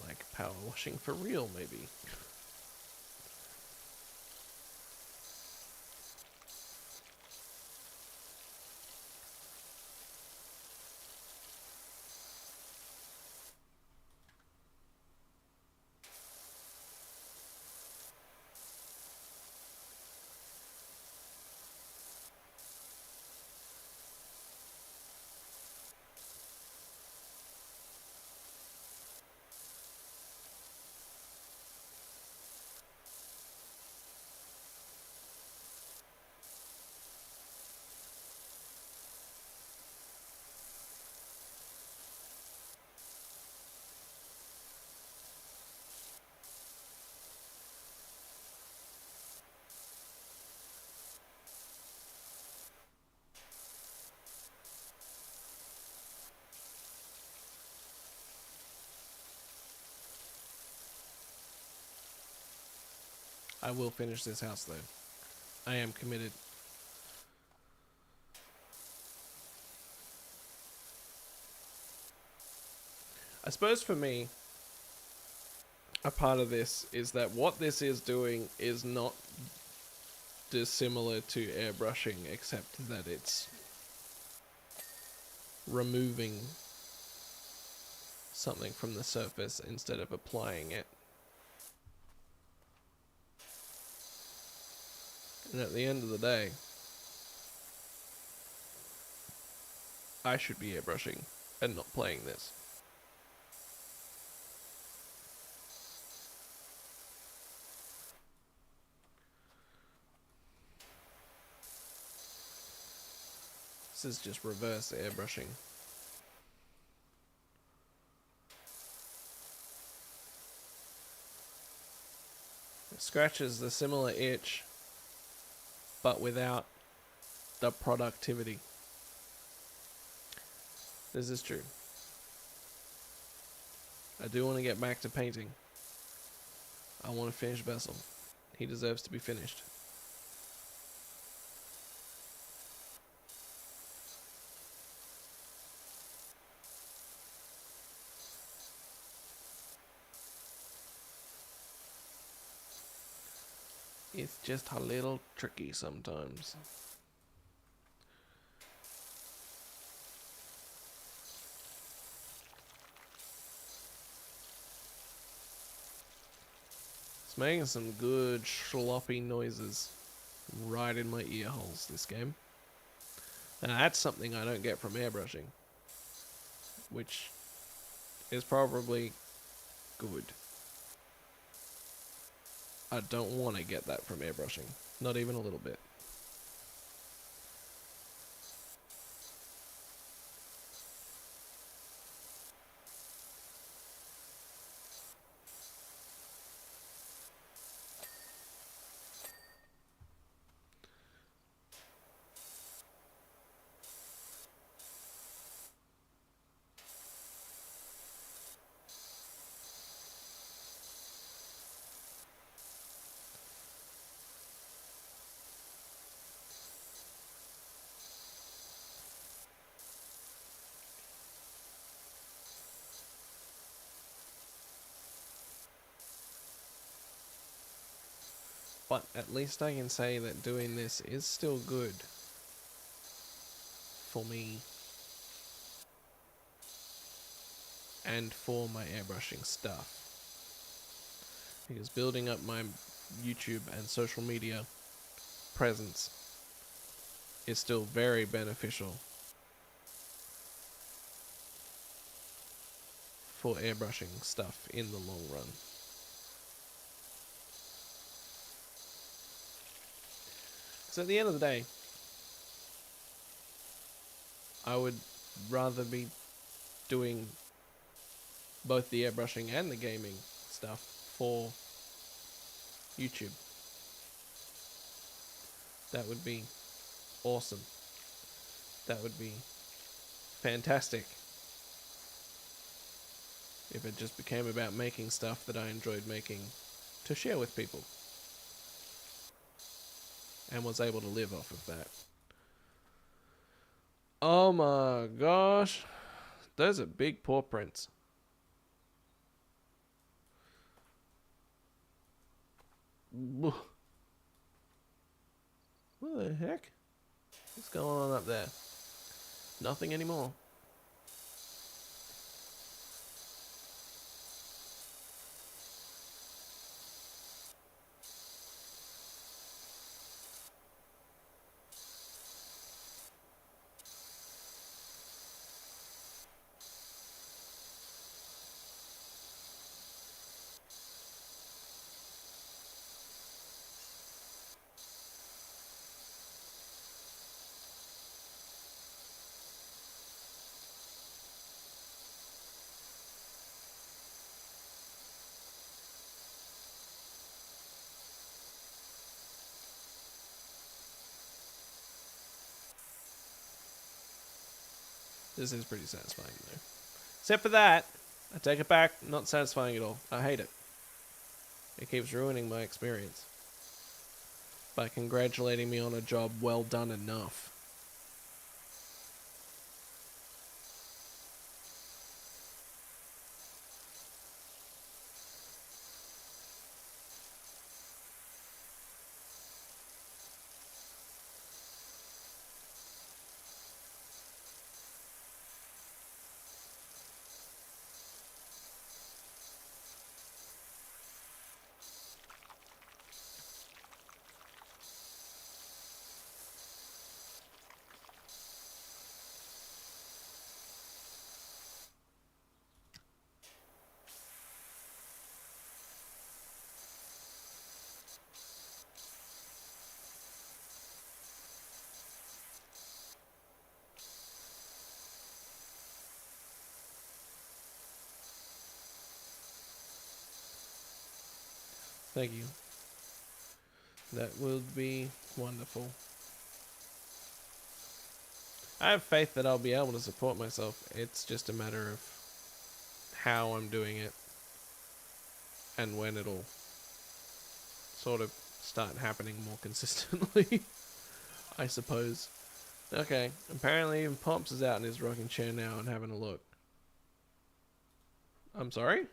Like power washing for real, maybe. I will finish this house, though. I am committed. I suppose for me, a part of this is that what this is doing is not dissimilar to airbrushing, except that it's removing something from the surface instead of applying it. And at the end of the day, I should be airbrushing and not playing this. This is just reverse airbrushing. It scratches the similar itch, but without the productivity. This is true. I do want to get back to painting. I want to finish Bessel. He deserves to be finished. It's just a little tricky sometimes. It's making some good sloppy noises right in my ear holes, this game. And that's something I don't get from airbrushing, which is probably good. I don't want to get that from airbrushing, not even a little bit. But at least I can say that doing this is still good for me and for my airbrushing stuff. because building up my YouTube and social media presence is still very beneficial for airbrushing stuff in the long run. So at the end of the day, I would rather be doing both the airbrushing and the gaming stuff for YouTube. That would be awesome. That would be fantastic if it just became about making stuff that I enjoyed making to share with people and was able to live off of that. Oh my gosh, those are big paw prints. What the heck? What's going on up there? Nothing anymore. This is pretty satisfying though. Except for that, I take it back, not satisfying at all. I hate it. It keeps ruining my experience by congratulating me on a job well done enough. Thank you. That would be wonderful. I have faith that I'll be able to support myself. It's just a matter of how I'm doing it and when it'll sort of start happening more consistently, I suppose. Okay, apparently even Pops is out in his rocking chair now and having a look. I'm sorry?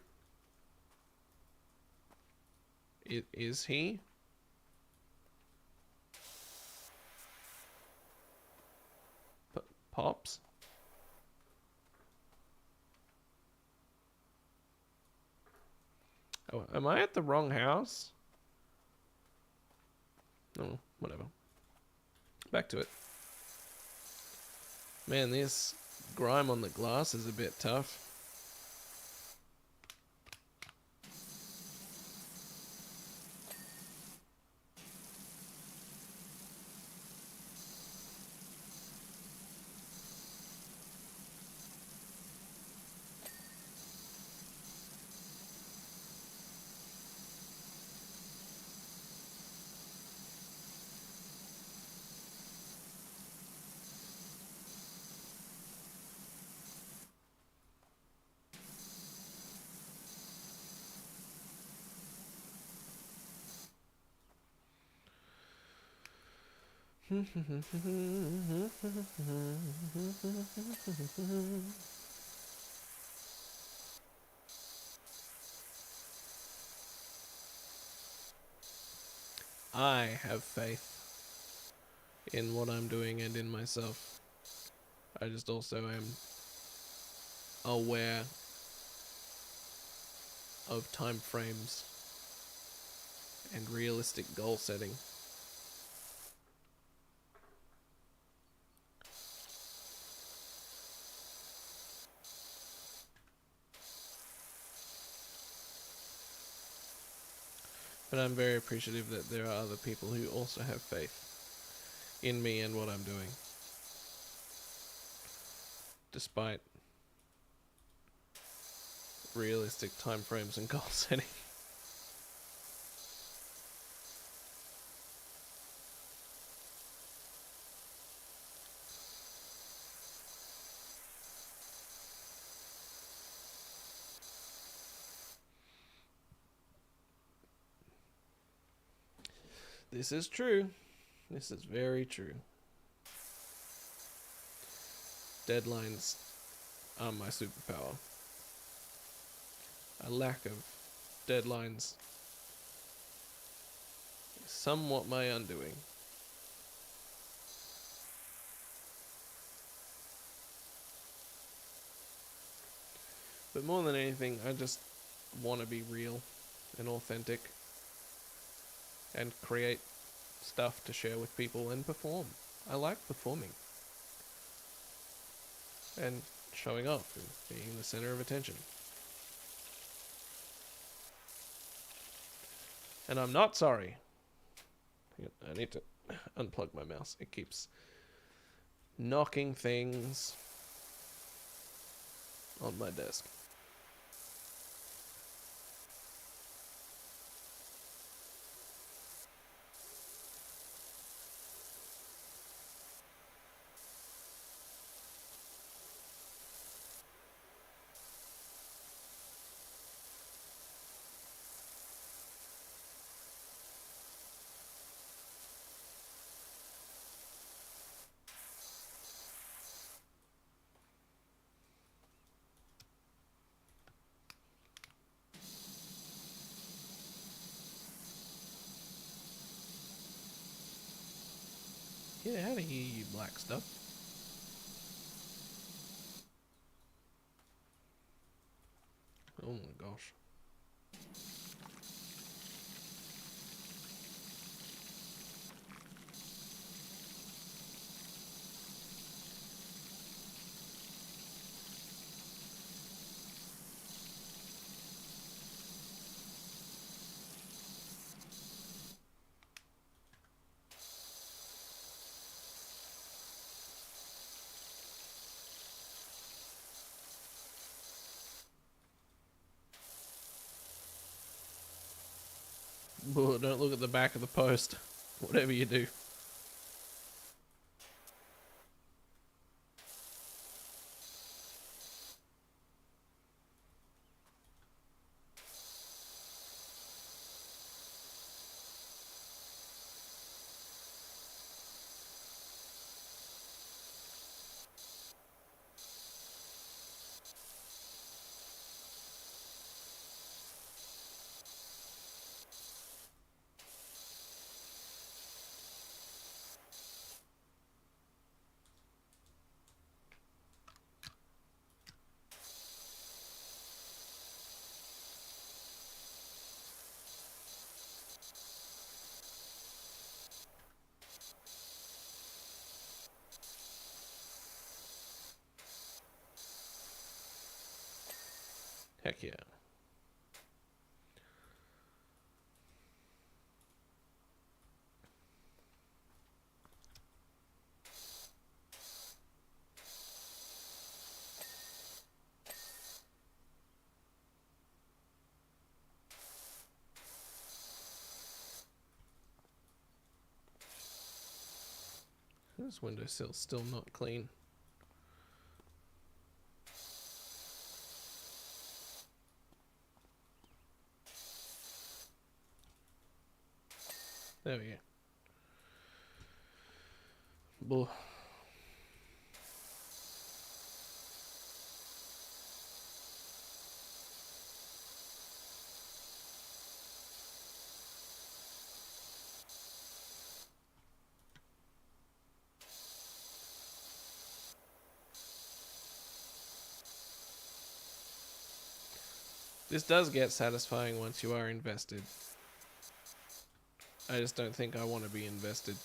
Is he? Pops? Oh, am I at the wrong house? Oh, whatever. Back to it. Man, this grime on the glass is a bit tough. I have faith in what I'm doing and in myself. I just also am aware of time frames and realistic goal setting. But I'm very appreciative that there are other people who also have faith in me and what I'm doing, despite realistic timeframes and goal setting. This is true. This is very true. Deadlines are my superpower. A lack of deadlines is somewhat my undoing. But more than anything, I just want to be real and authentic and create stuff to share with people and perform. I like performing and showing off and being the center of attention. And I'm not sorry. I need to unplug my mouse. It keeps knocking things on my desk. Get out of here, you black stuff. Oh my gosh. Ooh, don't look at the back of the post. Whatever you do. Heck yeah. This windowsill's still not clean. There we go. Bull. This does get satisfying once you are invested. I just don't think I want to be invested.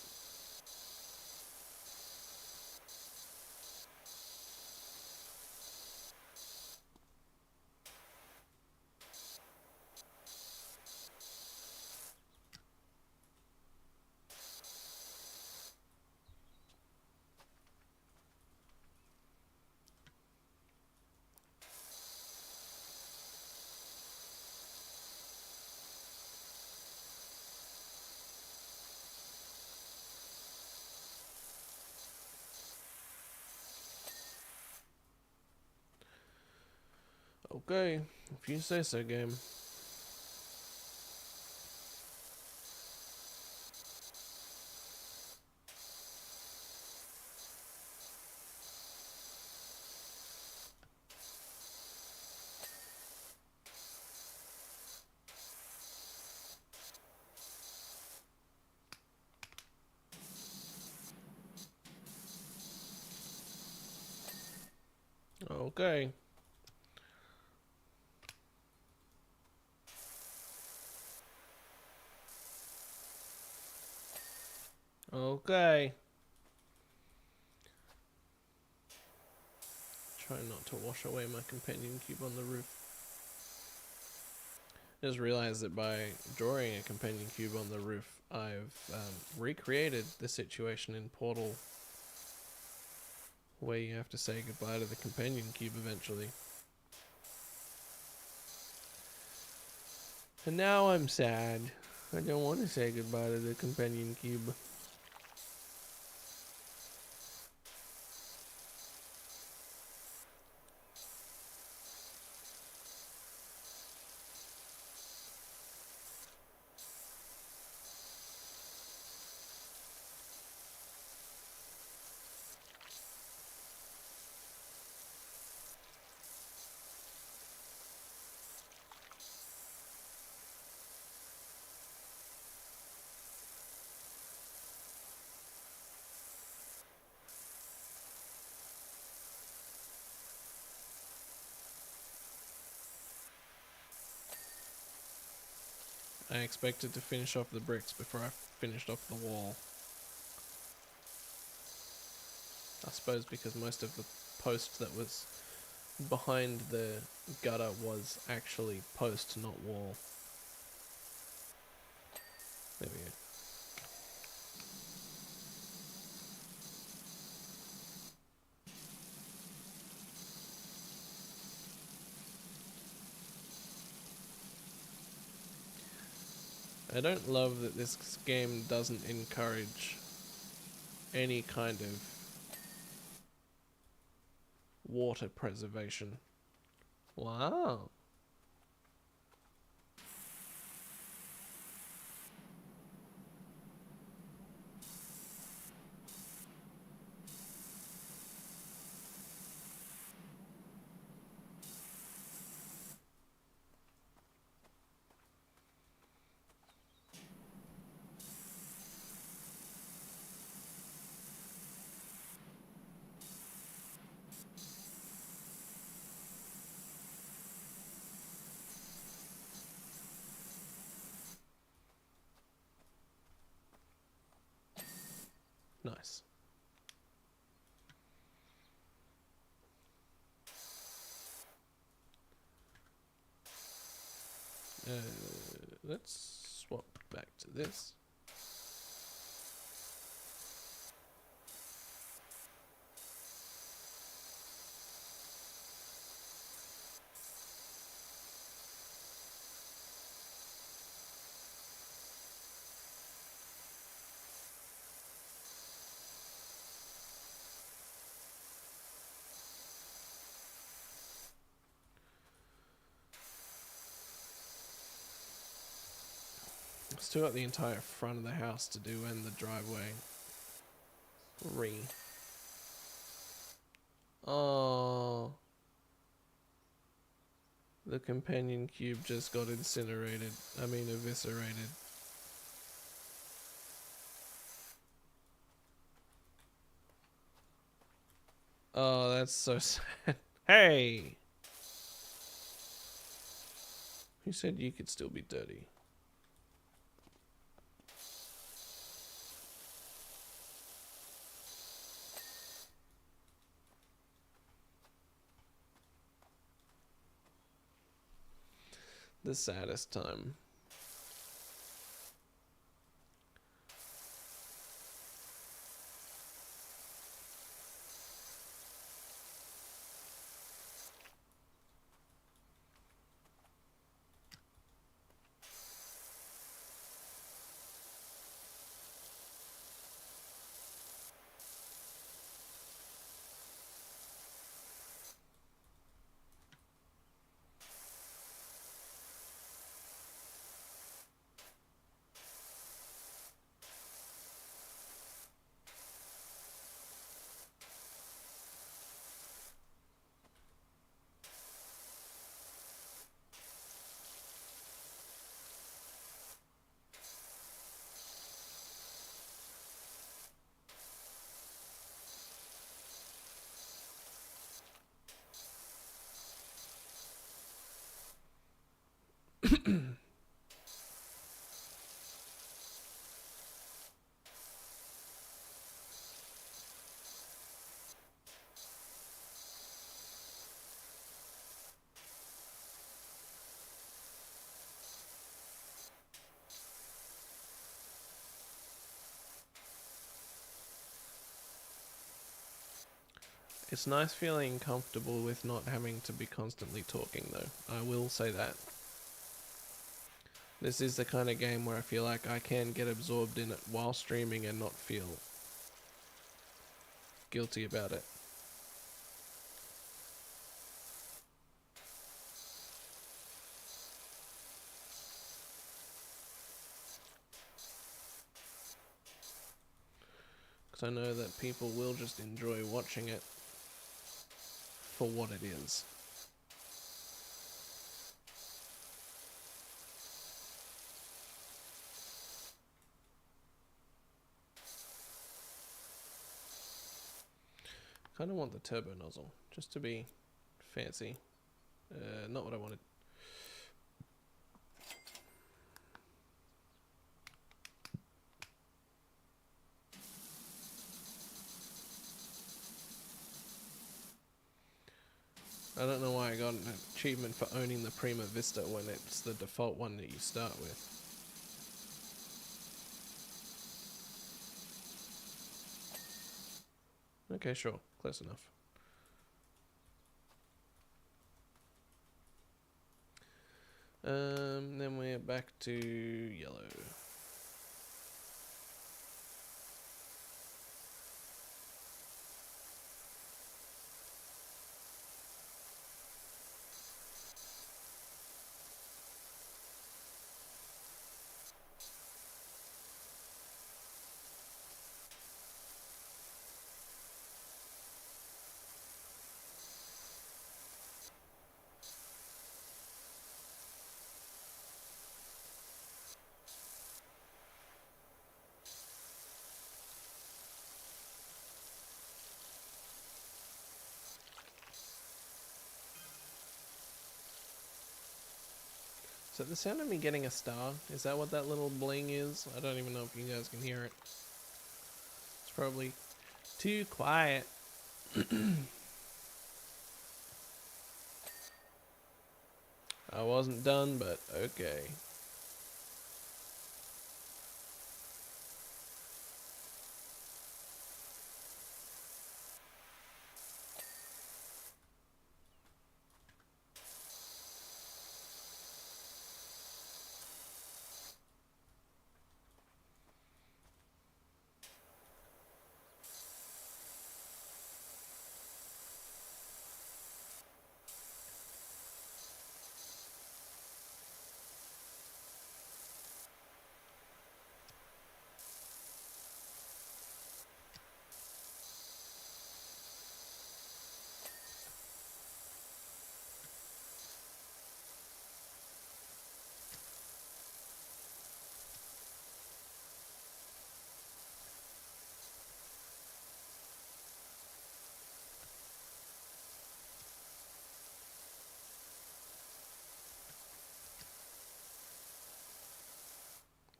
Okay, if you say so, game. Okay. Okay. Try not to wash away my companion cube on the roof. Just realized that by drawing a companion cube on the roof, I've recreated the situation in Portal where you have to say goodbye to the companion cube eventually. And now I'm sad. I don't want to say goodbye to the companion cube. I expected to finish off the bricks before I finished off the wall. I suppose because most of the post that was behind the gutter was actually post, not wall. There we go. I don't love that this game doesn't encourage any kind of water preservation. Wow. Nice. Let's swap back to this. Still got the entire front of the house to do and the driveway. Oh. The companion cube just got incinerated. I mean eviscerated. Oh, that's so sad. Hey! Who said you could still be dirty? The saddest time. It's nice feeling comfortable with not having to be constantly talking, though. I will say that. This is the kind of game where I feel like I can get absorbed in it while streaming and not feel guilty about it. Because I know that people will just enjoy watching it for what it is. Kind of want the turbo nozzle, just to be fancy. Not what I wanted. I don't know why I got an achievement for owning the Prima Vista when it's the default one that you start with. Okay, sure. Close enough. Then we're back to yellow. So the sound of me getting a star, is that what that little bling is? I don't even know if you guys can hear it. It's probably too quiet. I wasn't done, but okay.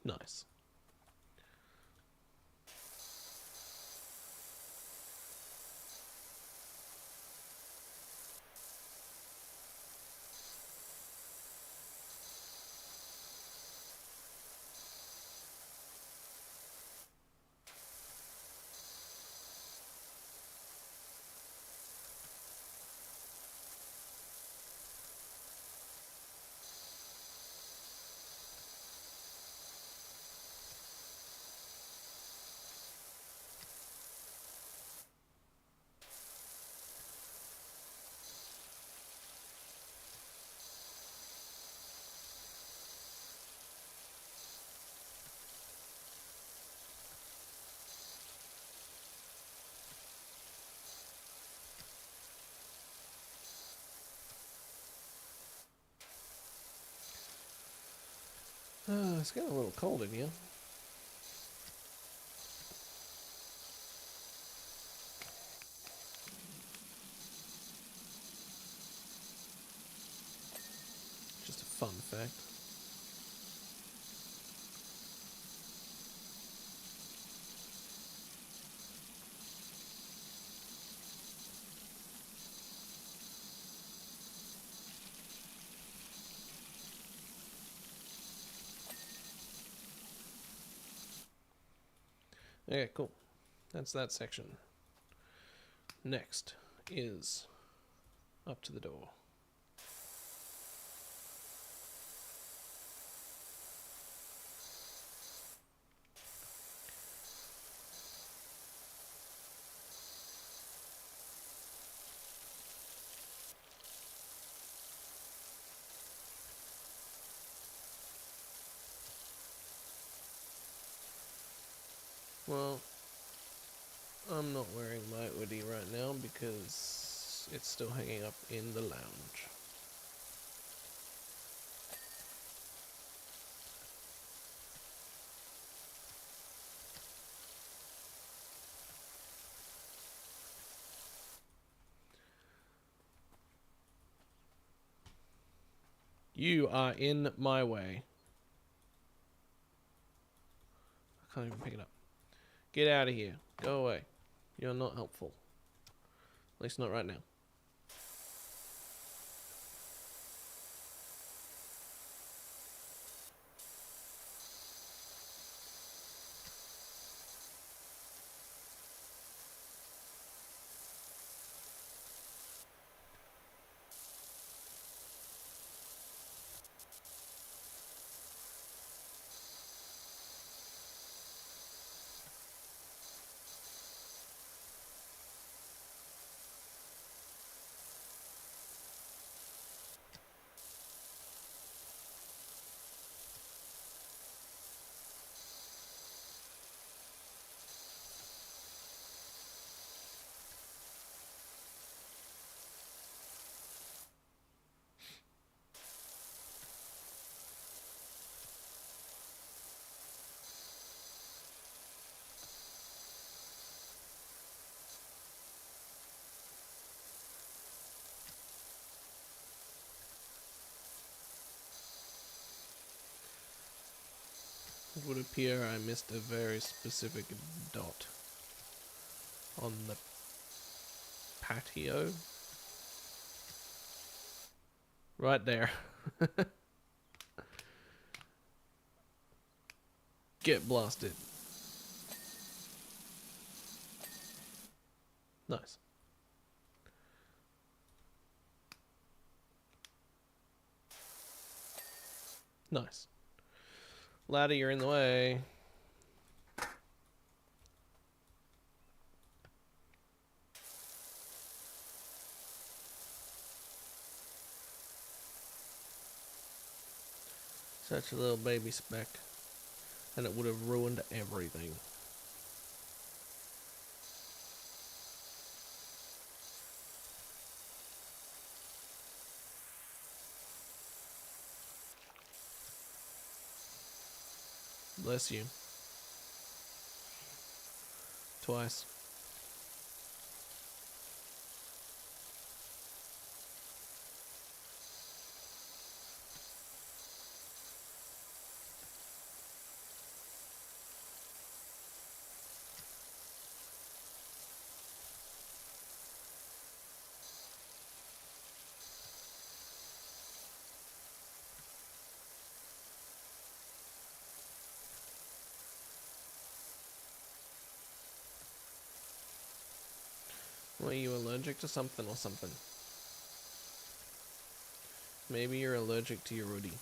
Nice. It's getting a little cold in here. Just a fun fact. Okay, cool. That's that section. Next is up to the door. Well, I'm not wearing my hoodie right now because it's still hanging up in the lounge. You are in my way. I can't even pick it up. Get out of here. Go away. You're not helpful. At least not right now. It would appear I missed a very specific dot on the patio. Right there. Get blasted. Nice. Nice. Ladder, you're in the way. Such a little baby speck. And it would have ruined everything. Bless you. Twice. Were you allergic to something or something? Maybe you're allergic to your Rudy.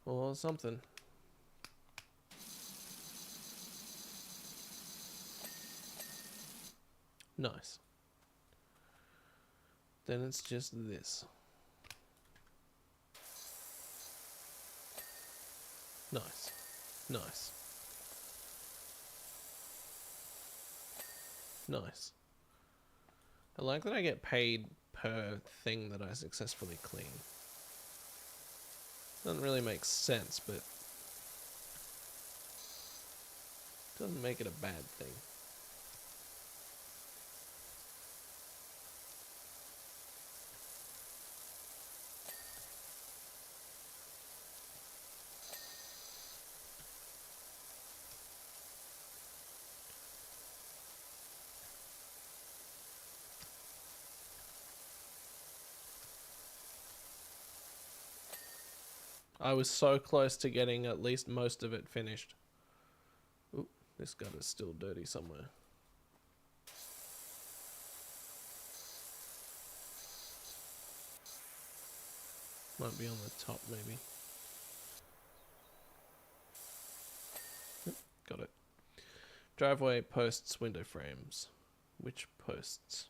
Or something. Nice. Then it's just this. Nice. Nice. Nice. I like that I get paid per thing that I successfully clean. Doesn't really make sense, but doesn't make it a bad thing. I was so close to getting at least most of it finished. Ooh, this gutter's still dirty somewhere. Might be on the top, maybe. Yep, got it. Driveway, posts, window frames. Which posts?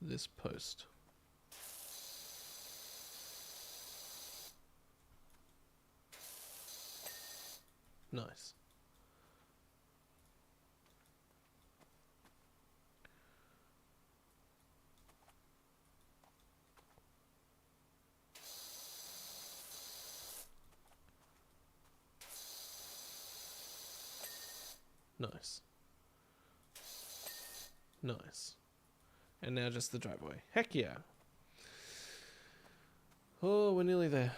This post. Nice. Nice. Nice. And now just the driveway. Heck yeah. Oh, we're nearly there.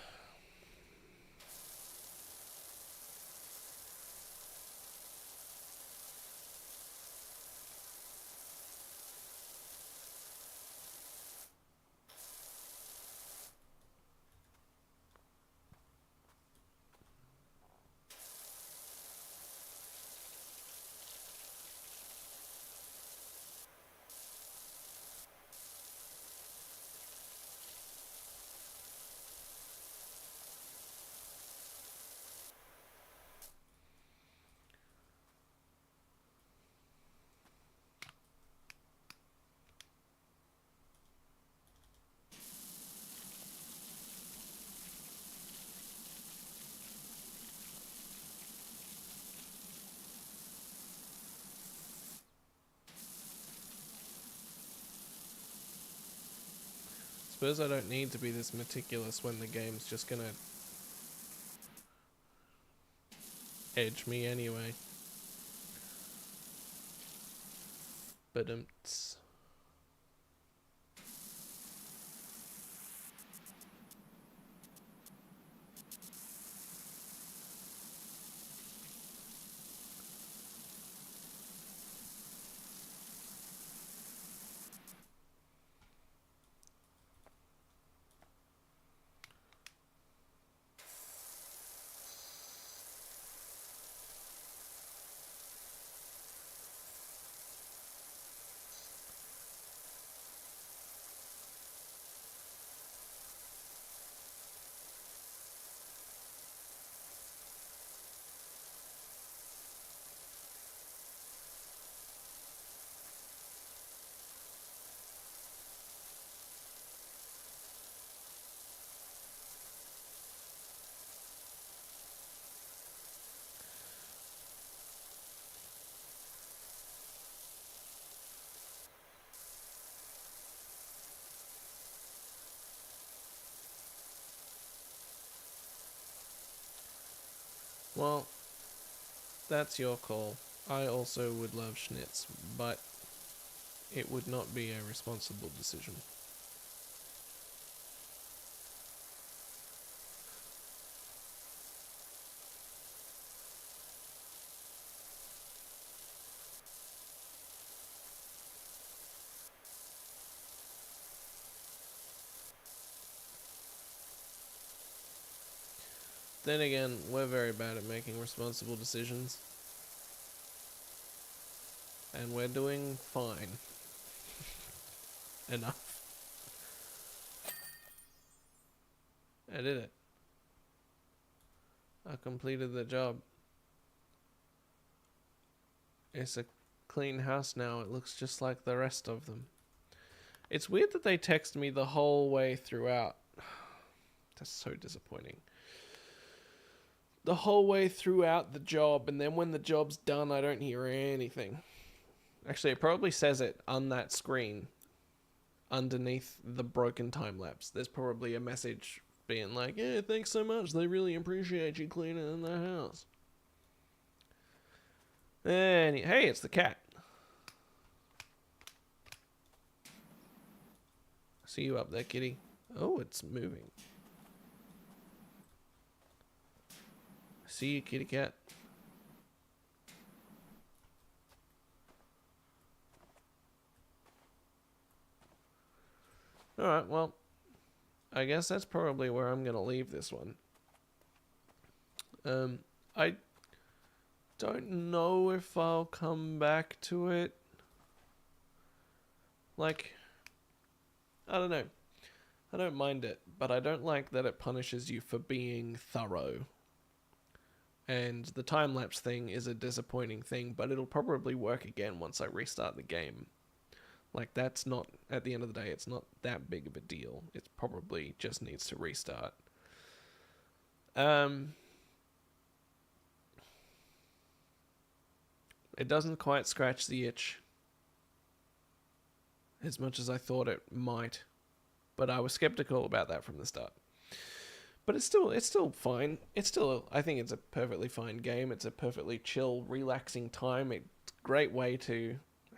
Suppose I don't need to be this meticulous when the game's just gonna edge me anyway. But well, that's your call. I also would love schnitz, but it would not be a responsible decision. Then again, we're very bad at making responsible decisions. And we're doing fine. Enough. I did it. I completed the job. It's a clean house now. It looks just like the rest of them. It's weird that they text me the whole way throughout. That's so disappointing. The whole way throughout the job, and then when the job's done, I don't hear anything. Actually, it probably says it on that screen underneath the broken time lapse. There's probably a message being like, yeah, thanks so much. They really appreciate you cleaning their house. And hey, it's the cat. See you up there, kitty. Oh, it's moving. See you, kitty cat. Alright, well, I guess that's probably where I'm going to leave this one. I don't know if I'll come back to it. Like, I don't know. I don't mind it, but I don't like that it punishes you for being thorough. And the time-lapse thing is a disappointing thing, but it'll probably work again once I restart the game. Like, that's not, at the end of the day, it's not that big of a deal. It probably just needs to restart. It doesn't quite scratch the itch as much as I thought it might, but I was skeptical about that from the start. But it's still fine. I think it's a perfectly fine game. It's a perfectly chill, relaxing time. It's a great way to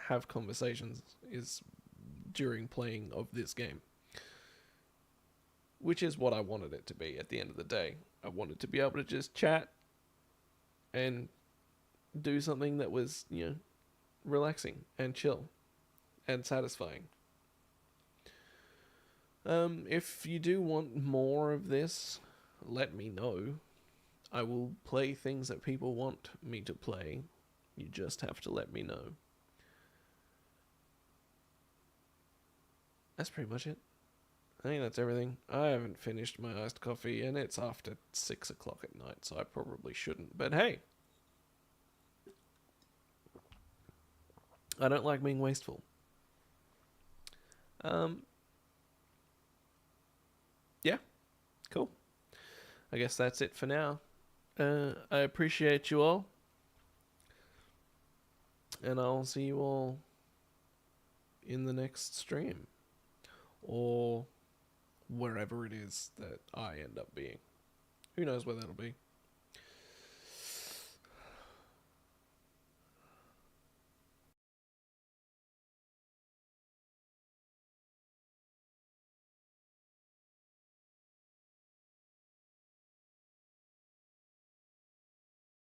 have conversations is during playing of this game, which is what I wanted it to be at the end of the day. I wanted to be able to just chat and do something that was, relaxing and chill and satisfying. If you do want more of this, let me know. I will play things that people want me to play. You just have to let me know. That's pretty much it. I think that's everything. I haven't finished my iced coffee, and it's after 6 o'clock at night, so I probably shouldn't. But hey, I don't like being wasteful. Yeah, cool. I guess that's it for now. I appreciate you all, and I'll see you all in the next stream, or wherever it is that I end up being. Who knows where that'll be.